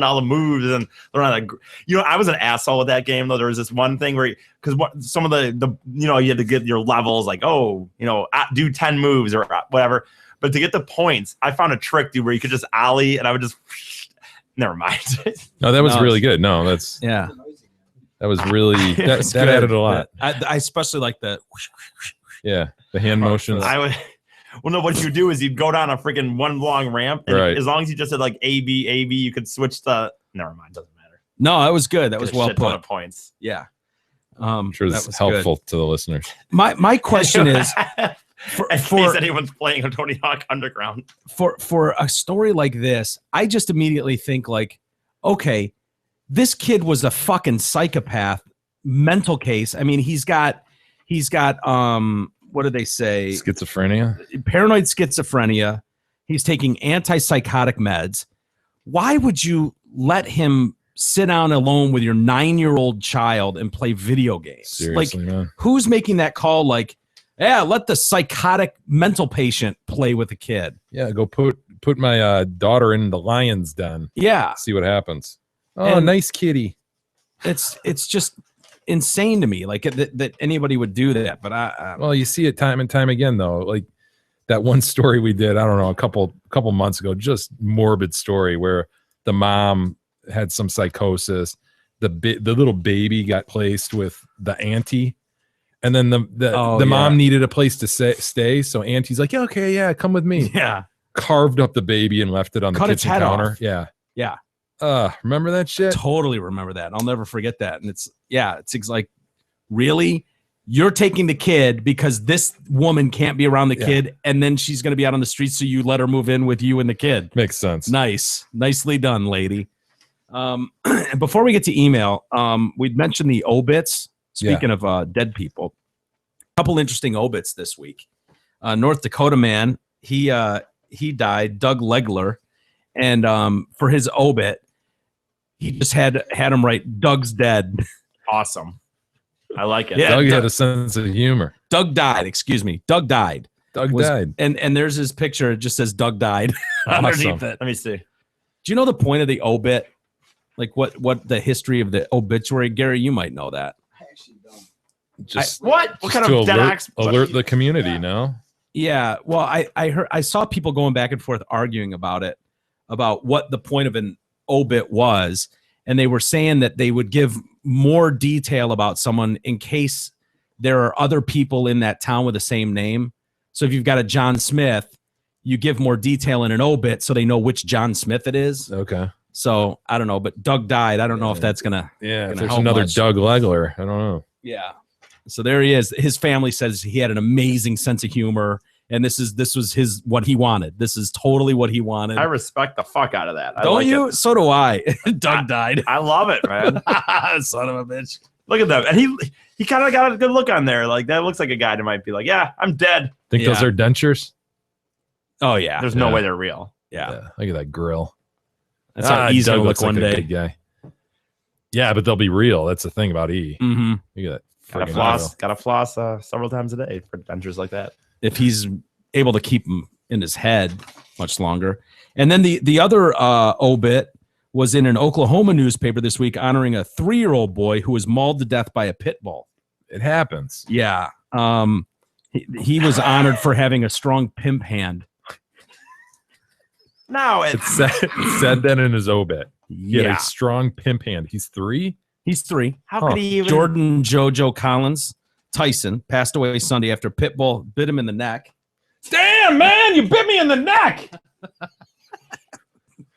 all the moves and learn how to. I was an asshole with that game though. There was this one thing where because some of the you had to get your levels like do 10 moves or whatever. But to get the points, I found a trick, dude, where you could just ollie and I would just. Never mind. No, that was really good. No, that's that was really that added a lot. I especially like the. Yeah, the hand motions. Well, no, what you do is you'd go down a freaking one long ramp, and as long as you just said like A B, you could switch to. Never mind, doesn't matter. No, that was good. That was well put. Ton of points. Yeah, I'm sure this is helpful to the listeners. My question is, in case anyone's playing a Tony Hawk Underground, for a story like this, I just immediately think like, okay, this kid was a fucking psychopath, mental case. I mean, he's got what do they say? Schizophrenia? Paranoid schizophrenia. He's taking antipsychotic meds. Why would you let him sit down alone with your 9-year-old child and play video games? Seriously, man. Who's making that call? Like, yeah, let the psychotic mental patient play with the kid. Yeah, go put my daughter in the lion's den. Yeah. See what happens. Oh, nice kitty. It's just insane to me, like that anybody would do that. But well, you see it time and time again, though. Like that one story we did, I don't know, a couple months ago, just morbid story where the mom had some psychosis. The little baby got placed with the auntie, and then the mom needed a place to stay. So auntie's like, yeah, come with me. Yeah, carved up the baby and left it on the kitchen counter. Off. Yeah. Remember that shit? Totally remember that. I'll never forget that. And it's like, really? You're taking the kid because this woman can't be around the kid, and then she's going to be out on the streets, so you let her move in with you and the kid. Couple sense. Nicely done, lady. Before we get to email, we'd mentioned the obits. Speaking of dead people, a couple interesting obits this week. North Dakota man, he died, Doug Legler, and for his obit, he just had him write "Doug's dead." Awesome. I like it. Yeah, Doug had a sense of humor. Doug died. Excuse me. Doug died. Died. And there's his picture. It just says Doug died underneath it. Let me see. Do you know the point of the obit? Like what the history of the obituary? Gary, you might know that. I actually don't. Just what kind to of alert the community? No. Yeah. Well, I saw people going back and forth arguing about it, about what the point of an obit was, and they were saying that they would give more detail about someone in case there are other people in that town with the same name. So if you've got a John Smith, you give more detail in an obit so they know which John Smith it is. Okay. So I don't know, but Doug died. I don't know if that's gonna if there's another much. Doug Legler. I don't know. Yeah. So there he is. His family says he had an amazing sense of humor. And this was what he wanted. This is totally what he wanted. I respect the fuck out of that. Don't you? So do I. Doug died. I love it, man. Son of a bitch. Look at them. And he kind of got a good look on there. Like that looks like a guy that might be like, yeah, I'm dead. Think those are dentures? Oh yeah. There's no way they're real. Yeah. Look at that grill. That's how he's gonna look one day. Good guy. Yeah, but they'll be real. That's the thing about E. Mm-hmm. Look at that. Gotta floss several times a day for dentures like that. If he's able to keep him in his head much longer. And then the other obit was in an Oklahoma newspaper this week honoring a 3-year-old boy who was mauled to death by a pit bull. It happens. Yeah. He was honored for having a strong pimp hand. No, it said that in his obit. He had a strong pimp hand. He's 3? He's 3. How could he even? Jordan JoJo Collins Tyson passed away Sunday after a pit bull bit him in the neck. Damn, man, you bit me in the neck.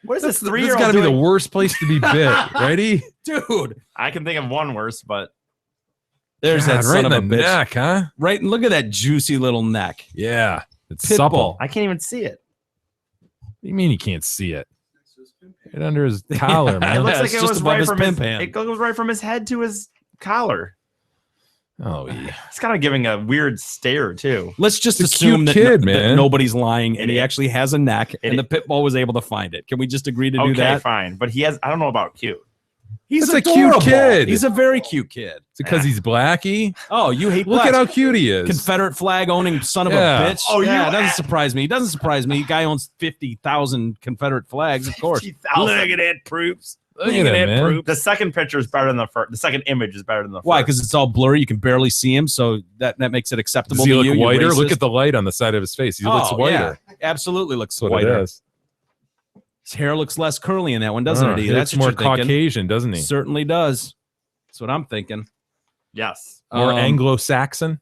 What is this 3-year-old? This got to be the worst place to be bit, righty? Dude, I can think of one worse, but there's that son of a bitch. Neck, huh? Right, and look at that juicy little neck. Yeah, it's pit supple. bull. I can't even see it. What do you mean you can't see it? Right under his collar, It man. looks Yeah, like it's it just was above right his from pimp hand. It goes right from his head to his collar. Oh, yeah. He's kind of giving a weird stare too. Let's just It's a assume cute that, kid, that man. nobody's lying and he Idiot. actually has a neck and the Idiot. pit bull was able to find it. Can we just agree to do Okay, that? fine, but he has. I don't know about cute. He's That's a cute adorable. kid. He's a very cute kid. It's because he's blacky. Oh, you hate Look blacks. at how cute he is. Confederate flag owning son of Yeah. a bitch. Oh, yeah, you it doesn't surprise me. It doesn't surprise me. Guy owns 50,000 Confederate flags, of course. 50,000. Look at that proofs. Look at him, man. The second picture is better than the first. The second image is better than the first. Why? Because it's all blurry. You can barely see him, so that makes it acceptable Does he to look you. You're whiter? Look racist. at the light on the side of his face. He looks whiter. Yeah, absolutely looks That's what it whiter. is. His hair looks less curly in that one, doesn't it? He That's looks what more you're thinking. Caucasian, doesn't he? Certainly does. That's what I'm thinking. Yes. More Anglo-Saxon?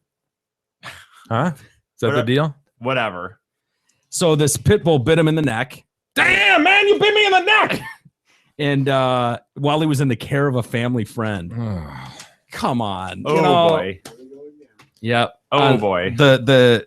Huh? Is that the deal? Whatever. So this pit bull bit him in the neck. Damn, man, you bit me in the neck. And while he was in the care of a family friend. Come on. Oh, you know, boy. Yep. Oh, boy.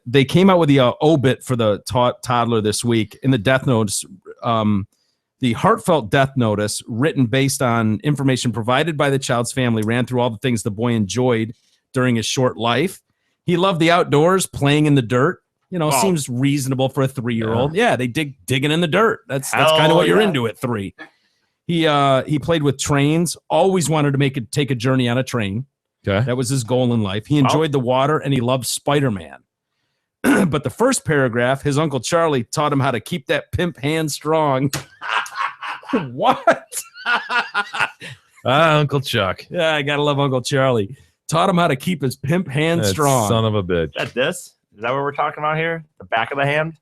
They came out with the obit for the toddler this week in the death notice. The heartfelt death notice, written based on information provided by the child's family, ran through all the things the boy enjoyed during his short life. He loved the outdoors, playing in the dirt. You know, seems reasonable for a 3-year-old. Yeah, they digging in the dirt. That's kind of what you're into at 3. He played with trains. Always wanted to take a journey on a train. Okay, that was his goal in life. He enjoyed the water and he loved Spider-Man. But the first paragraph, his Uncle Charlie taught him how to keep that pimp hand strong. What? Uncle Chuck. Yeah, I gotta love Uncle Charlie. Taught him how to keep his pimp hand That strong. son of a bitch. Is that this? Is that what we're talking about here? The back of the hand?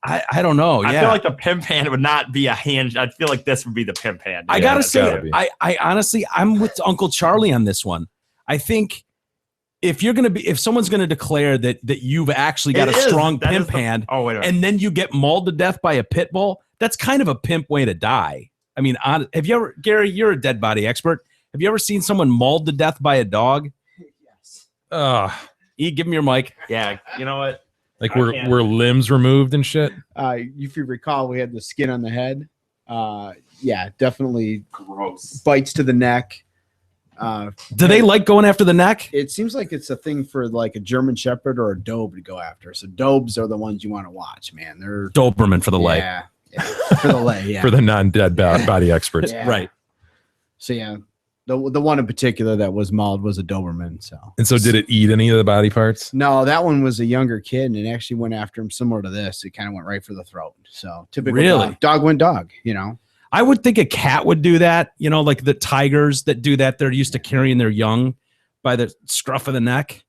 I don't know. I Yeah. feel like the pimp hand would not be a hand. I feel like this would be the pimp hand. I gotta say, I honestly, I'm with Uncle Charlie on this one. I think if someone's gonna declare that you've actually got a strong pimp hand, oh, wait a minute. and then you get mauled to death by a pit bull, that's kind of a pimp way to die. I mean, have you ever, Gary? You're a dead body expert. Have you ever seen someone mauled to death by a dog? Yes. Give me your mic. Yeah, you know what? Like were limbs removed and shit? If you recall, we had the skin on the head. Yeah, definitely gross. Bites to the neck. Do they like going after the neck? It seems like it's a thing for like a German Shepherd or a Dobe to go after. So Dobes are the ones you want to watch, man. They're Doberman for the leg. Yeah, for the leg. Yeah, For the non-dead body experts. Yeah. Right. So yeah, the one in particular that was mauled was a Doberman. So And so did it eat any of the body parts? no, that one was a younger kid and it actually went after him similar to this. It kind of went right for the throat. So typical Really? dog went dog. You know. I would think a cat would do that. You know, like the tigers that do that. They're used to carrying their young by the scruff of the neck.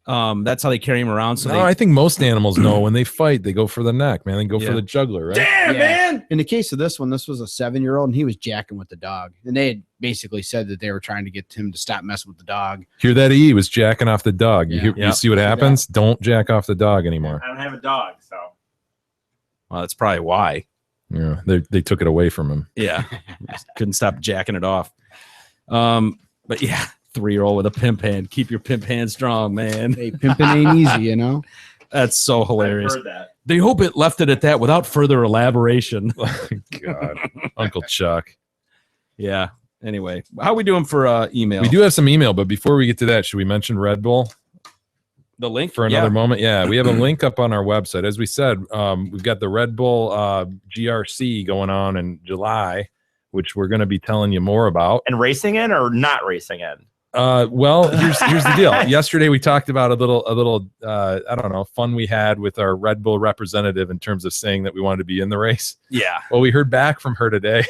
That's how they carry them around. So No, I think most animals know when they fight, they go for the neck, man. They go Yeah. for the jugular, right? Damn, man. In the case of this one, this was a 7-year-old and he was jacking with the dog. And they had basically said that they were trying to get him to stop messing with the dog. Hear that? He was jacking off the dog. You Yeah. see what happens? Don't jack off the dog anymore. I don't have a dog, so. Well, that's probably why. Yeah, they took it away from him. Yeah. Just couldn't stop jacking it off. But yeah, 3-year-old with a pimp hand. Keep your pimp hand strong, man. Hey, pimping ain't easy, you know? That's so hilarious. I've heard that. They hope it left it at that without further elaboration. God, Uncle Chuck. Yeah. Anyway, how we doing for email? We do have some email, but before we get to that, should we mention Red Bull the link for another moment? Yeah, we have a link up on our website. As we said, we've got the Red Bull GRC going on in July, which we're going to be telling you more about. And racing in or not racing in? Well, here's the deal. Yesterday we talked about a little I don't know, fun we had with our Red Bull representative in terms of saying that we wanted to be in the race. Yeah. Well, we heard back from her today.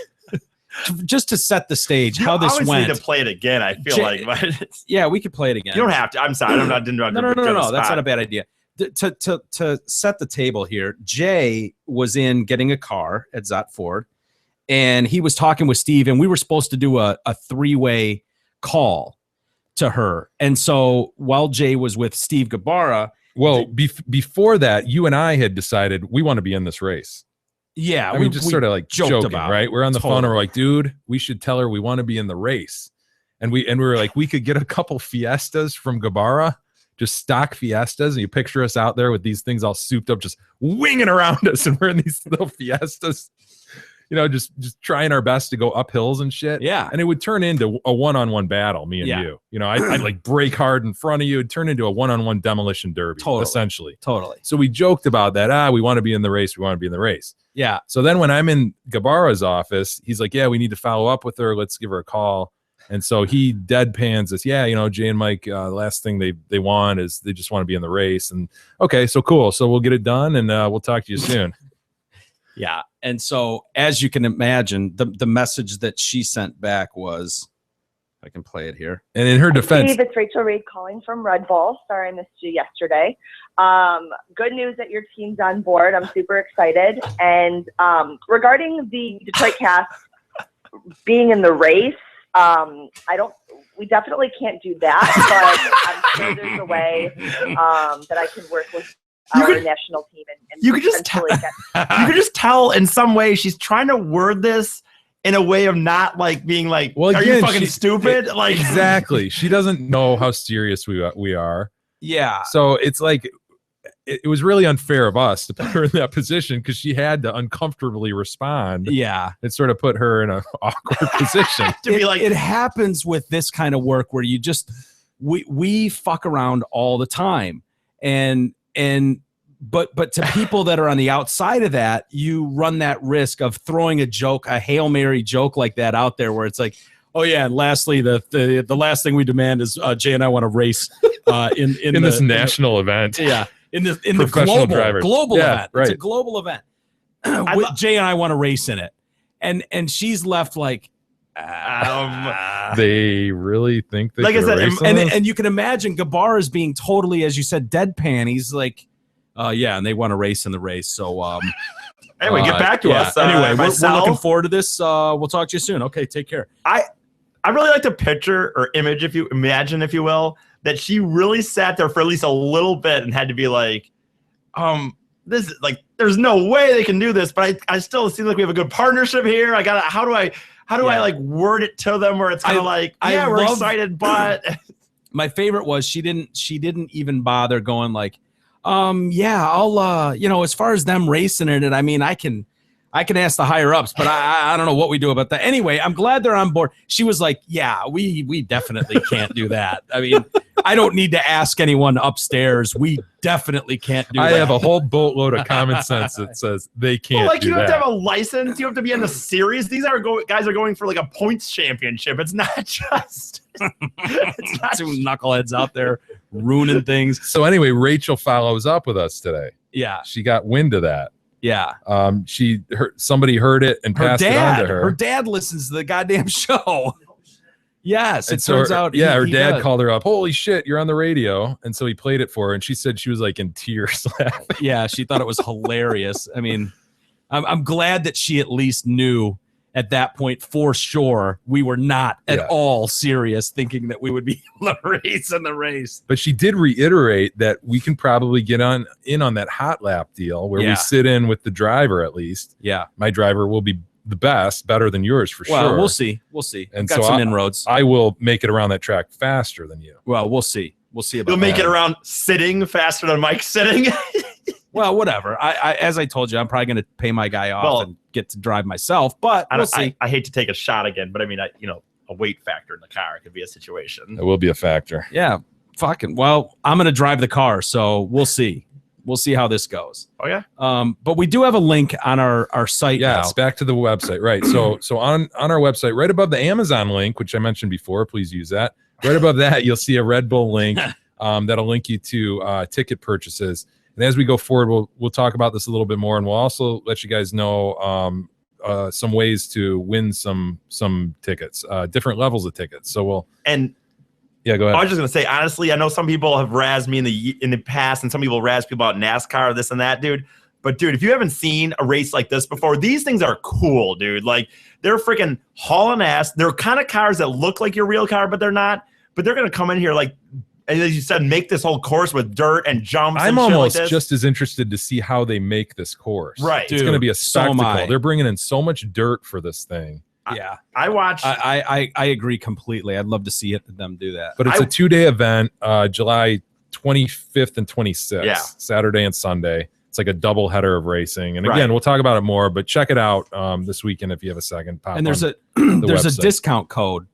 Just to set the stage, how I this always went. need to play it again. I feel like, but Yeah, we could play it again. you don't have to. I'm sorry. I didn't. No. That's not a bad idea. To set the table here, Jay was in getting a car at Zott Ford, and he was talking with Steve, and we were supposed to do a 3-way call to her. And so while Jay was with Steve Gabarra, well, before that, you and I had decided we want to be in this race. Yeah, I mean, just sort of like joked joking, about right? We're on the phone Totally. and we're like, dude, we should tell her we want to be in the race. And we were like, we could get a couple Fiestas from Gabarra, just stock Fiestas, and you picture us out there with these things all souped up, just winging around us, and we're in these little Fiestas. just trying our best to go up hills and shit. Yeah. And it would turn into a one-on-one battle, me and you. I'd like brake hard in front of you. It'd turn into a one-on-one demolition derby, essentially. Totally. So we joked about that. We want to be in the race. We want to be in the race. Yeah. So then when I'm in Gabara's office, he's like, yeah, we need to follow up with her. Let's give her a call. And so he deadpans us. Yeah, Jay and Mike, the last thing they want is they just want to be in the race. And okay, so cool. So we'll get it done and we'll talk to you soon. Yeah. And so, as you can imagine, the message that she sent back was, I can play it here. And in her defense, Steve, it's Rachel Reed calling from Red Bull. Sorry I missed you yesterday. Good news that your team's on board. I'm super excited. And regarding the Detroit cast being in the race, we definitely can't do that, but I'm sure there's a way that I can work with our national team and you could just tell in some way she's trying to word this in a way of not like being like, well, are you fucking stupid? Like exactly. She doesn't know how serious we are. Yeah. So it's like it was really unfair of us to put her in that position because she had to uncomfortably respond. Yeah. It sort of put her in an awkward position. To be like, it happens with this kind of work where you just we fuck around all the time. But to people that are on the outside of that, you run that risk of throwing a Hail Mary joke like that out there where it's like, oh yeah, and lastly, the last thing we demand is Jay and I want to race in this national event. Yeah. In the global event. Right. It's a global event. Jay and I want to race in it. And she's left like they really think they like I said, and you can imagine Gabara's being totally, as you said, deadpan. He's like, yeah, and they want to race in the race. So anyway, get back to us. Anyway, we're looking forward to this. We'll talk to you soon. Okay, take care. I really like the picture or image, if you imagine, if you will, that she really sat there for at least a little bit and had to be like, this is like, there's no way they can do this, but I still seem like we have a good partnership here. How do I like word it to them where it's kind of like, yeah, we're excited, but my favorite was she didn't even bother going like, yeah, I'll as far as them racing in it, I mean, I can ask the higher ups, but I don't know what we do about that. Anyway, I'm glad they're on board. She was like, yeah, we definitely can't do that. I mean, I don't need to ask anyone upstairs. We definitely can't do that. I have a whole boatload of common sense that says they can't do you that. have to have a license. You have to be in the series. These guys are going for like a points championship. It's not just it's not two knuckleheads out there ruining things. So anyway, Rachel follows up with us today. Yeah. She got wind of that. Yeah. Somebody heard it and passed it on to her. Her dad listens to the goddamn show. Yes, it so turns out. Her dad called her up. Holy shit, you're on the radio. And so he played it for her, and she said she was like in tears laughing. Yeah, she thought it was hilarious. I mean, I'm glad that she at least knew at that point for sure we were not at all serious, thinking that we would be in the race. But she did reiterate that we can probably get in on that hot lap deal where we sit in with the driver at least. Yeah, my driver will be the better than yours for sure. Well, we'll see. And got some inroads. I will make it around that track faster than you. Well, we'll see. We'll see about You'll make it around sitting faster than Mike sitting. Well, whatever. I as I told you, I'm probably going to pay my guy off and get to drive myself. But we'll see. I hate to take a shot again, but I mean, a weight factor in the car could be a situation. It will be a factor. Yeah, fucking. Well, I'm going to drive the car, so we'll see. We'll see how this goes. Oh yeah. But we do have a link on our site. Yes, back to the website. Right. So on our website, right above the Amazon link, which I mentioned before, please use that. Right above that, you'll see a Red Bull link that'll link you to ticket purchases. And as we go forward, we'll talk about this a little bit more, and we'll also let you guys know some ways to win some tickets, different levels of tickets. So yeah, go ahead. I was just gonna say, honestly, I know some people have razzed me in the past, and some people razz people about NASCAR, this and that, dude. But dude, if you haven't seen a race like this before, these things are cool, dude. Like they're freaking hauling ass. They're kind of cars that look like your real car, but they're not. But they're gonna come in here like, as you said, make this whole course with dirt and jumps. I'm and almost shit like this. just as interested to see how they make this course. Right, it's going to be a spectacle. So am I. They're bringing in so much dirt for this thing. Yeah, I watched. I agree completely. I'd love to see them do that. But it's a 2-day event, July 25th and 26th, Yeah. Saturday and Sunday. It's like a double header of racing. And again, we'll talk about it more, but check it out this weekend if you have a second. And there's a there's a discount code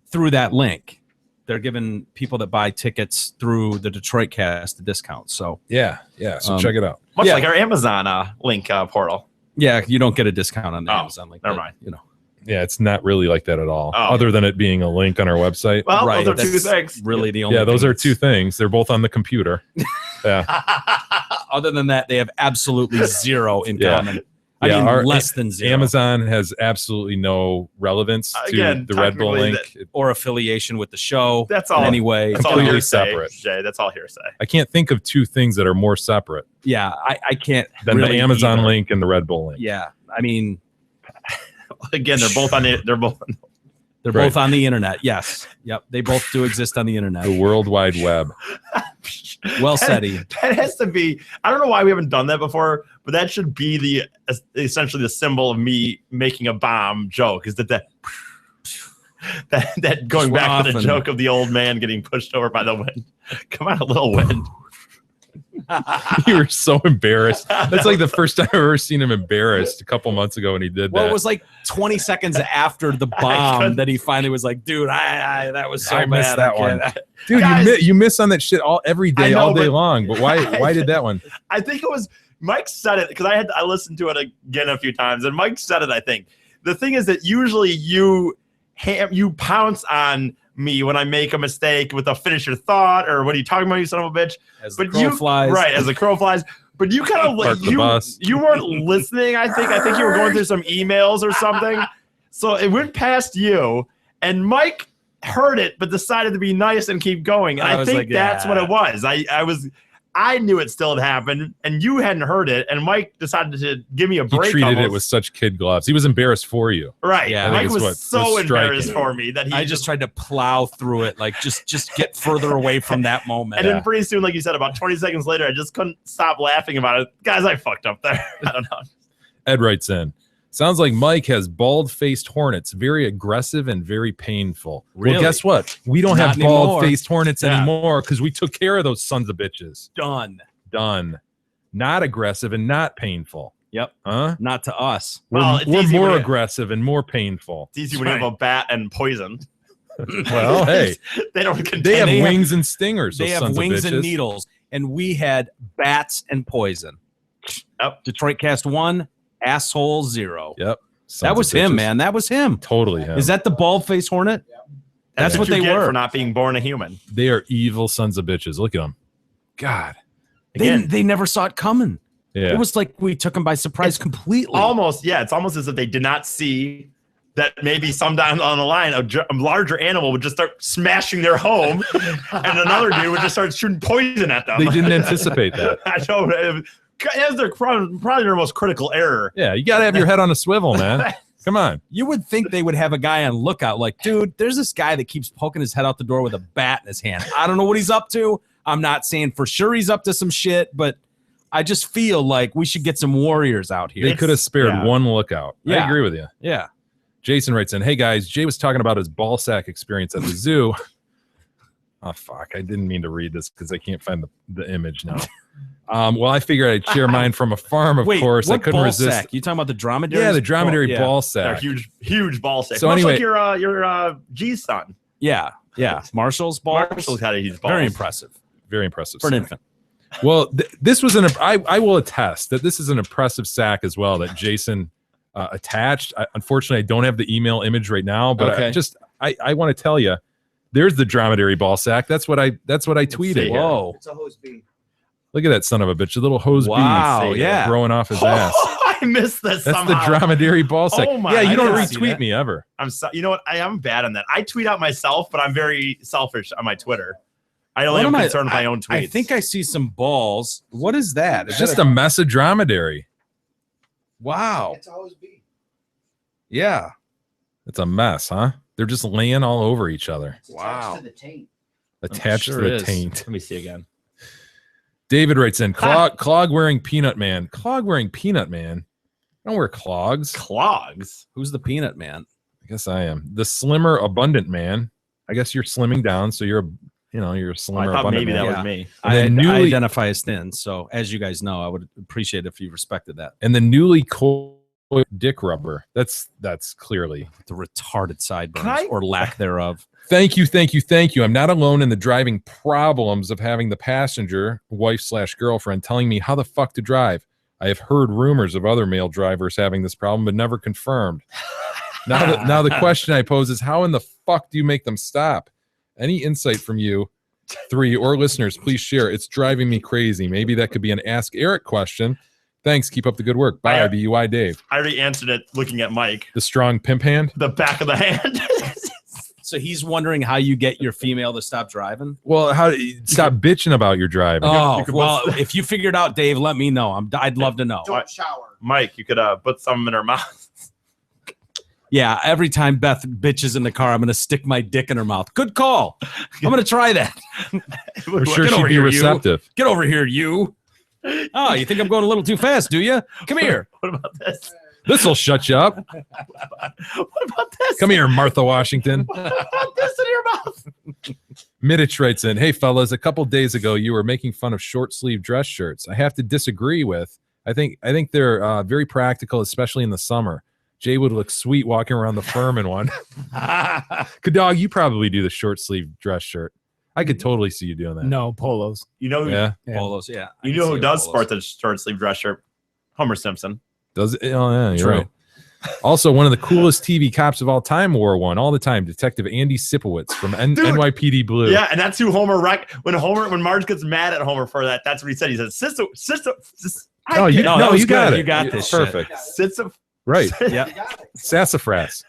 through that link. They're giving people that buy tickets through the Detroit Cast a discount. So yeah. So check it out. Much like our Amazon link portal. Yeah, you don't get a discount on the Amazon link. Never mind. You know. Yeah, it's not really like that at all. Other than it being a link on our website. Well, those are two things. Really, the only. Yeah, those are two things. They're both on the computer. Yeah. Other than that, they have absolutely zero in common. I mean, less than zero. Amazon has absolutely no relevance to the Red Bull link or affiliation with the show. That's all. Anyway, that's completely all separate. Jay, that's all hearsay. I can't think of two things that are more separate. Yeah, I can't. Than really the Amazon either. link and the Red Bull link. Yeah, I mean, again, they're both on it. They're both on the internet. Yes. Yep. They both do exist on the internet. The World Wide Web. Well said, Ian. That has to be. I don't know why we haven't done that before, but that should be essentially the symbol of me making a bomb joke. Is that going back to the joke of the old man getting pushed over by the wind? Come on, a little wind. You were so embarrassed. That's like the first time I've ever seen him embarrassed a couple months ago when he did that. Well, it was like 20 seconds after the bomb that he finally was like, dude, I that was so I bad. missed that one. Dude, Guys, you miss on that shit every day, all day long. But why did that one? I think it was Mike said it because I listened to it again a few times, and Mike said it. I think the thing is that usually you pounce on me when I make a mistake with a finish your thought or what are you talking about, you son of a bitch? As the crow flies. Right, as the crow flies. But you kind of you weren't listening. I think you were going through some emails or something. So it went past you, and Mike heard it but decided to be nice and keep going. And I think like, that's what it was. I knew it still had happened, and you hadn't heard it, and Mike decided to give me a break. He treated it with such kid gloves. He was embarrassed for you. Right. Yeah, Mike was so embarrassed for me that I just tried to plow through it, like just get further away from that moment. And then pretty soon, like you said, about 20 seconds later, I just couldn't stop laughing about it. Guys, I fucked up there. I don't know. Ed writes in, sounds like Mike has bald-faced hornets, very aggressive and very painful. Really? Well, guess what? We don't Not have bald-faced hornets anymore because we took care of those sons of bitches. Done. Not aggressive and not painful. Yep. Huh? Not to us. We're more aggressive and more painful. It's easy when you have a bat and poison. Well, hey, they don't contain. They have wings and stingers. They have wings and needles, and we had bats and poison. Yep. Detroit Cast 1, asshole 0. Yep. That was him, man. That was him. Totally him. Is that the bald-faced hornet? Yep. That's what they were for not being born a human. They are evil sons of bitches. Look at them. God. They never saw it coming. Yeah. It was like we took them by surprise completely. It's almost as if they did not see that maybe sometime on the line a larger animal would just start smashing their home and another dude would just start shooting poison at them. They didn't anticipate that. I know. That's probably their most critical error. Yeah, you got to have your head on a swivel, man. Come on. You would think they would have a guy on lookout like, dude, there's this guy that keeps poking his head out the door with a bat in his hand. I don't know what he's up to. I'm not saying for sure he's up to some shit, but I just feel like we should get some warriors out here. They could have spared one lookout. Yeah. I agree with you. Yeah. Jason writes in, hey guys, Jay was talking about his ball sack experience at the zoo. Oh, fuck. I didn't mean to read this because I can't find the image now. Well, I figured I'd share mine from a farm, of course. I couldn't resist. Sack? You talking about the dromedary? Yeah, the dromedary ball sack. They're huge ball sack. So much anyway, like your G's son. Yeah. Marshall's balls. Marshall's had a huge ball. Very impressive. Very impressive for an sack. infant. Well, this was I will attest that this is an impressive sack as well that Jason attached. Unfortunately, I don't have the email image right now, but I want to tell you, there's the dromedary ball sack. That's what I tweeted. Whoa. It's a hose bee. Look at that son of a bitch, a little hose bee growing off his ass. I missed this. That's somehow. the dromedary ball sack. Oh my, yeah, you don't I retweet me ever. You know what? I am bad on that. I tweet out myself, but I'm very selfish on my Twitter. I only am concerned with my own tweets. I think I see some balls. What is that? It's just a mess of dromedary. Wow. It's a hose bee. Yeah. It's a mess, huh? They're just laying all over each other. It's attached to the taint. Attached to the taint. Let me see again. David writes in, clog wearing peanut man. Clog wearing peanut man? I don't wear clogs. Clogs? Who's the peanut man? I guess I am. The slimmer, abundant man. I guess you're slimming down, so you're you're a I slimmer. thought abundant maybe man. that was me. And then I newly, identify as thin, so as you guys know, I would appreciate if you respected that. and the newly coiled dick rubber. That's clearly The retarded sideburns Can I- or lack thereof. Thank you. I'm not alone in the driving problems of having the passenger, wife/girlfriend, telling me how the fuck to drive. I have heard rumors of other male drivers having this problem, but never confirmed. Now the question I pose is, how in the fuck do you make them stop? Any insight from you three or listeners, please share. It's driving me crazy. Maybe that could be an Ask Eric question. Thanks. Keep up the good work. Bye, BUI Dave. I already answered it looking at Mike. The strong pimp hand? The back of the hand. So he's wondering how you get your female to stop driving. Well, stop bitching about your driving. Oh, well, if you figured out, Dave, let me know. I'd love to know. Don't shower. Mike, you could put some in her mouth. Yeah, every time Beth bitches in the car, I'm going to stick my dick in her mouth. Good call. I'm going to try that. I'm sure she'd be receptive. Get over here, you. Oh, you think I'm going a little too fast, do you? Come here. What about this? This'll shut you up. What about this? Come here, Martha Washington. What about this in your mouth? Middich writes in, hey, fellas, a couple days ago, you were making fun of short-sleeve dress shirts. I have to disagree with. I think they're very practical, especially in the summer. Jay would look sweet walking around the firm in one. Dog, you probably do the short-sleeve dress shirt. I could totally see you doing that. No, polos. You know, Yeah. Polos, yeah. You know who does sport the short sleeve dress shirt? Homer Simpson. Does it? Oh, yeah, you're True. right. Also, one of the coolest TV cops of all time wore one all the time. Detective Andy Sipowicz from NYPD Blue. Yeah, and that's who Homer when Marge gets mad at Homer for that. That's what he said. He said, "Sister." Oh, you got it. You got this. Perfect. Sister. Right. Yeah. Sassafras.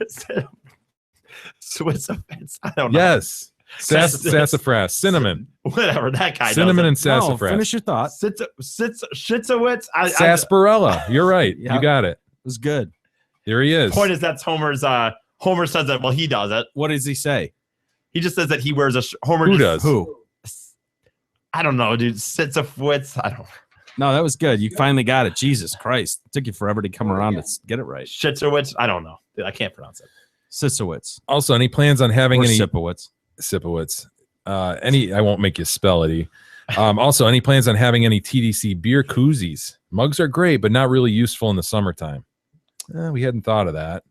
Switzerland. I don't know. Yes. Sassafras. Cinnamon. Whatever that guy. Cinnamon and does sassafras. Finish your thought. Shitzowitz. Sarsaparilla. You're right. Yeah. You got it. It was good. There he is. Point is that's Homer's. Homer says that. Well, he does it. What does he say? He just says that he wears a Homer. Who just, does? Who? I don't know, dude. Sitzowitz. I don't. No, that was good. You finally got it. Jesus Christ. It took you forever to come around to get it right. Shitzowitz. I don't know. Dude, I can't pronounce it. Sisowitz. Also, any plans on having Or any Sipowitz. Sipowitz? I won't make you spell it. Also, any plans on having any TDC beer koozies? Mugs are great, but not really useful in the summertime. We hadn't thought of that.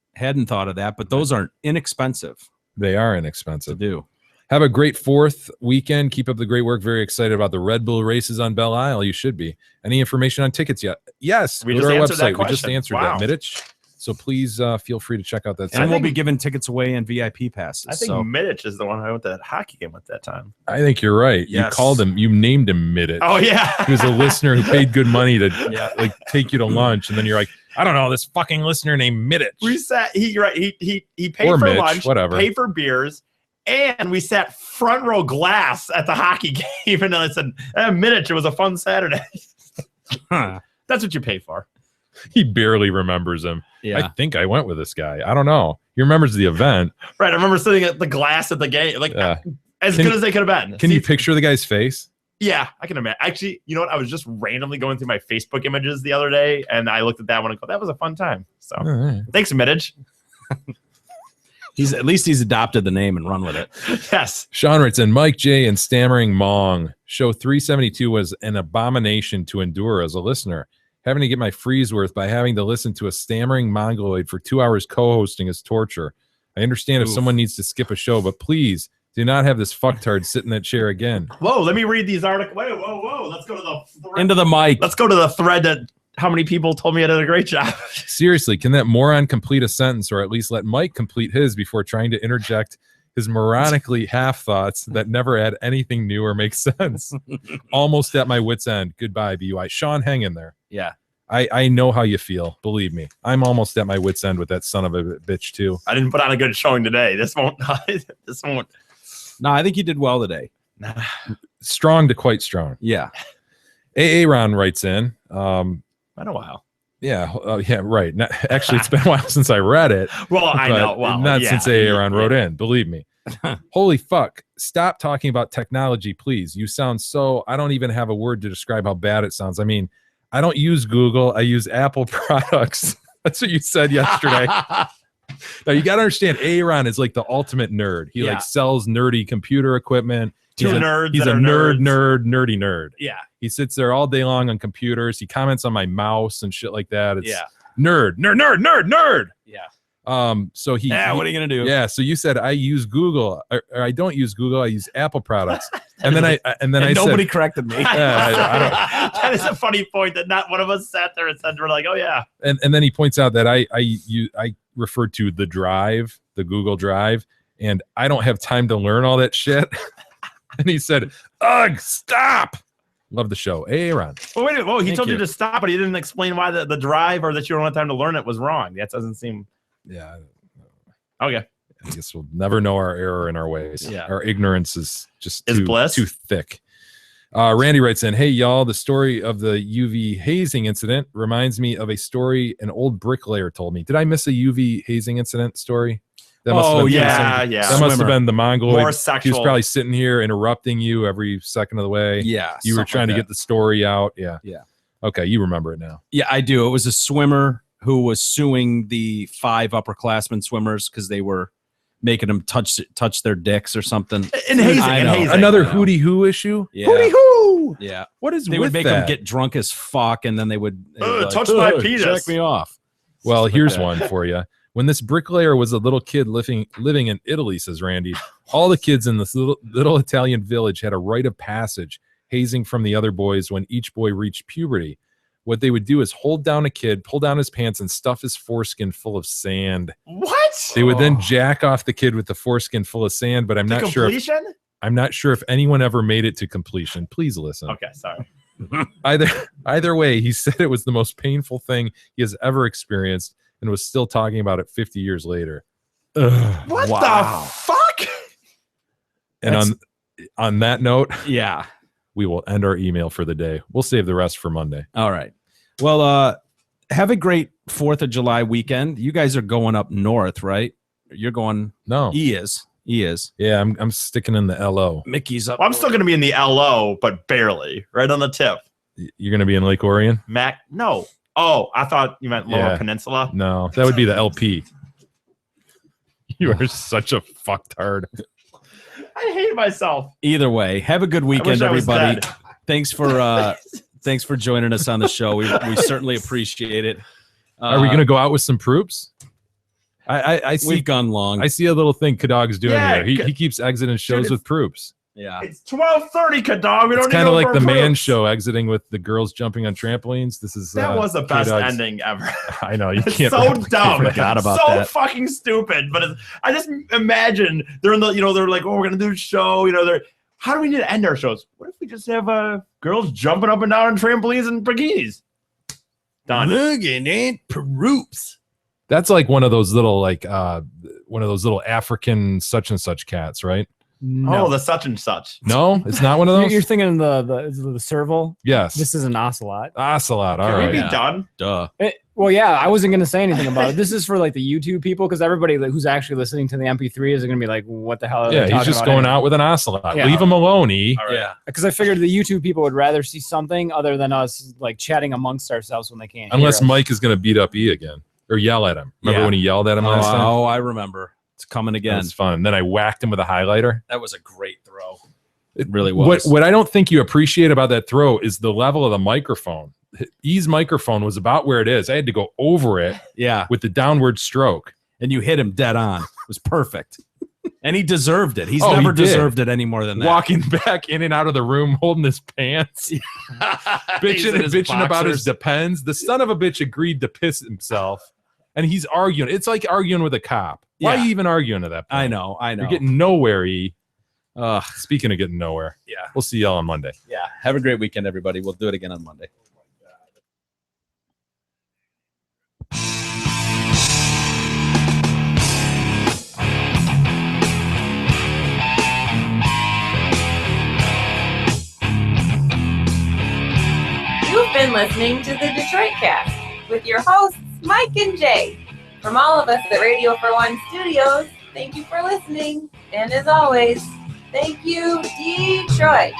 But those aren't inexpensive They are to inexpensive. do. Have a great 4th weekend. Keep up the great work. Very excited about the Red Bull races on Belle Isle. You should be. Any information on tickets yet? Yes. We Go to just our answered that website. We just question. answered Wow. that, Middich. So please feel free to check out that And site. we'll be giving tickets away and VIP passes. I think Middich is the one I went to that hockey game with that time. I think you're right. Yes. You called him. You named him Middich. Oh yeah. He was a listener who paid good money to take you to lunch, and then you're like, I don't know, this fucking listener named Middich. We sat. He paid Or for Mitch, lunch, whatever. paid for beers, and we sat front row glass at the hockey game. And I said, Middich, it was a fun Saturday. Huh. That's what you pay for. He barely remembers him. Yeah. I think I went with this guy. I don't know. He remembers the event. Right. I remember sitting at the glass at the game, like as Can- good as they could have been. Can you picture the guy's face? Yeah, I can imagine. Actually, you know what? I was just randomly going through my Facebook images the other day, and I looked at that one and go, "That was a fun time." So, All right. thanks, Middich. At least he's adopted the name and run with it. Yes. Sean writes in, Mike J and Stammering Mong. Show 372 was an abomination to endure as a listener. Having to get my freeze worth by having to listen to a stammering mongoloid for 2 hours co-hosting is torture. I understand if someone needs to skip a show, but please do not have this fucktard sit in that chair again. Whoa, let me read these articles. Whoa. Let's go to the thread. Into the mic. Let's go to the thread that how many people told me I did a great job. Seriously, can that moron complete a sentence or at least let Mike complete his before trying to interject his moronically half thoughts that never add anything new or make sense? Almost at my wit's end. Goodbye, BUI. Sean, hang in there. Yeah. I know how you feel. Believe me. I'm almost at my wit's end with that son of a bitch, too. I didn't put on a good showing today. This won't. This won't. No, I think you did well today. Strong to quite strong. Yeah. Aaron writes in. Been a while. Yeah, right. Actually, it's been a while since I read it. Well, I but know. Well, not yeah, since Aaron wrote in. Believe me. Holy fuck! Stop talking about technology, please. You sound so. I don't even have a word to describe how bad it sounds. I mean, I don't use Google. I use Apple products. That's what you said yesterday. Now you got to understand, Aaron is like the ultimate nerd. He like sells nerdy computer equipment. Two nerds. He's that a are nerdy nerd. Yeah. He sits there all day long on computers. He comments on my mouse and shit like that. It's Yeah. nerd. Yeah. So he. What are you gonna do? Yeah. So you said I use Google, or I don't use Google. I use Apple products. And then I nobody said, corrected me. Yeah, That is a funny point that not one of us sat there and said, we're like, oh yeah. and then he points out that I referred to the Drive, the Google Drive, and I don't have time to learn all that shit. And he said, "Ugh, stop." Love the show. Hey, Aaron. Well, wait a minute. Whoa, he Thank told you you. to stop, but he didn't explain why the drive or that you don't have time to learn it was wrong. That doesn't seem. Yeah. Okay. I guess we'll never know our error in our ways. Yeah. Our ignorance is just Is bliss. too thick. Randy writes in, "Hey, y'all, the story of the UV hazing incident reminds me of a story an old bricklayer told me." Did I miss a UV hazing incident story? That must have been yeah. That must have been the Mongoloid. More He sexual. was probably sitting here interrupting you every second of the way. Yeah. You were something trying like to that. get the story out. Yeah. Yeah. Okay, you remember it now. Yeah, I do. It was a swimmer who was suing the 5 upperclassmen swimmers because they were making them touch their dicks or something. In hazing. I In know. hazing. Another hootie hoo issue. Yeah. Hootie hoo. Yeah. What is They with would make that? them get drunk as fuck, and then they would be like, touch my "Ugh, penis." Check me off. Well, Stuff like here's that. one for you. When this bricklayer was a little kid living in Italy, says Randy, all the kids in this little Italian village had a rite of passage, hazing from the other boys when each boy reached puberty. What they would do is hold down a kid, pull down his pants, and stuff his foreskin full of sand. What? They would then jack off the kid with the foreskin full of sand, but I'm To not sure. completion? I'm not sure if anyone ever made it to completion. Please listen. Okay, sorry. Either way, he said it was the most painful thing he has ever experienced, and was still talking about it 50 years later. Ugh, What wow. the fuck? And on that note, Yeah. we will end our email for the day. We'll save the rest for Monday. All right. Well, have a great 4th of July weekend. You guys are going up north, right? You're going. No. He is. Yeah, I'm sticking in the LO. Mickey's up. Well, I'm still going to be in the LO, but barely. Right on the tip. You're going to be in Lake Orion? Mac? No. Oh, I thought you meant Lower Yeah. Peninsula. No, that would be the LP. You are such a fucktard. I hate myself. Either way, have a good weekend, I was everybody. dead. Thanks for joining us on the show. We certainly appreciate it. Are we going to go out with some proops? I see. We've gone long. I see a little thing Kadog's doing Yeah, here. He keeps exiting shows with proops. Yeah. It's 12:30, Kadog. We don't It's need kind no of like more the man proofs. show exiting with the girls jumping on trampolines. This is That was the best K-Dog's- ending ever. I know you It's can't. so dumb. forgot about so that. fucking stupid. But I just imagine they're in the, they're like, oh, we're gonna do a show. They're how do we need to end our shows? What if we just have girls jumping up and down on trampolines and bikinis? Done. Looking at peroops. That's like one of those little African such and such cats, right? Oh, the such and such. No, it's not one of those. You're thinking the serval. Yes, This is an ocelot. ocelot. All Can we right. be done? Duh. Well, yeah, I wasn't going to say anything about it. This is for like the YouTube people because everybody who's actually listening to the MP3 is going to be like, what the hell are they Yeah, he's talking just about going anyway? out with an ocelot. Yeah. Leave him alone, E. All right. Yeah. Because I figured the YouTube people would rather see something other than us like chatting amongst ourselves when they can't hear Unless us. Mike is going to beat up E again or yell at him. Remember Yeah. when he yelled at him last time? Oh, I remember. It's coming again. That's fun. Then I whacked him with a highlighter. That was a great throw. It really was. What I don't think you appreciate about that throw is the level of the microphone. E's microphone was about where it is. I had to go over it Yeah. with the downward stroke. And you hit him dead on. It was perfect. And he deserved it. He's Oh, he never did. deserved it any more than that. Walking back in and out of the room holding his pants. He's bitching in his about his boxers. depends. The son of a bitch agreed to piss himself. And he's arguing. It's like arguing with a cop. Why Yeah. are you even arguing at that point? I know. You're getting nowhere, E. Ugh. Speaking of getting nowhere. Yeah. We'll see y'all on Monday. Yeah. Have a great weekend, everybody. We'll do it again on Monday. You've been listening to the Detroit Cast with your hosts, Mike and Jay. From all of us at Radio for One Studios, thank you for listening. And as always, thank you, Detroit.